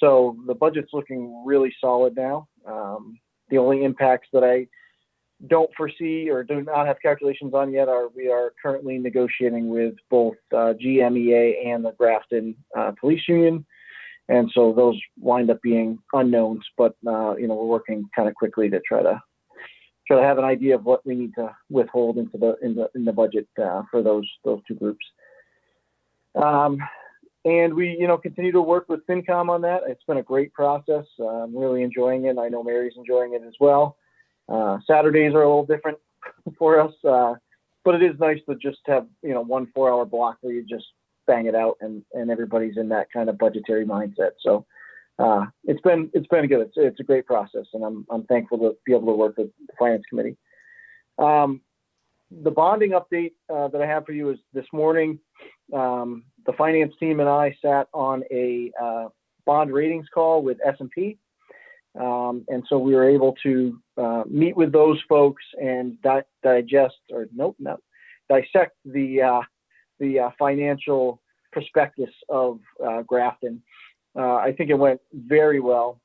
C: So the budget's looking really solid now. The only impacts that I don't foresee or do not have calculations on yet are we are currently negotiating with both GMEA and the Grafton Police Union. And so those wind up being unknowns, but we're working kind of quickly to try to have an idea of what we need to withhold into in the budget for those two groups. And we continue to work with FinCom on that. It's been a great process. I'm really enjoying it. I know Mary's enjoying it as well. Saturdays are a little different for us, but it is nice to just have 1 4-hour block where you just bang it out and everybody's in that kind of budgetary mindset. So it's been good. It's a great process, and I'm thankful to be able to work with the finance committee. The bonding update that I have for you is this morning. The finance team and I sat on a bond ratings call with S&P, and so we were able to meet with those folks and dissect the financial prospectus of Grafton. I think it went very well.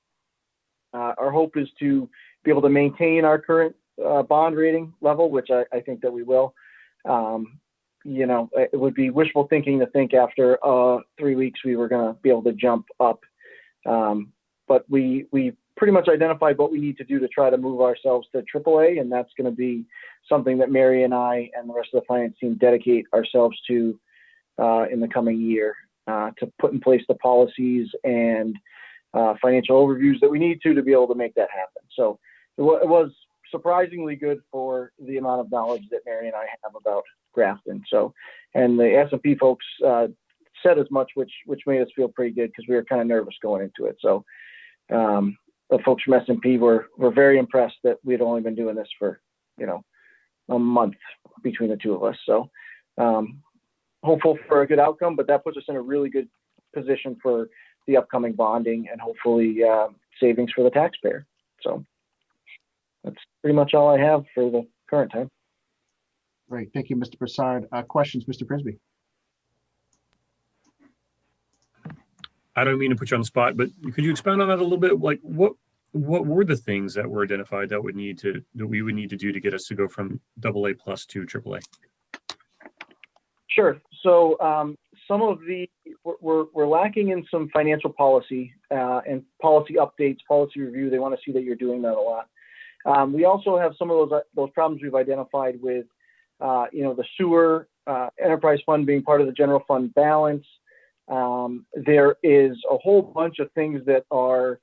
C: Our hope is to be able to maintain our current bond rating level, which I think that we will. It would be wishful thinking to think after 3 weeks we were going to be able to jump up. But we pretty much identified what we need to do to try to move ourselves to AAA, and that's going to be something that Mary and I and the rest of the finance team dedicate ourselves to in the coming year, to put in place the policies and financial overviews that we need to be able to make that happen. So it was surprisingly good for the amount of knowledge that Mary and I have about Grafton. So, and the S&P folks said as much, which made us feel pretty good because we were kind of nervous going into it. So the folks from S&P were very impressed that we had only been doing this for a month between the two of us. So hopeful for a good outcome, but that puts us in a really good position for the upcoming bonding and hopefully savings for the taxpayer. So that's pretty much all I have for the current time.
A: Great. Thank you, Mr. Broussard. Questions, Mr. Prisby?
L: I don't mean to put you on the spot, but could you expand on that a little bit? Like what were the things that were identified that we would need to do to get us to go from AA+ to AAA?
C: Sure. So some of we're lacking in some financial policy and policy updates, policy review. They want to see that you're doing that a lot. We also have some of those problems we've identified with, the sewer enterprise fund being part of the general fund balance. There is a whole bunch of things that are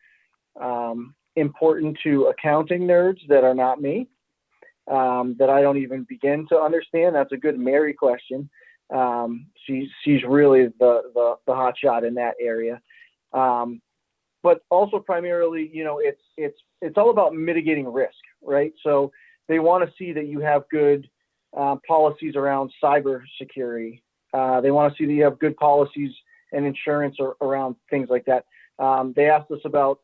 C: important to accounting nerds that are not me, that I don't even begin to understand. That's a good Mary question. She's really the hot shot in that area. But also primarily, it's all about mitigating risk, right? So they want to see that you have good policies around cybersecurity. They want to see that you have good policies and insurance around things like that. They asked us about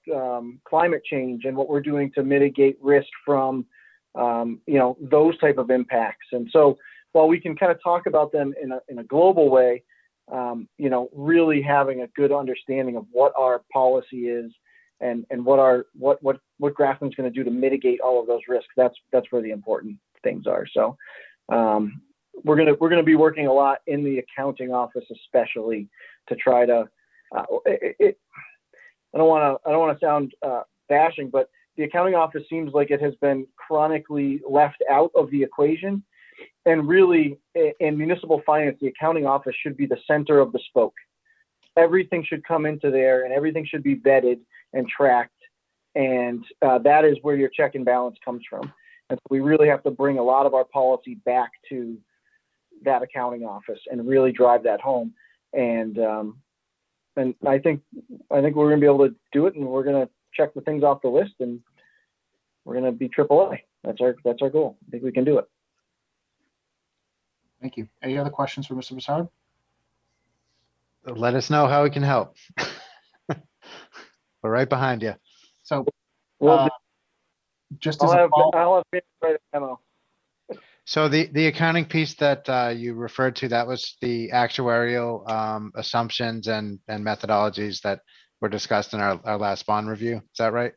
C: climate change and what we're doing to mitigate risk from, those type of impacts. And so while we can kind of talk about them in a global way, really having a good understanding of what our policy is and what Grafton's going to do to mitigate all of those risks, that's where the important things are. So we're going to be working a lot in the accounting office, especially to try to. I don't want to sound bashing, but the accounting office seems like it has been chronically left out of the equation. And really, in municipal finance, the accounting office should be the center of the spoke. Everything should come into there, and everything should be vetted and tracked. And that is where your check and balance comes from. And so we really have to bring a lot of our policy back to that accounting office and really drive that home. And I think we're going to be able to do it, and we're going to check the things off the list, and we're going to be AAA. That's our goal. I think we can do it.
A: Thank you. Any other questions for Mr. Broussard?
J: Let us know how we can help. We're right behind you.
A: So,
C: Well,
A: just as a
C: I'll have to write a memo.
J: So the accounting piece that you referred to, that was the actuarial assumptions and methodologies that were discussed in our last bond review. Is that right?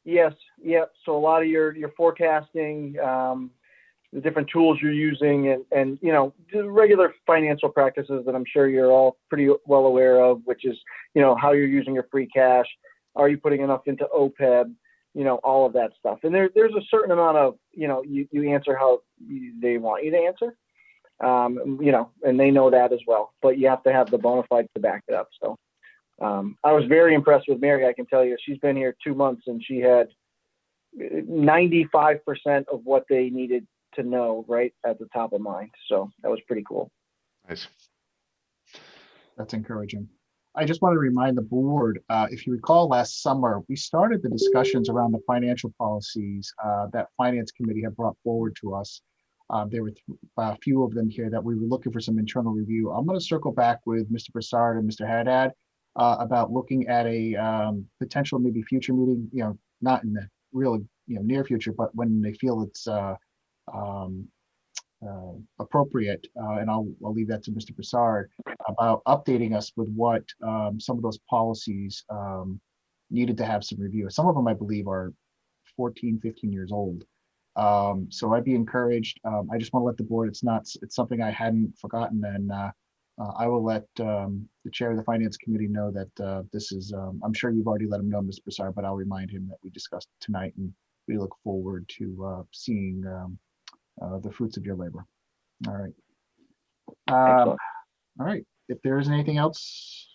C: Yes. Yep. So a lot of your forecasting, the different tools you're using, and the regular financial practices that I'm sure you're all pretty well aware of, which is how you're using your free cash. Are you putting enough into OPEB? All of that stuff. And there's a certain amount of, you answer how they want you to answer, and they know that as well, but you have to have the bona fides to back it up. So I was very impressed with Mary. I can tell you, she's been here 2 months and she had 95% of what they needed to know right at the top of mind. So that was pretty cool.
J: Nice.
A: That's encouraging. I just want to remind the board, if you recall last summer, we started the discussions around the financial policies that Finance Committee had brought forward to us. There were a few of them here that we were looking for some internal review. I'm going to circle back with Mr. Broussard and Mr. Haddad about looking at a potential maybe future meeting, not in the real near future, but when they feel it's appropriate, and I'll leave that to Mr. Broussard, about updating us with what some of those policies needed to have some review. Some of them, I believe, are 14, 15 years old. So I'd be encouraged. I just want to let the board, it's something I hadn't forgotten, and I will let the chair of the Finance Committee know that this is, I'm sure you've already let him know, Mr. Broussard, but I'll remind him that we discussed tonight, and we look forward to seeing the fruits of your labor. All right. All right. If there isn't anything else,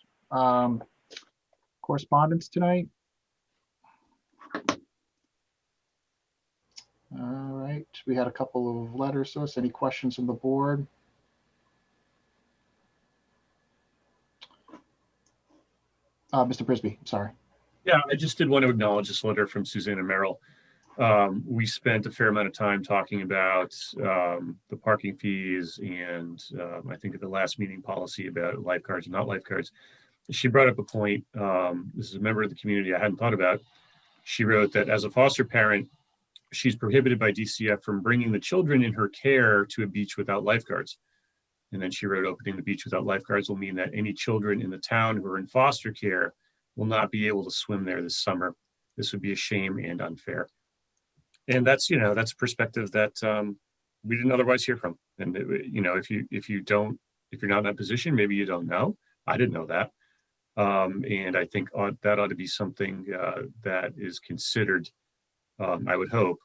A: correspondence tonight. All right. We had a couple of letters to us. Any questions from the board? Mr. Prisby, sorry.
L: Yeah, I just did want to acknowledge this letter from Suzanne and Merrill. We spent a fair amount of time talking about the parking fees and I think at the last meeting policy about lifeguards and not lifeguards. She brought up a point. This is a member of the community I hadn't thought about. She wrote that as a foster parent, she's prohibited by DCF from bringing the children in her care to a beach without lifeguards. And then she wrote, opening the beach without lifeguards will mean that any children in the town who are in foster care will not be able to swim there this summer. This would be a shame and unfair. And that's, that's a perspective that we didn't otherwise hear from. And, if you're not in that position, maybe you don't know. I didn't know that. And I think that ought to be something that is considered, I would hope,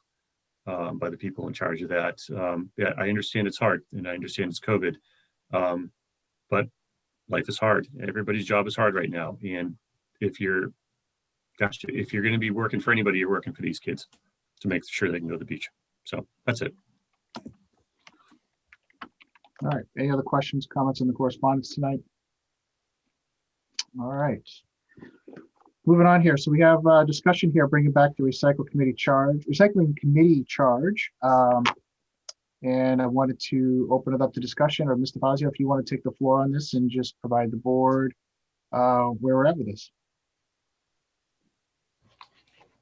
L: by the people in charge of that. Yeah, I understand it's hard and I understand it's COVID, but life is hard. Everybody's job is hard right now. And if you're going to be working for anybody, you're working for these kids to make sure they can go to the beach. So that's it.
A: All right. Any other questions, comments on the correspondence tonight? All right. Moving on here. So we have a discussion here, bringing back the recycling committee charge. And I wanted to open it up to discussion, or Mr. Fazio, if you want to take the floor on this and just provide the board where we're at with this.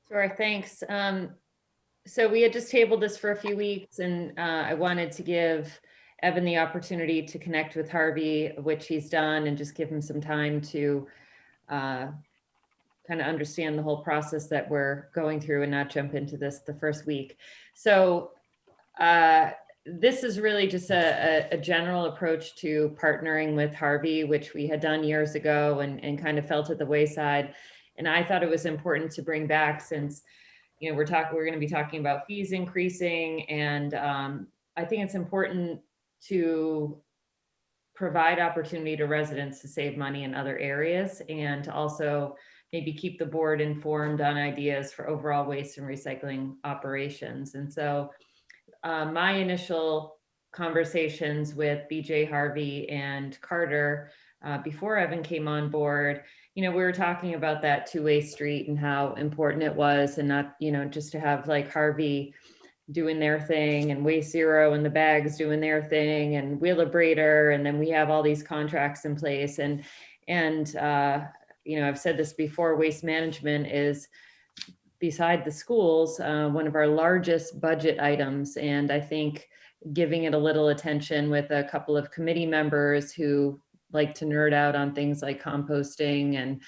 B: Sure, thanks. So we had just tabled this for a few weeks, and I wanted to give Evan the opportunity to connect with Harvey, which he's done, and just give him some time to kind of understand the whole process that we're going through and not jump into this the first week. So this is really just a general approach to partnering with Harvey, which we had done years ago and kind of fell to the wayside. And I thought it was important to bring back, since we're going to be talking about fees increasing and I think it's important to provide opportunity to residents to save money in other areas, and to also maybe keep the board informed on ideas for overall waste and recycling operations. And so my initial conversations with BJ Harvey and Carter before Evan came on board, we were talking about that two-way street and how important it was, and not, just to have like Harvey doing their thing and Waste Zero and the bags doing their thing and Wheelabrator, and then we have all these contracts in place. And I've said this before, waste management is, beside the schools, one of our largest budget items. And I think giving it a little attention with a couple of committee members who like to nerd out on things like composting and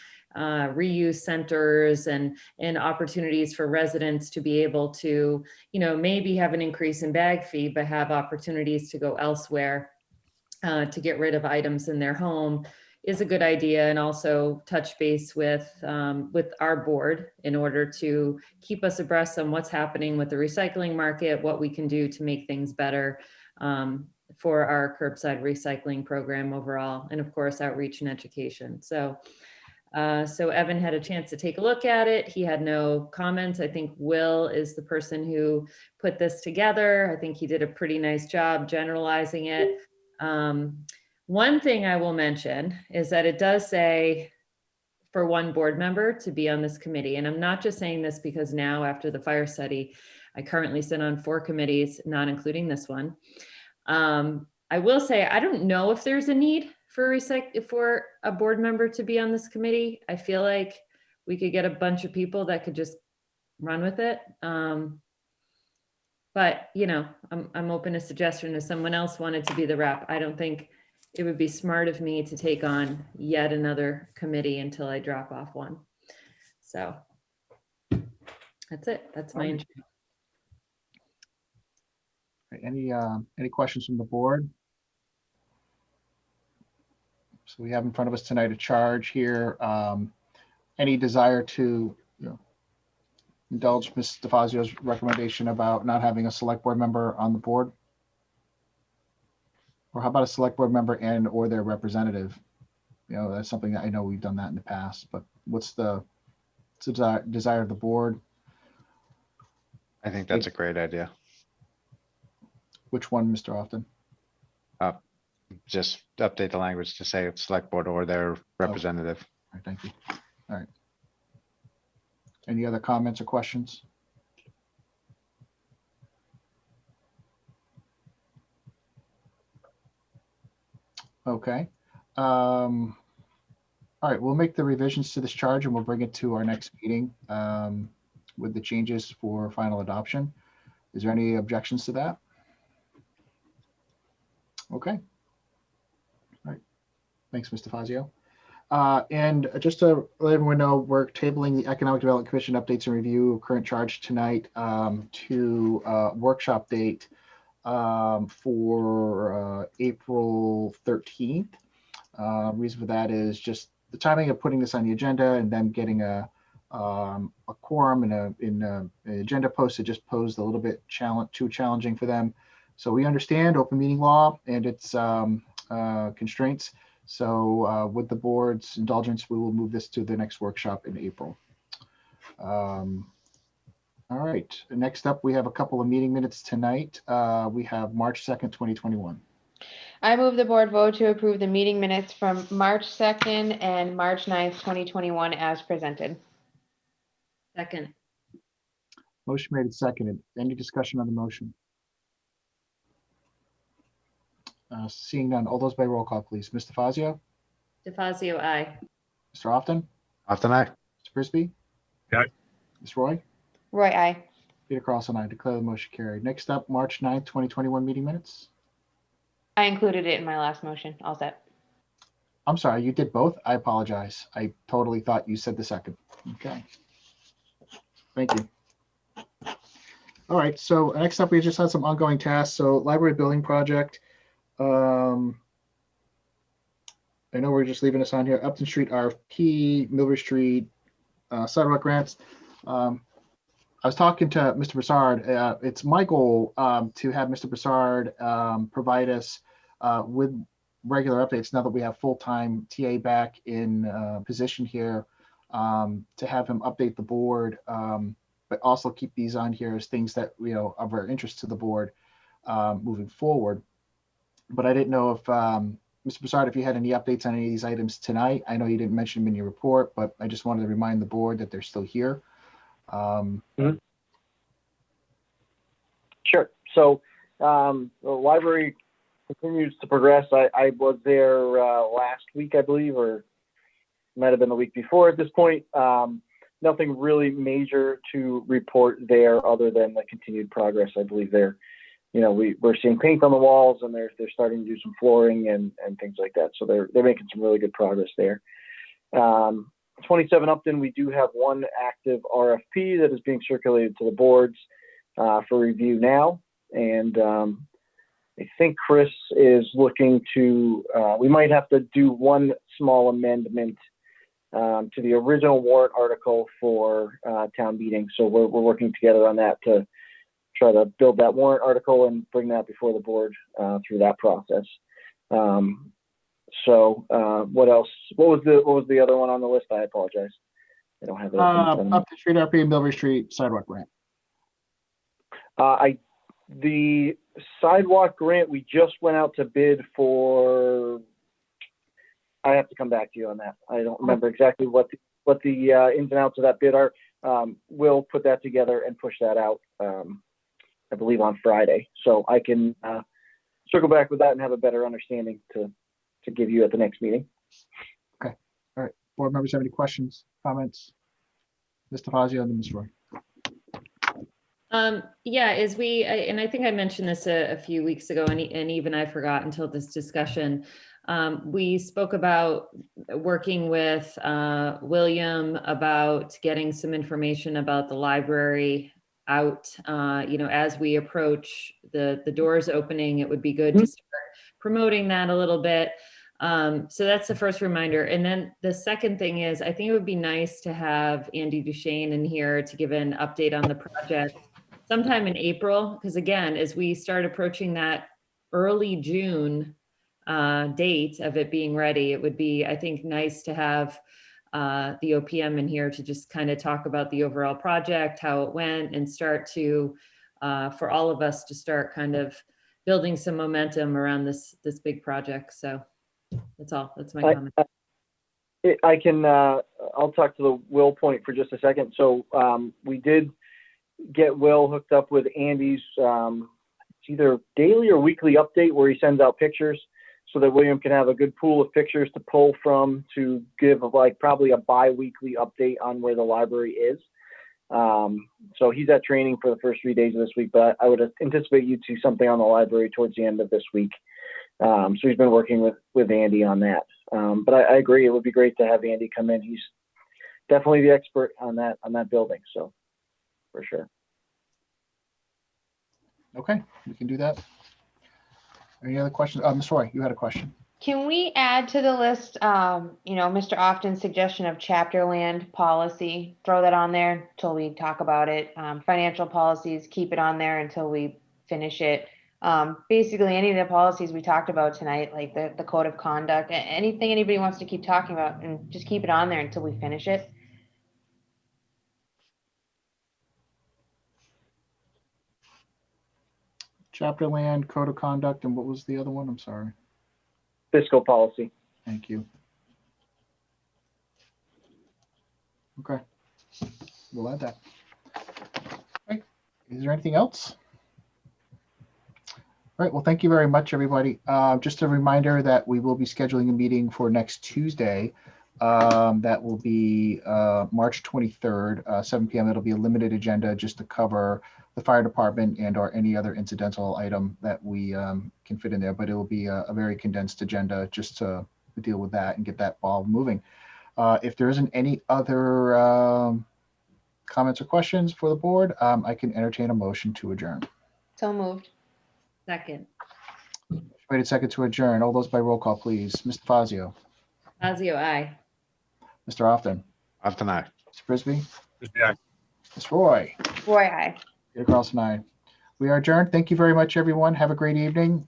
B: reuse centers and opportunities for residents to be able to, maybe have an increase in bag fee, but have opportunities to go elsewhere to get rid of items in their home, is a good idea. And also touch base with our board in order to keep us abreast on what's happening with the recycling market, what we can do to make things better for our curbside recycling program overall, and of course, outreach and education. So Evan had a chance to take a look at it. He had no comments. I think Will is the person who put this together. I think he did a pretty nice job generalizing it. One thing I will mention is that it does say for one board member to be on this committee. And I'm not just saying this because now, after the fire study, I currently sit on 4 committees, not including this one. I will say, I don't know if there's a need for a board member to be on this committee. I feel like we could get a bunch of people that could just run with it. But I'm open to suggestion. If someone else wanted to be the rep, I don't think it would be smart of me to take on yet another committee until I drop off one. So that's it. That's my intro.
A: Any questions from the board? So we have in front of us tonight a charge here. Any desire to indulge Ms. DeFazio's recommendation about not having a select board member on the board? Or how about a select board member and or their representative? That's something that I know we've done that in the past, but what's the desire of the board?
J: I think that's a great idea.
A: Which one, Mr. Often?
J: Just update the language to say it's select board or their representative.
A: All right, thank you. All right. Any other comments or questions? Okay. All right, we'll make the revisions to this charge and we'll bring it to our next meeting with the changes for final adoption. Is there any objections to that? Okay. All right. Thanks, Mr. Fazio. And just to let everyone know, we're tabling the Economic Development Commission updates and review current charge tonight to workshop date for April 13th. Reason for that is just the timing of putting this on the agenda and then getting a quorum in an agenda post. It just posed a little bit too challenging for them. So we understand open meeting law and its constraints. So with the board's indulgence, we will move this to the next workshop in April. All right, next up, we have a couple of meeting minutes tonight. We have March 2nd, 2021.
G: I move the board vote to approve the meeting minutes from March 2nd and March 9th, 2021 as presented.
B: Second.
A: Motion made and seconded. Any discussion on the motion? Seeing none, all those by roll call, please. Mr. Fazio?
B: DeFazio, aye.
A: Mr. Often?
J: Often aye.
A: Mr. Frisbee?
L: Aye.
A: Ms. Roy?
G: Roy, aye.
A: Peter Carlson, I declare the motion carried. Next up, March 9th, 2021 meeting minutes.
G: I included it in my last motion. All set.
A: I'm sorry, you did both? I apologize. I totally thought you said the second. Okay. Thank you. All right, so next up, we just had some ongoing tasks. So library building project. I know we're just leaving this on here. Upton Street RFP, Milbury Street, sidewalk grants. I was talking to Mr. Broussard. It's my goal to have Mr. Broussard provide us with regular updates now that we have full-time TA back in position here, to have him update the board, but also keep these on here as things that, you know, are of our interest to the board moving forward. But I didn't know if Mr. Broussard, if you had any updates on any of these items tonight. I know you didn't mention them in your report, but I just wanted to remind the board that they're still here.
C: Sure. So the library continues to progress. I was there last week, I believe, or might have been the week before at this point. Nothing really major to report there other than the continued progress. I believe there, you know, we're seeing paint on the walls, and they're starting to do some flooring and things like that. So they're making some really good progress there. 27 Upton, we do have one active RFP that is being circulated to the boards for review now. And I think Chris is looking to, we might have to do one small amendment to the original warrant article for town meeting. So we're working together on that to try to build that warrant article and bring that before the board through that process. So what else? What was the other one on the list? I apologize. I don't have it.
A: Upton Street RP and Millbury Street sidewalk grant.
C: The sidewalk grant, we just went out to bid for. I have to come back to you on that. I don't remember exactly what the ins and outs of that bid are. We'll put that together and push that out, I believe, on Friday. So I can circle back with that and have a better understanding to give you at the next meeting.
A: Okay. All right. Board members have any questions, comments? Mr. Fazio and then Ms. Roy.
B: Yeah, and I think I mentioned this a few weeks ago, and even I forgot until this discussion. We spoke about working with William about getting some information about the library out. You know, as we approach the doors opening, it would be good to start promoting that a little bit. So that's the first reminder. And then the second thing is, I think it would be nice to have Andy Duchesne in here to give an update on the project sometime in April, because again, as we start approaching that early June date of it being ready, it would be, I think, nice to have the OPM in here to just kind of talk about the overall project, how it went, and start to, for all of us to start kind of building some momentum around this big project. So that's all. That's my comment.
C: I can, I'll talk to the Will point for just a second. So we did get Will hooked up with Andy's it's either daily or weekly update where he sends out pictures so that William can have a good pool of pictures to pull from to give like probably a bi-weekly update on where the library is. So he's at training for the first 3 days of this week, but I would anticipate you'd see something on the library towards the end of this week. So he's been working with Andy on that. But I agree, it would be great to have Andy come in. He's definitely the expert on that building. So for sure.
A: Okay, we can do that. Any other questions? Ms. Roy, you had a question.
G: Can we add to the list, you know, Mr. Often's suggestion of chapter land policy? Throw that on there until we talk about it. Financial policies, keep it on there until we finish it. Basically, any of the policies we talked about tonight, like the code of conduct, anything anybody wants to keep talking about, and just keep it on there until we finish it.
A: Chapter land, code of conduct, and what was the other one? I'm sorry.
C: Fiscal policy.
A: Thank you. Okay, we'll add that. Okay. Is there anything else? All right, well, thank you very much, everybody. Just a reminder that we will be scheduling a meeting for next Tuesday. That will be March 23rd, 7 p.m. It'll be a limited agenda just to cover the fire department and or any other incidental item that we can fit in there, but it will be a very condensed agenda just to deal with that and get that ball moving. If there isn't any other comments or questions for the board, I can entertain a motion to adjourn.
G: So moved.
B: Second.
A: Wait a second to adjourn. All those by roll call, please. Mr. Fazio.
B: Fazio, aye.
A: Mr. Often.
J: Often aye.
A: Mr. Frisbee.
L: Frisbee, aye.
A: Ms. Roy.
G: Roy, aye.
A: Peter Carlson, aye. We are adjourned. Thank you very much, everyone. Have a great evening.